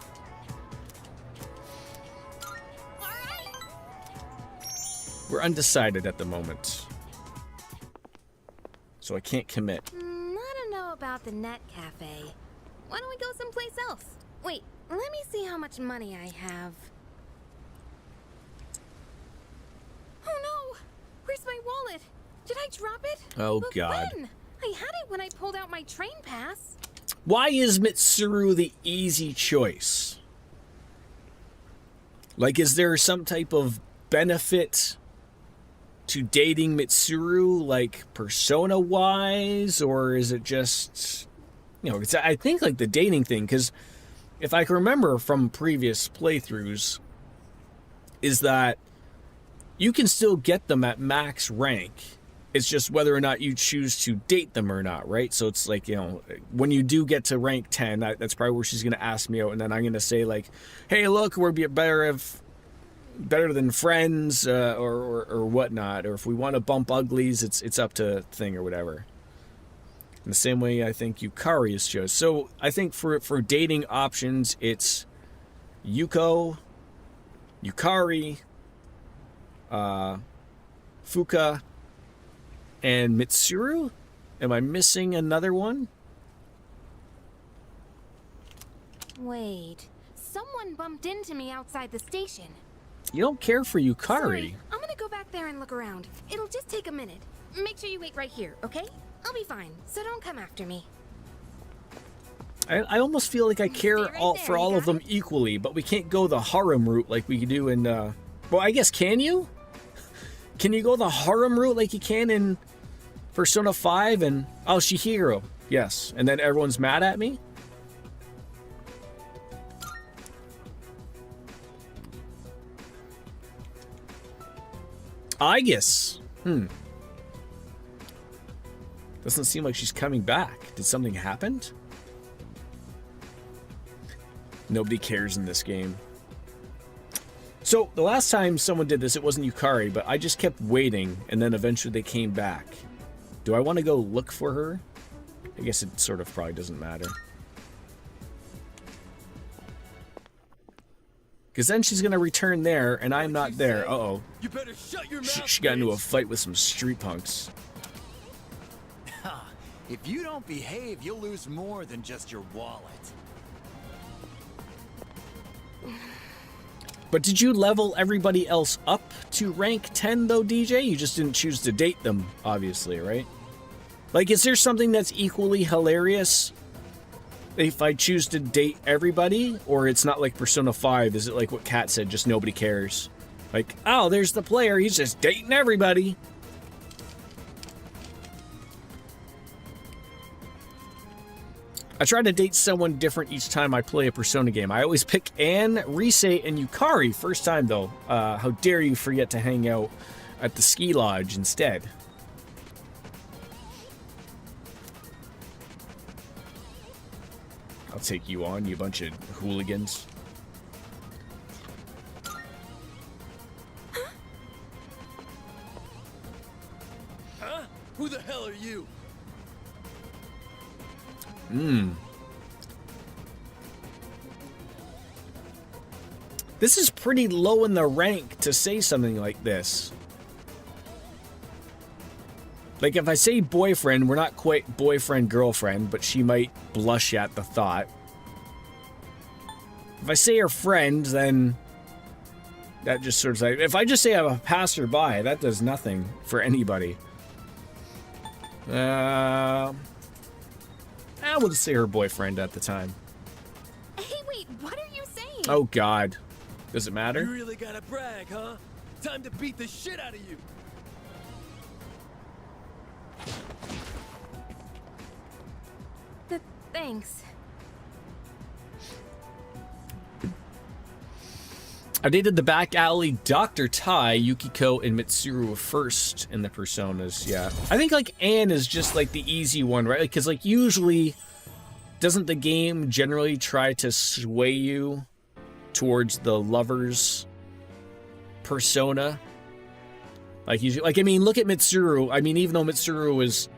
We're undecided at the moment. So I can't commit. I don't know about the Net Cafe. Why don't we go someplace else? Wait, let me see how much money I have. Oh no! Where's my wallet? Did I drop it? Oh, But God. when? I had it when I pulled out my train pass. Why is Mitsuru the easy choice? Like, is there some type of benefit to dating Mitsuru, like, persona-wise? Or is it just... You know, it's, I think, like, the dating thing, because if I can remember from previous playthroughs, is that you can still get them at max rank. It's just whether or not you choose to date them or not, right? So it's like, you know, when you do get to rank 10, that's probably where she's going to ask me out, and then I'm going to say, like, hey, look, we're better than friends or whatnot, or if we want to bump uglies, it's up to thing or whatever. In the same way, I think Yukari is chosen. So I think for dating options, it's Yuko, Yukari, Fuka, and Mitsuru? Am I missing another one? Wait, someone bumped into me outside the station. You don't care for Yukari. Sorry, I'm gonna go back there and look around. It'll just take a minute. Make sure you wait right here, okay? I'll be fine, so don't come after me. I almost feel like I care for all of them equally, but we can't go the harem route like we do in, well, I guess, can you? Can you go the harem route like you can in Persona 5 and, oh, Shihiro, yes, and then everyone's mad at me? I guess. Doesn't seem like she's coming back. Did something happen? Nobody cares in this game. So, the last time someone did this, it wasn't Yukari, but I just kept waiting, and then eventually they came back. Do I want to go look for her? I guess it sort of probably doesn't matter. Because then she's going to return there, and I'm not there. Uh-oh. You better shut your mouth. She got into a fight with some street punks. If you don't behave, you'll lose more than just your wallet. But did you level everybody else up to rank 10, though, DJ? You just didn't choose to date them, obviously, right? Like, is there something that's equally hilarious if I choose to date everybody? Or it's not like Persona 5? Is it like what Kat said, just nobody cares? Like, oh, there's the player, he's just dating everybody. I try to date someone different each time I play a Persona game. I always pick Anne, Rise, and Yukari first time, though. How dare you forget to hang out at the ski lodge instead? I'll take you on, you bunch of hooligans. Huh? Who the hell are you? This is pretty low in the rank to say something like this. Like, if I say boyfriend, we're not quite boyfriend-girlfriend, but she might blush at the thought. If I say her friend, then that just sort of like... If I just say I'm a passerby, that does nothing for anybody. I will just say her boyfriend at the time. Hey, wait, what are you saying? Oh, God. Does it matter? You really gotta brag, huh? Time to beat the shit out of you. Thanks. I dated the back alley Dr. Tai, Yukiko, and Mitsuru first in the Personas, yeah. I think, like, Anne is just, like, the easy one, right? Because, like, usually, doesn't the game generally try to sway you towards the lover's persona? Like, usually, like, I mean, look at Mitsuru. I mean, even though Mitsuru is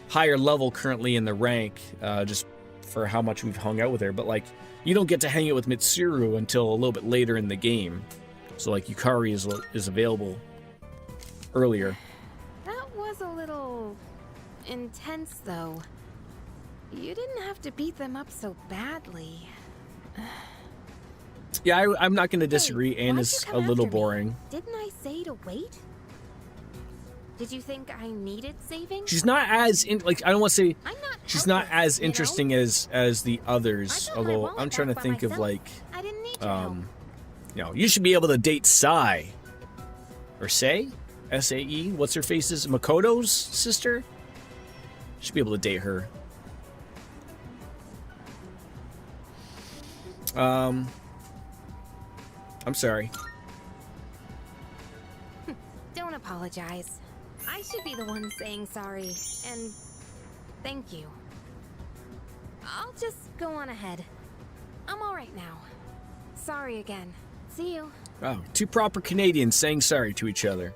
higher level currently in the rank, just for how much we've hung out with her, but, like, you don't get to hang out with Mitsuru until a little bit later in the game. So, like, Yukari is available earlier. That was a little intense, though. You didn't have to beat them up so badly. Yeah, I'm not going to disagree. Hey, Anne why'd is you a come little after me? boring. Didn't I say to wait? Did you think I needed saving? She's not as I don't want to say I'm not she's not helpless, as interesting as the others. I filled my Although wallet I'm trying to back by think of myself. like, I didn't need your help. you know, you should be able to date Sai or Sae, S-A-E. What's her face's Makoto's sister? Should be able to date her. I'm sorry. Don't apologize. I should be the one saying sorry, and thank you. I'll just go on ahead. I'm alright now. Sorry again. See you. Oh, two proper Canadians saying sorry to each other.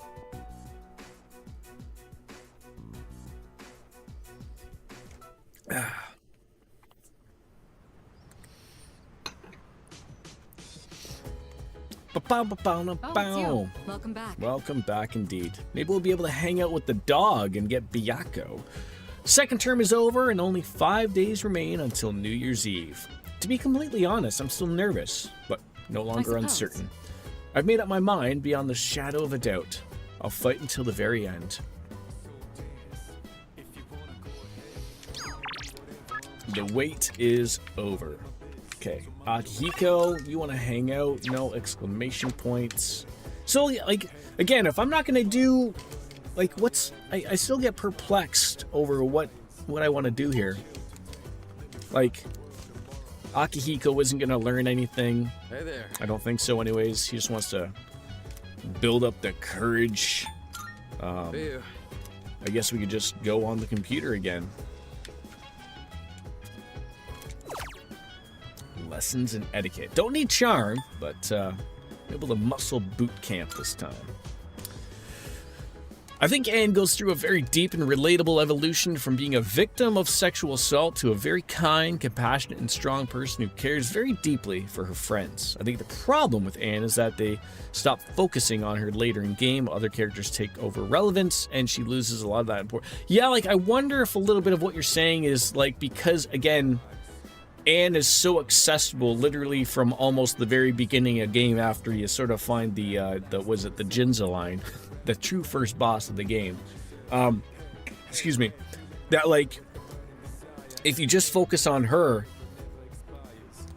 you. Welcome back. Welcome back indeed. Maybe we'll be able to hang out with the dog and get Byaku. Second term is over and only 5 days remain until New Year's Eve. To be completely honest, I'm still nervous, but no longer uncertain. I've made up my mind beyond the shadow of a doubt. I'll fight until the very end. The wait is over. Okay, Akihiko, you want to hang out? No exclamation points. So, like, again, if I'm not going to do, like, I still get perplexed over what I want to do here. Like, Akihiko isn't going to learn anything. Hey there. I don't think so anyways. He just wants to build up the courage. I guess we could just go on the computer again. Lessons in etiquette. Don't need charm, but able to muscle boot camp this time. I think Anne goes through a very deep and relatable evolution from being a victim of sexual assault to a very kind, compassionate, and strong person who cares very deeply for her friends. I think the problem with Anne is that they stop focusing on her later in game. Other characters take over relevance, and she loses a lot of that importance. Yeah, like, I wonder if a little bit of what you're saying is, like, because, again, Anne is so accessible literally from almost the very beginning of game after you sort of find the Jinza line, the true first boss of the game. Excuse me. That, like, if you just focus on her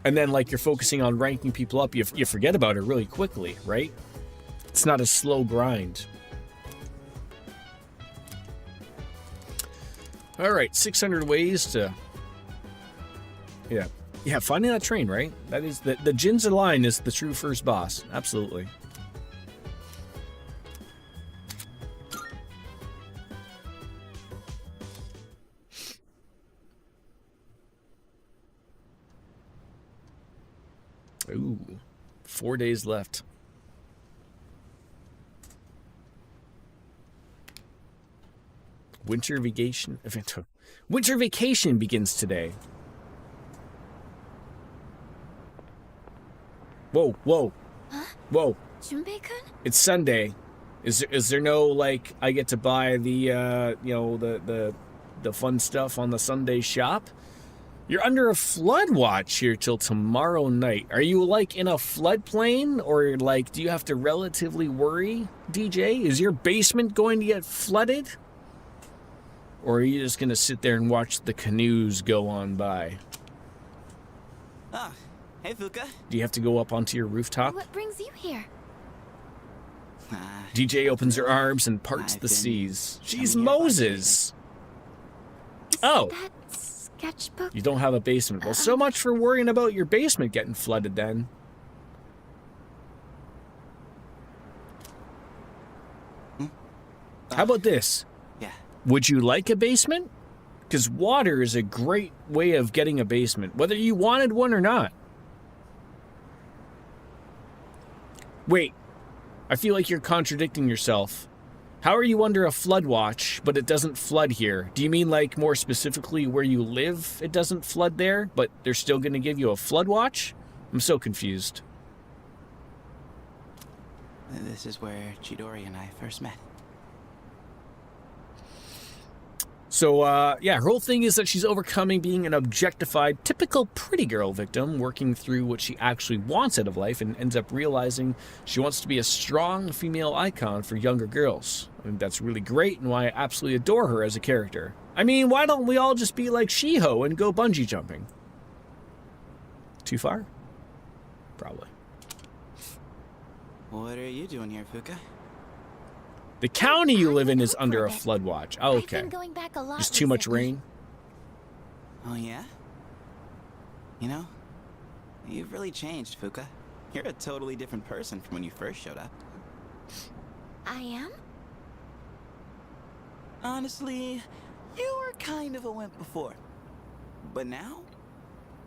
and then, like, you're focusing on ranking people up, you forget about her really quickly, right? It's not a slow grind. All right, 600 ways to... Yeah, finding that train, right? That is the Jinza line is the true first boss. Absolutely. Ooh, 4 days left. Winter vacation begins today. Whoa, whoa, whoa. Junpei-kun? It's Sunday. Is there no, like, I get to buy the, the fun stuff on the Sunday shop? You're under a flood watch here till tomorrow night. Are you, like, in a floodplain? Or, like, do you have to relatively worry, DJ? Is your basement going to get flooded? Or are you just going to sit there and watch the canoes go on by? Ah. Hey, Fuka. Do you have to go up onto your rooftop? What brings you here? DJ opens her arms and parts the seas. She's Moses. Oh. That sketchbook? You don't have a basement. Well, so much for worrying about your basement getting flooded then. How about this? Yeah. Would you like a basement? Because water is a great way of getting a basement, whether you wanted one or not. Wait, I feel like you're contradicting yourself. How are you under a flood watch, but it doesn't flood here? Do you mean, like, more specifically where you live, it doesn't flood there, but they're still going to give you a flood watch? I'm so confused. This is where Chidori and I first met. So, yeah, her whole thing is that she's overcoming being an objectified, typical pretty girl victim, working through what she actually wants out of life, and ends up realizing she wants to be a strong female icon for younger girls. I think that's really great, and why I absolutely adore her as a character. I mean, why don't we all just be like Shiho and go bungee jumping? Too far? Probably. What are you doing here, Fuka? The county you live in is under a flood watch. Oh, okay. I've been going back a lot There's too much rain. Oh, yeah? You know, you've really changed, Fuka. You're a totally different person from when you first showed up. I am? Honestly, you were kind of a wimp before. But now,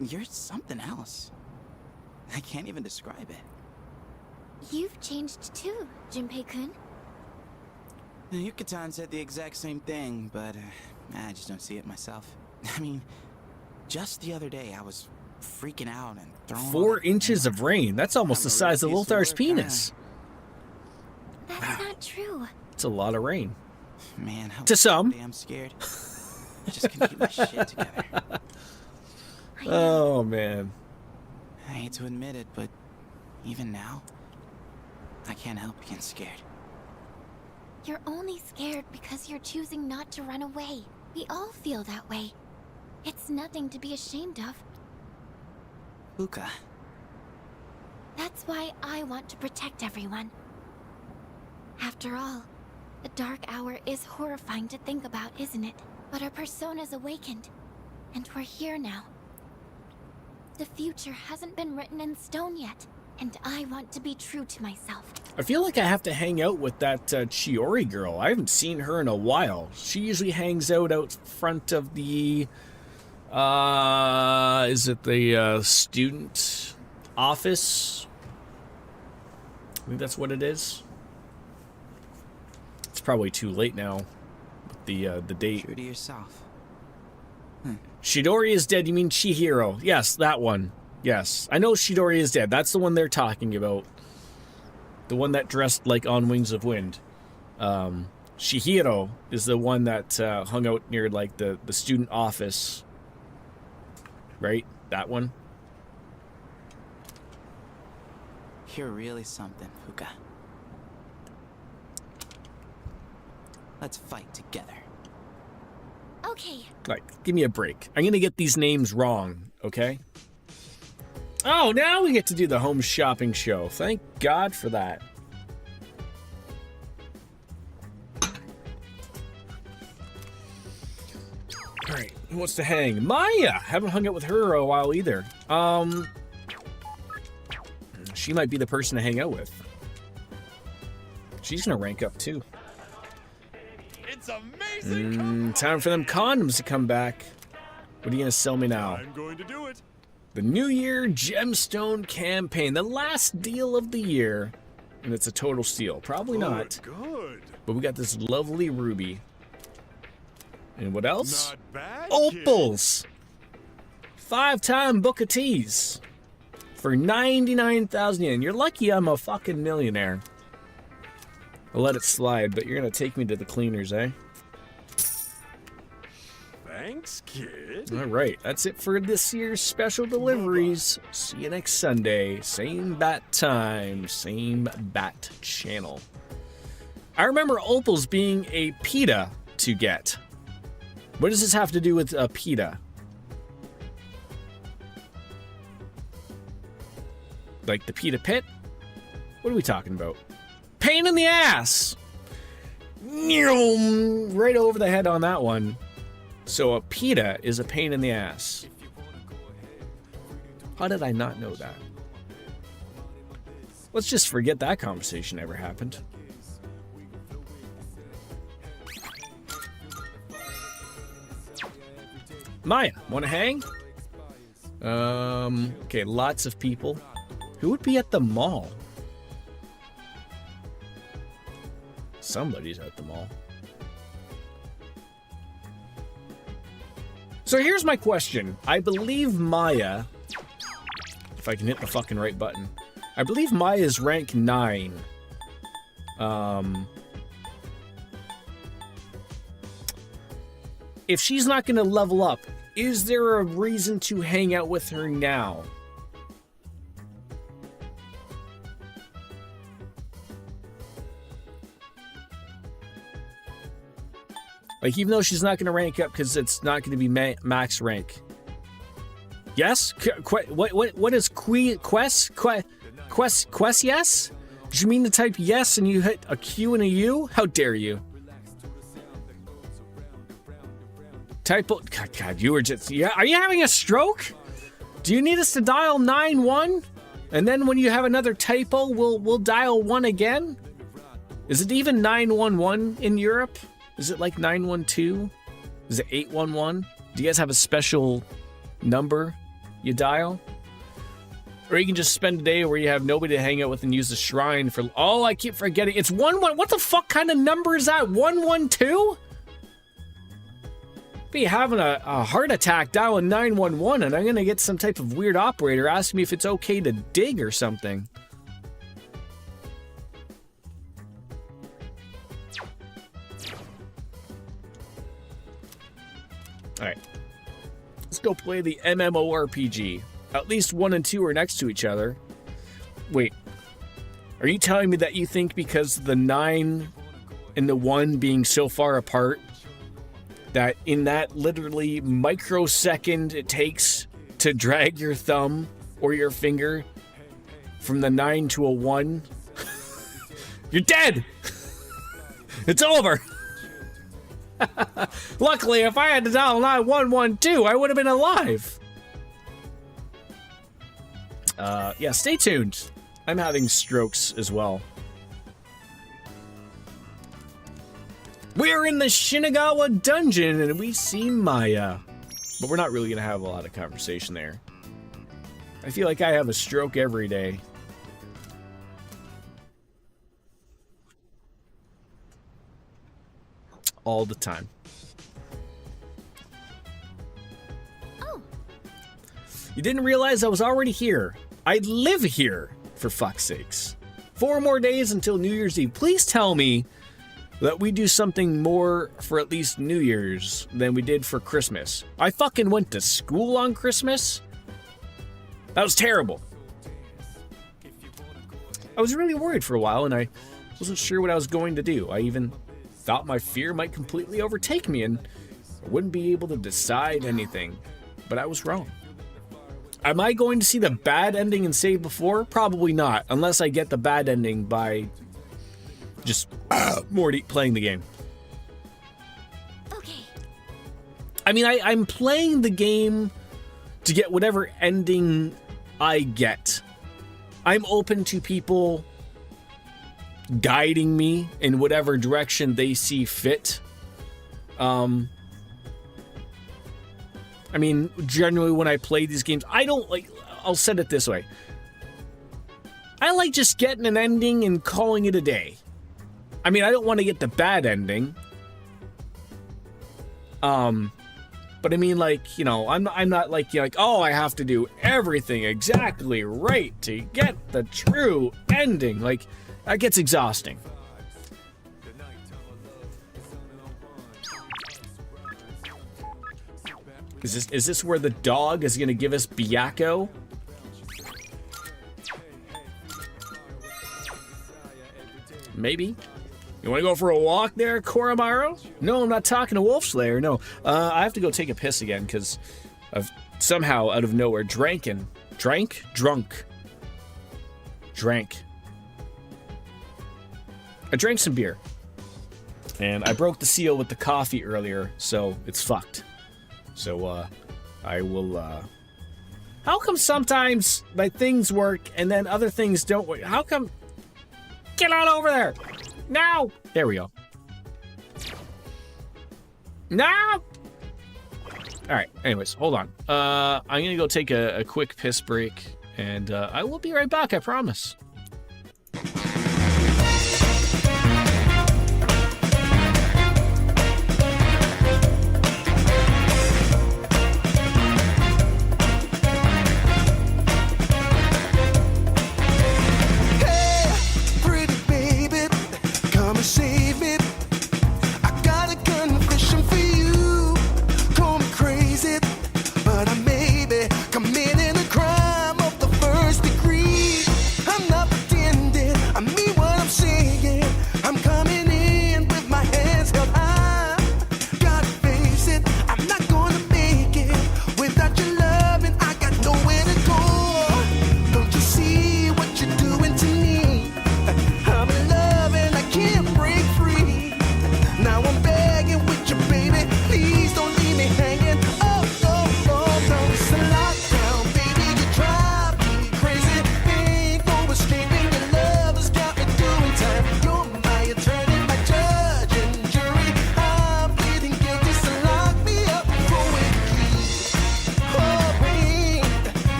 you're something else. I can't even describe it. You've changed too, Junpei-kun. Yuka-tan said the exact same thing, but I just don't see it myself. I mean, just the other day I was freaking out and throwing 4 inches of rain. That's almost the size of Lothar's penis. That's not true. It's a lot of rain. Man, I'm To some. damn scared. I just couldn't keep my shit together. Oh, man. I hate to admit it, but even now, I can't help being scared. You're only scared because you're choosing not to run away. We all feel that way. It's nothing to be ashamed of. Fuka. That's why I want to protect everyone. After all, the dark hour is horrifying to think about, isn't it? But our persona's awakened, and we're here now. The future hasn't been written in stone yet, and I want to be true to myself. I feel like I have to hang out with that Chiori girl. I haven't seen her in a while. She usually hangs out front of the... is it the student office? I think that's what it is. It's probably too late now with the date. True to yourself. Chidori is dead. You mean Chihiro? Yes, that one. Yes, I know Chidori is dead. That's the one they're talking about. The one that dressed like on Wings of Wind. Chihiro is the one that hung out near like the student office. Right? That one. You're really something, Fuka. Let's fight together. Okay. Like, give me a break. I'm gonna get these names wrong, okay? Oh, now we get to do the home shopping show. Thank God for that. Alright, who wants to hang? Maya! Haven't hung out with her a while either. She might be the person to hang out with. She's gonna rank up too. It's amazing. Time for them condoms to come back. What are you gonna sell me now? I'm going to do it. The New Year Gemstone Campaign, the last deal of the year, and it's a total steal. Probably not. Good. But we got this lovely ruby. And what else? Not bad, Opals. 5-time Book of Teas for 99,000 yen. You're lucky I'm a fucking millionaire. I'll let it slide, but you're gonna take me to the cleaners, eh? Thanks, kid. All right, that's it for this year's special deliveries. See you next Sunday. Same bat time, same bat channel. I remember opals being a pita to get. What does this have to do with a pita? Like the pita pit? What are we talking about? Pain in the ass! Right over the head on that one. So a pita is a pain in the ass. How did I not know that? Let's just forget that conversation ever happened. Maya, wanna hang? Okay, lots of people. Who would be at the mall? Somebody's at the mall. So here's my question. I believe Maya, if I can hit the fucking right button, I believe Maya's rank 9. If she's not going to level up, is there a reason to hang out with her now? Like, even though she's not going to rank up because it's not going to be max rank. Yes? What is quest yes? Did you mean to type yes and you hit a Q and a U? How dare you? Typo. God, you were just. Yeah, are you having a stroke? Do you need us to dial 91? And then when you have another typo, we'll dial 1 again? Is it even 911 in Europe? Is it like 912? Is it 811? Do you guys have a special number you dial? Or you can just spend a day where you have nobody to hang out with and use the shrine for... Oh, I keep forgetting. It's 11... What the fuck kind of number is that? 112? Be having a heart attack dialing 911 and I'm gonna get some type of weird operator asking me if it's okay to dig or something. Alright. Let's go play the MMORPG. At least 1 and 2 are next to each other. Wait. Are you telling me that you think because the 9 and the 1 being so far apart, that in that literally microsecond it takes to drag your thumb or your finger from the 9 to a 1, you're dead! It's over! Luckily, if I had to dial 9112, I would have been alive. Yeah, stay tuned. I'm having strokes as well. We're in the Shinagawa dungeon and we see Maya. But we're not really going to have a lot of conversation there. I feel like I have a stroke every day. All the time. Oh. You didn't realize I was already here. I live here, for fuck's sakes. 4 more days until New Year's Eve. Please tell me that we do something more for at least New Year's than we did for Christmas. I fucking went to school on Christmas. That was terrible. I was really worried for a while and I wasn't sure what I was going to do. I even thought my fear might completely overtake me and I wouldn't be able to decide anything. But I was wrong. Am I going to see the bad ending and save before? Probably not, unless I get the bad ending by just Morty playing the game. Okay. I mean, I'm playing the game to get whatever ending I get. I'm open to people guiding me in whatever direction they see fit. I mean, generally when I play these games, I don't like, I'll set it this way. I like just getting an ending and calling it a day. I mean, I don't want to get the bad ending. But I mean, like, you know, I'm not like, you know, like, oh, I have to do everything exactly right to get the true ending. Like, that gets exhausting. Is this where the dog is gonna give us Byakuo? Maybe. You wanna go for a walk there, Koromaru? No, I'm not talking to Wolf Slayer, no. I have to go take a piss again, because I've somehow, out of nowhere, drank. I drank some beer. And I broke the seal with the coffee earlier, so it's fucked. So, I will, How come sometimes my things work and then other things don't work? How come... Get on over there! No! There we go. No! Alright, anyways, hold on. I'm gonna go take a quick piss break, and I will be right back, I promise. Committing a crime of the first degree. I'm not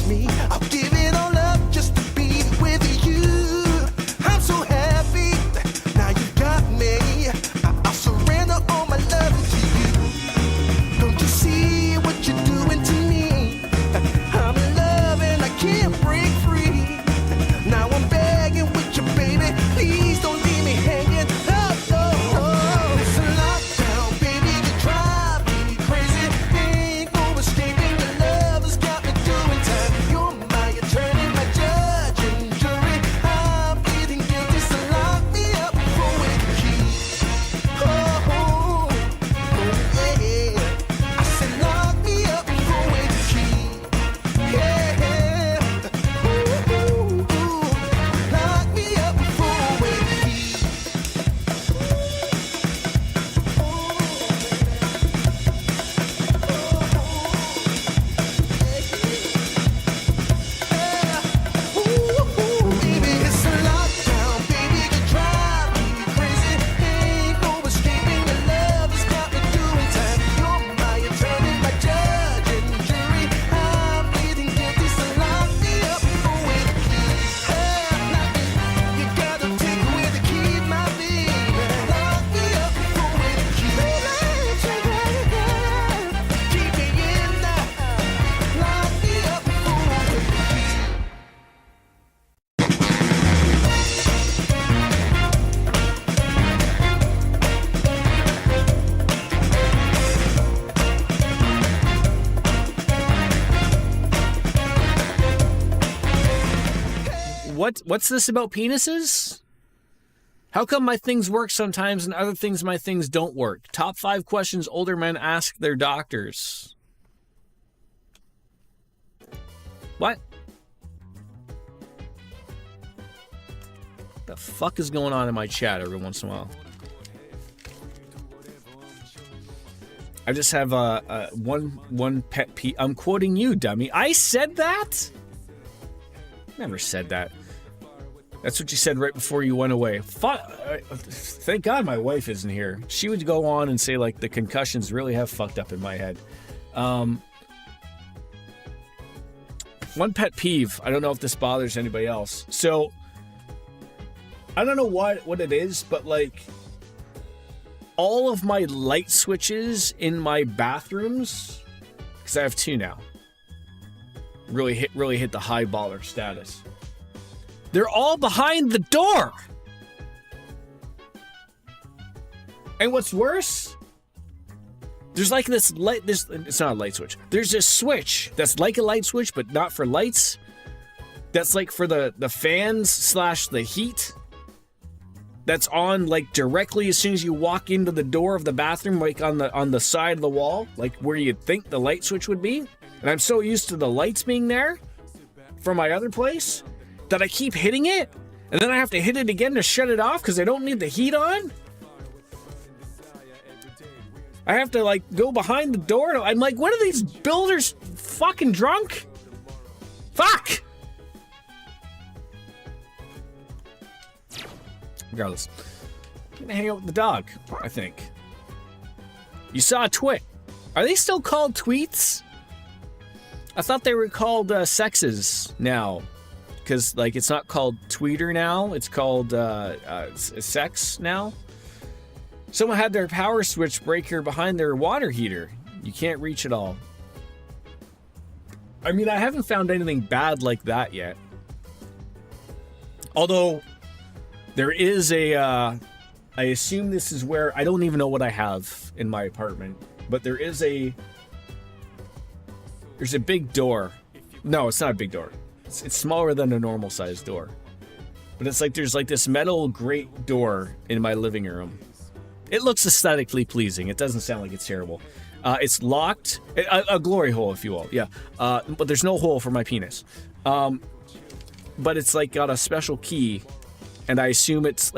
touch me. I'll give it all up just to be with you. I'm so happy, now you got me. I'll surrender all my love to you. Don't you see what you're doing to me? I'm in love and I can't break free. Now I'm begging with you, baby. Please don't leave me hanging. Oh, oh, oh. It's a lockdown, baby. You drive me crazy. Ain't no escaping. Your love has got me doing time. You're my attorney, my judge and jury. I'm feeling guilty, so lock me up for with the key. Oh, oh, oh, yeah. I said lock me up for with the key. Yeah, ooh, ooh, ooh. Lock me up for with the key. Baby, it's a lockdown, baby. You drive me crazy. Ain't no escaping. Your love has got me doing time. You're my attorney, my judge and jury. I'm pleading guilty, so lock me up for with the key. You gotta take away the key, my baby. Lock me up for with the key. Keep me in there. Lock me up for with the key. What's this about penises? How come my things work sometimes and other things my things don't work? Top 5 questions older men ask their doctors. What? The fuck is going on in my chat every once in a while? I just have one pet peeve. I'm quoting you, dummy. I said that? Never said that. That's what you said right before you went away. Thank God my wife isn't here. She would go on and say, like, the concussions really have fucked up in my head. One pet peeve. I don't know if this bothers anybody else. So, I don't know what it is, but, like, all of my light switches in my bathrooms, because I have 2 now, really hit the high baller status. They're all behind the door. And what's worse, there's like this light, it's not a light switch. There's this switch that's like a light switch, but not for lights. That's like for the fans / the heat. That's on like directly as soon as you walk into the door of the bathroom, like on the side of the wall, like where you'd think the light switch would be. And I'm so used to the lights being there from my other place that I keep hitting it, and then I have to hit it again to shut it off because I don't need the heat on. I have to like go behind the door. I'm like, what are these builders fucking drunk? Fuck! Regardless, I'm gonna hang out with the dog, I think. You saw a twit. Are they still called tweets? I thought they were called sexes now. Because, like, it's not called tweeter now. It's called sex now. Someone had their power switch breaker behind their water heater. You can't reach it all. I mean, I haven't found anything bad like that yet. Although, there is I assume this is where, I don't even know what I have in my apartment. But there's a big door. No, it's not a big door. It's smaller than a normal sized door. But it's like there's like this metal grate door in my living room. It looks aesthetically pleasing. It doesn't sound like it's terrible. It's locked. A glory hole, if you will. Yeah. But there's no hole for my penis. But it's like got a special key. And I assume it's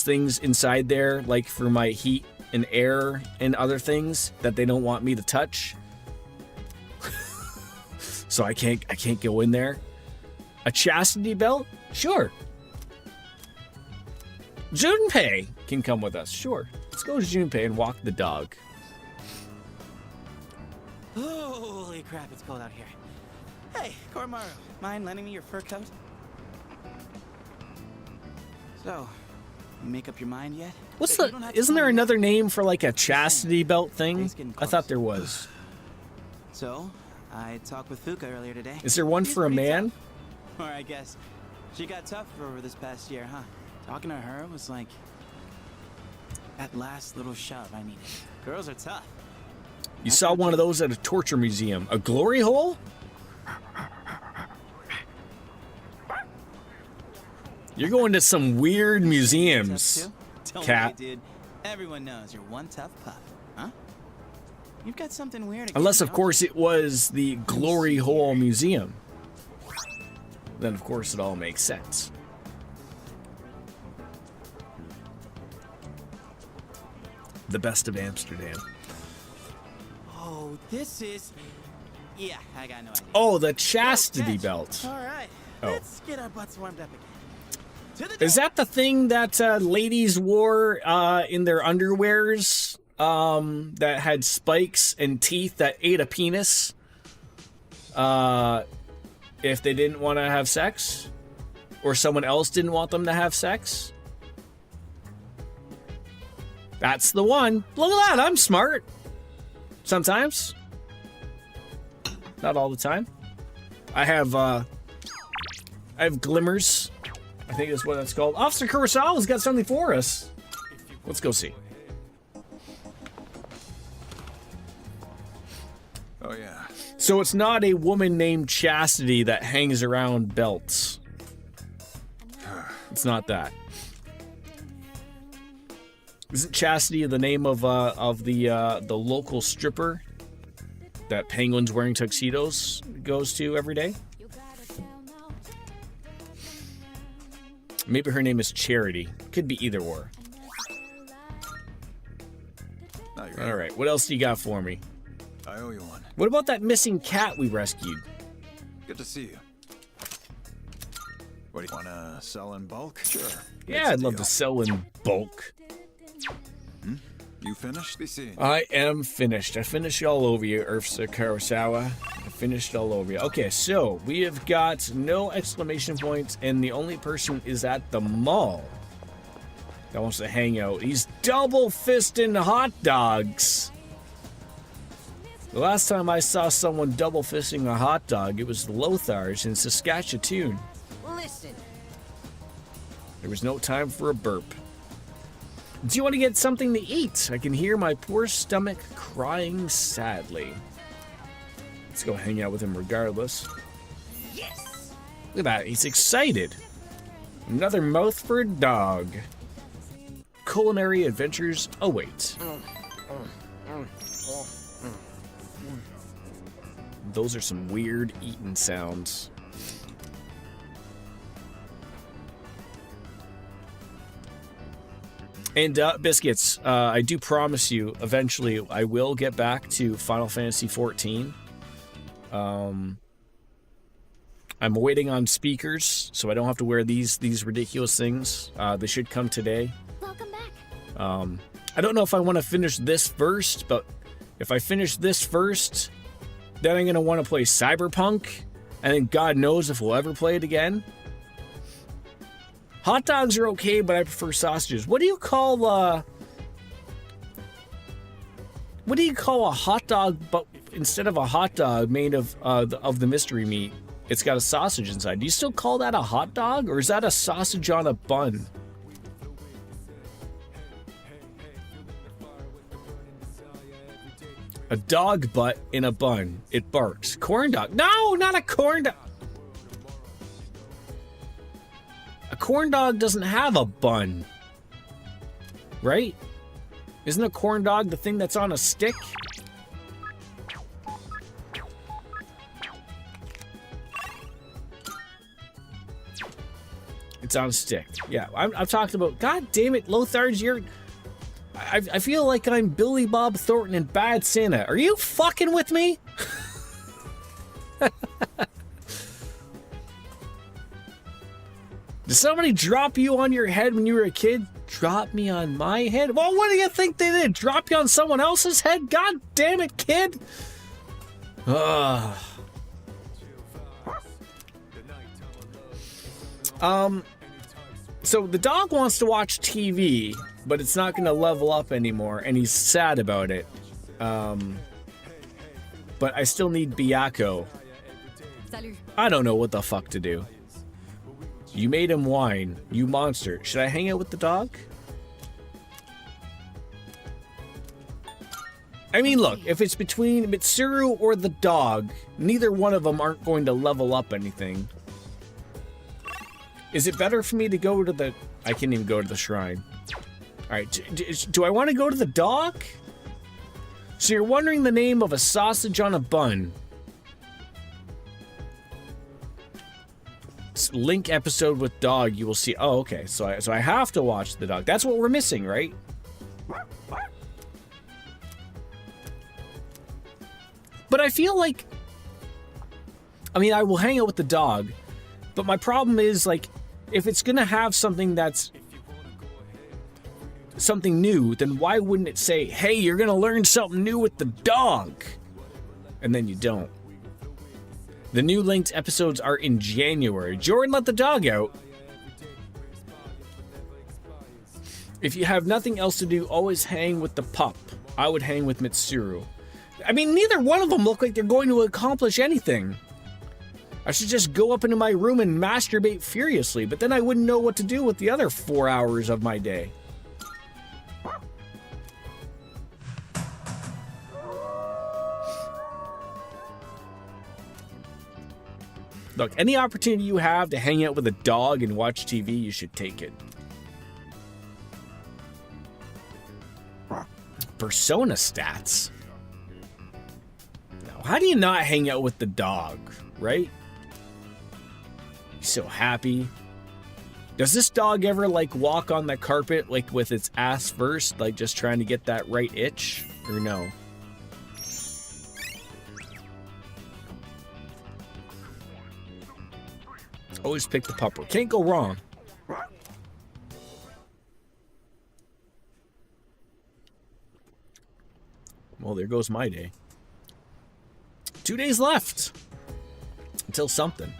things inside there, like for my heat and air and other things that they don't want me to touch. So I can't go in there. A chastity belt? Sure. Junpei can come with us. Sure. Let's go to Junpei and walk the dog. Holy crap, it's cold out here. Hey, Koromaru, mind lending me your fur coat? So, you make up your mind yet? What's You the? don't have to Isn't tell there me another now. name for like a chastity belt thing? Day's getting I thought close. there was. So, I talked with Fuka earlier today. Is there one She's for a pretty man? tough. Or I guess she got tougher over this past year, huh? Talking to her was like that last little shove I needed. Girls are tough. You saw one of those at a torture museum. A glory hole? You're going to some weird museums, Don't cat. worry, dude. Everyone knows you're one tough pup, huh? You've got something weird. against Unless, of me, course, it was the Glory Hole Museum. Then, of course, it all makes sense. The best of Amsterdam. Oh, this is. Yeah, I got no idea. Oh, the chastity catch. belt. All right, Oh. let's get our butts warmed up again. Is that the thing that ladies wore in their underwears that had spikes and teeth that ate a penis if they didn't want to have sex? Or someone else didn't want them to have sex? That's the one. Look at that, I'm smart. Sometimes. Not all the time. I have glimmers. I think that's what that's called. Officer Kurosawa's got something for us. Let's go see. Oh, yeah. So it's not a woman named Chastity that hangs around belts. It's not that. Isn't Chastity the name of the local stripper that Penguins wearing tuxedos goes to every day? Maybe her name is Charity. Could be either or. All right, what else do you got for me? I owe you one. What about that missing cat we rescued? Good to see you. What do you want to sell in bulk? Sure. Yeah, I'd love to sell in bulk. You finished? Be seen. I am finished. I finished all over you, Ursa Kurosawa. I finished all over you. Okay, so we have got no exclamation points, and the only person is at the mall that wants to hang out. He's double fisting hot dogs. The last time I saw someone double fisting a hot dog, it was the Lothars in Saskatchewan. Listen. There was no time for a burp. Do you want to get something to eat? I can hear my poor stomach crying sadly. Let's go hang out with him regardless. Yes. Look at that, he's excited. Another mouth for a dog. Culinary adventures await. Those are some weird eating sounds. And Biscuits, I do promise you, eventually I will get back to Final Fantasy XIV. I'm waiting on speakers, so I don't have to wear these ridiculous things. They should come today. Welcome back. I don't know if I want to finish this first, but if I finish this first, then I'm going to want to play Cyberpunk, and then God knows if we'll ever play it again. Hot dogs are okay, but I prefer sausages. What do you call a hot dog, but instead of a hot dog made of the mystery meat, it's got a sausage inside? Do you still call that a hot dog, or is that a sausage on a bun? A dog butt in a bun. It barks. Corn dog. No, not a corn dog. A corn dog doesn't have a bun. Right? Isn't a corn dog the thing that's on a stick? It's on a stick. Yeah, I've talked about... God damn it, Lothar's, you're... I feel like I'm Billy Bob Thornton in Bad Santa. Are you fucking with me? Did somebody drop you on your head when you were a kid? Drop me on my head? Well, what do you think they did? Drop you on someone else's head? God damn it, kid! Ugh. So the dog wants to watch TV, but it's not going to level up anymore, and he's sad about it. But I still need Byaku. Salut. I don't know what the fuck to do. You made him whine, you monster. Should I hang out with the dog? I mean, look, if it's between Mitsuru or the dog, neither one of them aren't going to level up anything. Is it better for me to go to the... I can't even go to the shrine. Alright, do I want to go to the dog? So you're wondering the name of a sausage on a bun. Link episode with dog, you will see... Oh, okay, so I have to watch the dog. That's what we're missing, right? But I feel like... I mean, I will hang out with the dog, but my problem is, like, if it's gonna have something that's something new, then why wouldn't it say, hey, you're gonna learn something new with the dog? And then you don't. The new linked episodes are in January. Jordan, let the dog out. If you have nothing else to do, always hang with the pup. I would hang with Mitsuru. I mean, neither one of them look like they're going to accomplish anything. I should just go up into my room and masturbate furiously, but then I wouldn't know what to do with the other 4 hours of my day. Look, any opportunity you have to hang out with a dog and watch TV, you should take it. Persona stats. Now, how do you not hang out with the dog, right? He's so happy. Does this dog ever, like, walk on the carpet, like, with its ass first, like, just trying to get that right itch? Or no? Always pick the pupper. Can't go wrong. Well, there goes my day. 2 days left. Until something.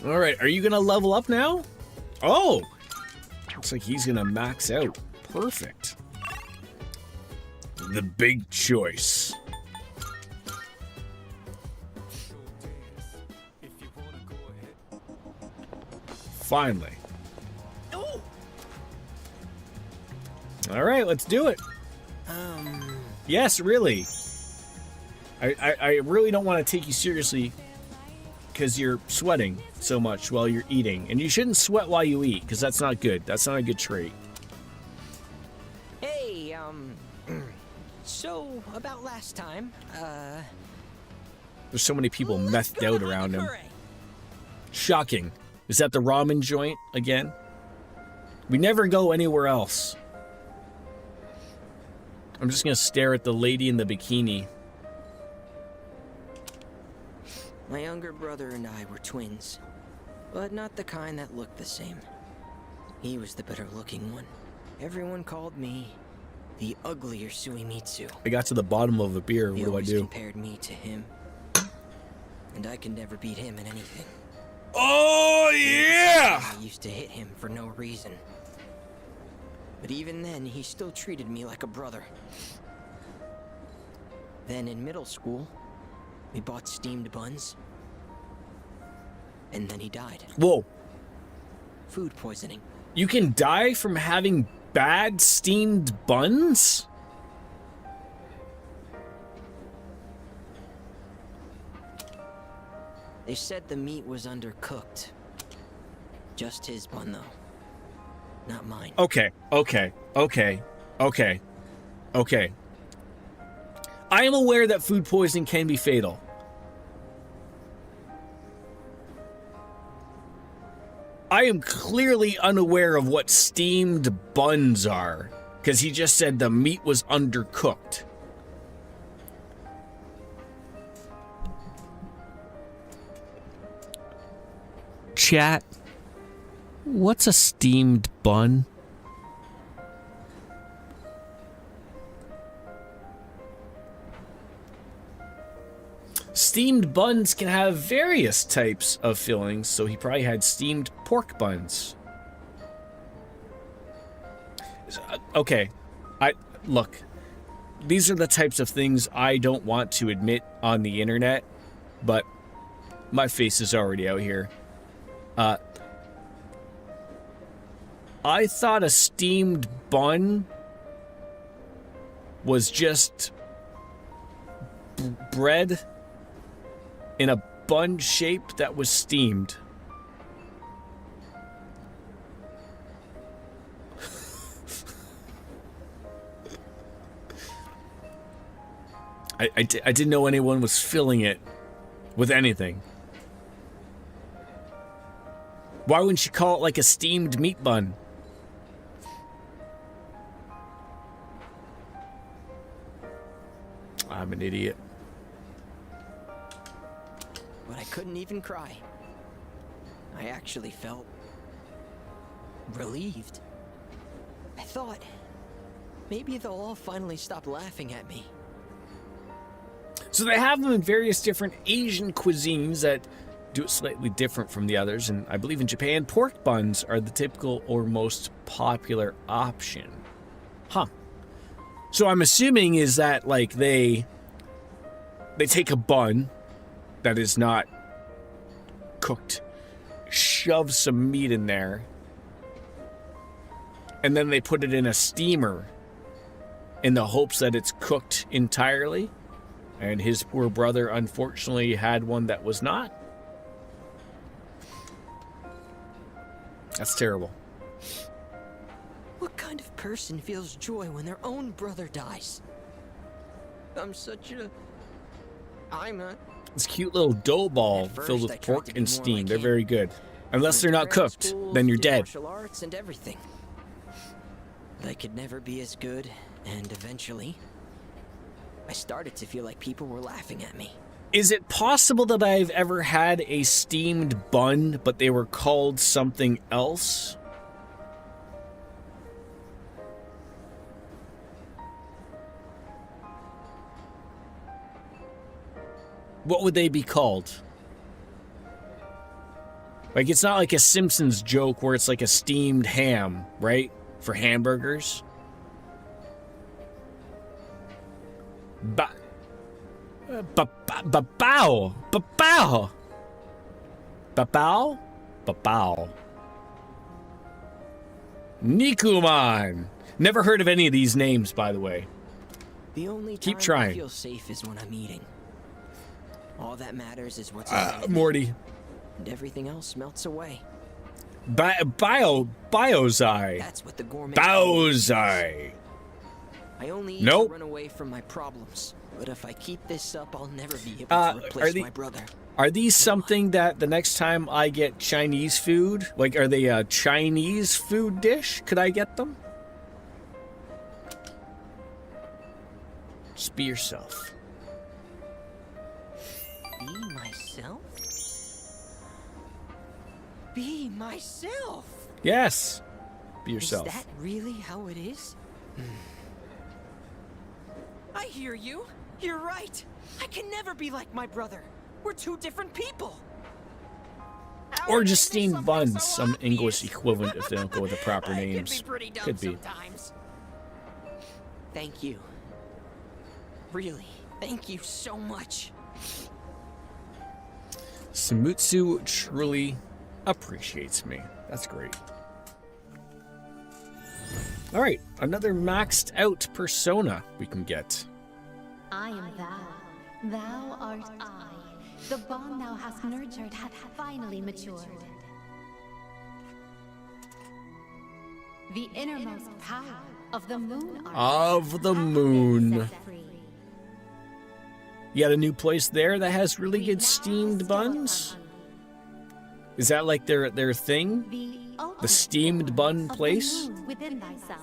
Alright, are you gonna level up now? Oh! Looks like he's gonna max out. Perfect. The big choice. Finally. Alright, let's do it. Yes, really. I really don't want to take you seriously because you're sweating so much while you're eating. And you shouldn't sweat while you eat because that's not good. That's not a good trait. Hey, so about last time, There's so many people methed out around him. Shocking. Is that the ramen joint again? We never go anywhere else. I'm just gonna stare at the lady in the bikini. My younger brother and I were twins, but not the kind that looked the same. He was the better looking one. Everyone called me the uglier Suimitsu. I got to the bottom of the beer. What do I do? Compared me to him, and I could never beat him in anything. Oh yeah! I used to hit him for no reason. But even then, he still treated me like a brother. Then in middle school, we bought steamed buns. And then he died. Whoa. Food poisoning. You can die from having bad steamed buns? They said the meat was undercooked. Just his bun, though. Not mine. Okay. I am aware that food poisoning can be fatal. I am clearly unaware of what steamed buns are, because he just said the meat was undercooked. Chat, what's a steamed bun? Steamed buns can have various types of fillings, so he probably had steamed pork buns. Okay, look. These are the types of things I don't want to admit on the internet, but my face is already out here. I thought a steamed bun was just bread in a bun shape that was steamed. I didn't know anyone was filling it with anything. Why wouldn't you call it like a steamed meat bun? I'm an idiot. But I couldn't even cry. I actually felt relieved. I thought maybe they'll all finally stop laughing at me. So they have them in various different Asian cuisines that do it slightly different from the others, and I believe in Japan, pork buns are the typical or most popular option. Huh. So I'm assuming is that like they take a bun that is not cooked, shove some meat in there, and then they put it in a steamer in the hopes that it's cooked entirely. And his poor brother, unfortunately, had one that was not. That's terrible. What kind of person feels joy when their own brother dies? I'm a... This cute little dough ball filled with pork and steam. They're very good. Unless they're not cooked, then you're dead. Martial arts and everything. But I could never be as good, and eventually I started to feel like people were laughing at me. Is it possible that I've ever had a steamed bun, but they were called something else? What would they be called? Like, it's not like a Simpsons joke where it's like a steamed ham, right? For hamburgers. Babao. Nikuman. Never heard of any of these names, by the way. The only Keep time trying. I feel safe is when I'm eating. All that matters is what's in Morty. And everything else melts away. Biozai. That's what the gourmet. Biozai. I only eat Nope. to run away from my problems. But if I keep this up, I'll never be able to replace my brother. Are these something that the next time I get Chinese food, like are they a Chinese food dish? Could I get them? Just be yourself. Be myself? Be myself! Yes. Be yourself. Is that really how it is? I hear you. You're right. I can never be like my brother. We're two different people. Or just steamed buns, some English equivalent if they don't go with the proper names. Could be. Thank you. Really, thank you so much. Samutsu truly appreciates me. That's great. Alright, another maxed out persona we can get. I am thou. Thou art I. The bond thou hast nurtured hath finally matured. The innermost power of the moon Of the moon. You got a new place there that has really good steamed buns? Is that like their thing? The steamed bun place? within thyself.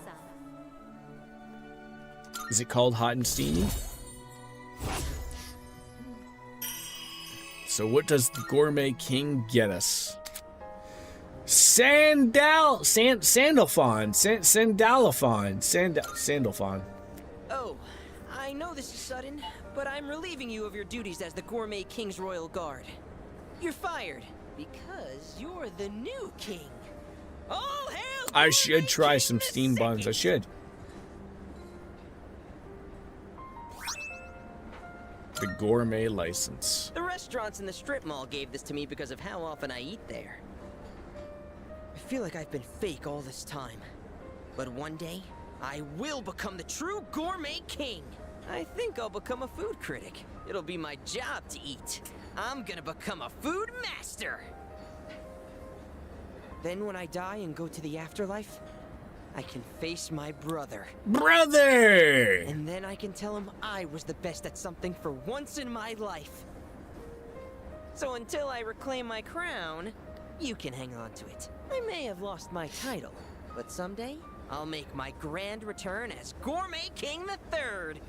Is it called Hot and Steamy? So what does the Gourmet King get us? Sandalphon. I know this is sudden, but I'm relieving you of your duties as the Gourmet King's Royal Guard. You're fired because you're the new king. All hail! I should try some steam buns. I should. The gourmet license. The restaurants in the strip mall gave this to me because of how often I eat there. I feel like I've been fake all this time. But one day, I will become the true Gourmet King. I think I'll become a food critic. It'll be my job to eat. I'm gonna become a food master. Then when I die and go to the afterlife, I can face my brother. Brother! And then I can tell him I was the best at something for once in my life. So until I reclaim my crown, you can hang on to it. I may have lost my title, but someday I'll make my grand return as Gourmet King III.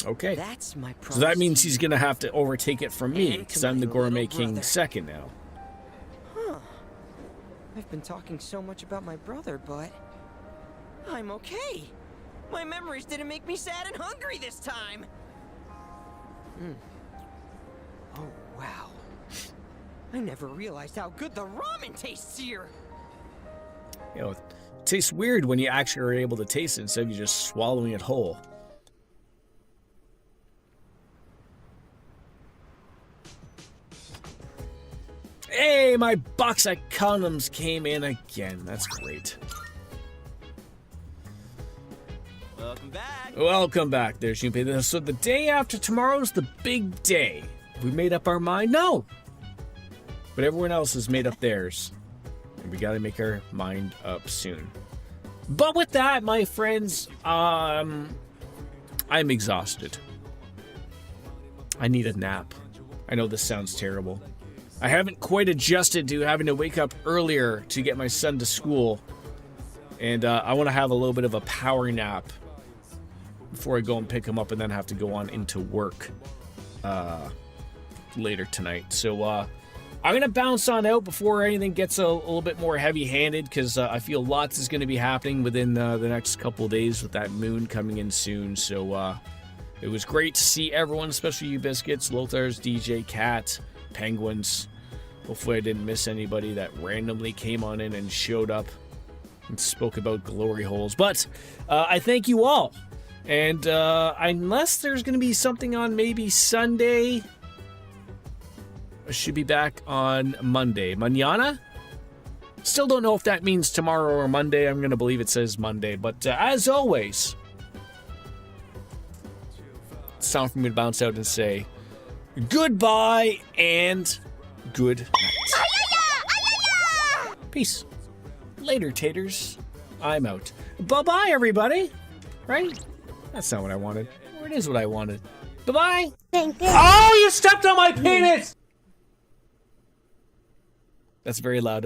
Okay. That's my promise. So that means he's going to have to overtake it from me, because I'm the Gourmet King second now. Huh. I've been talking so much about my brother, but I'm okay. My memories didn't make me sad and hungry this time. Oh, wow. I never realized how good the ramen tastes here. You know, it tastes weird when you actually are able to taste it instead of you just swallowing it whole. Hey, my box of condoms came in again. That's great. Welcome back. Welcome back there, Junpei. So the day after tomorrow's the big day. Have we made up our mind? No. But everyone else has made up theirs. And we gotta make our mind up soon. But with that, my friends, I'm exhausted. I need a nap. I know this sounds terrible. I haven't quite adjusted to having to wake up earlier to get my son to school. And I want to have a little bit of a power nap before I go and pick him up and then have to go on into work later tonight. So I'm going to bounce on out before anything gets a little bit more heavy-handed, because I feel lots is going to be happening within the next couple of days with that moon coming in soon. So it was great to see everyone, especially you biscuits, Lothars, DJ, Cat, Penguins. Hopefully I didn't miss anybody that randomly came on in and showed up and spoke about glory holes. But I thank you all. And unless there's going to be something on maybe Sunday, I should be back on Monday. Mañana? Still don't know if that means tomorrow or Monday. I'm going to believe it says Monday. But as always, it's time for me to bounce out and say goodbye and good night. Peace. Later, taters. I'm out. Bye-bye, everybody. Right? That's not what I wanted. Or it is what I wanted. Bye-bye. Oh, you stepped on my penis! That's very loud.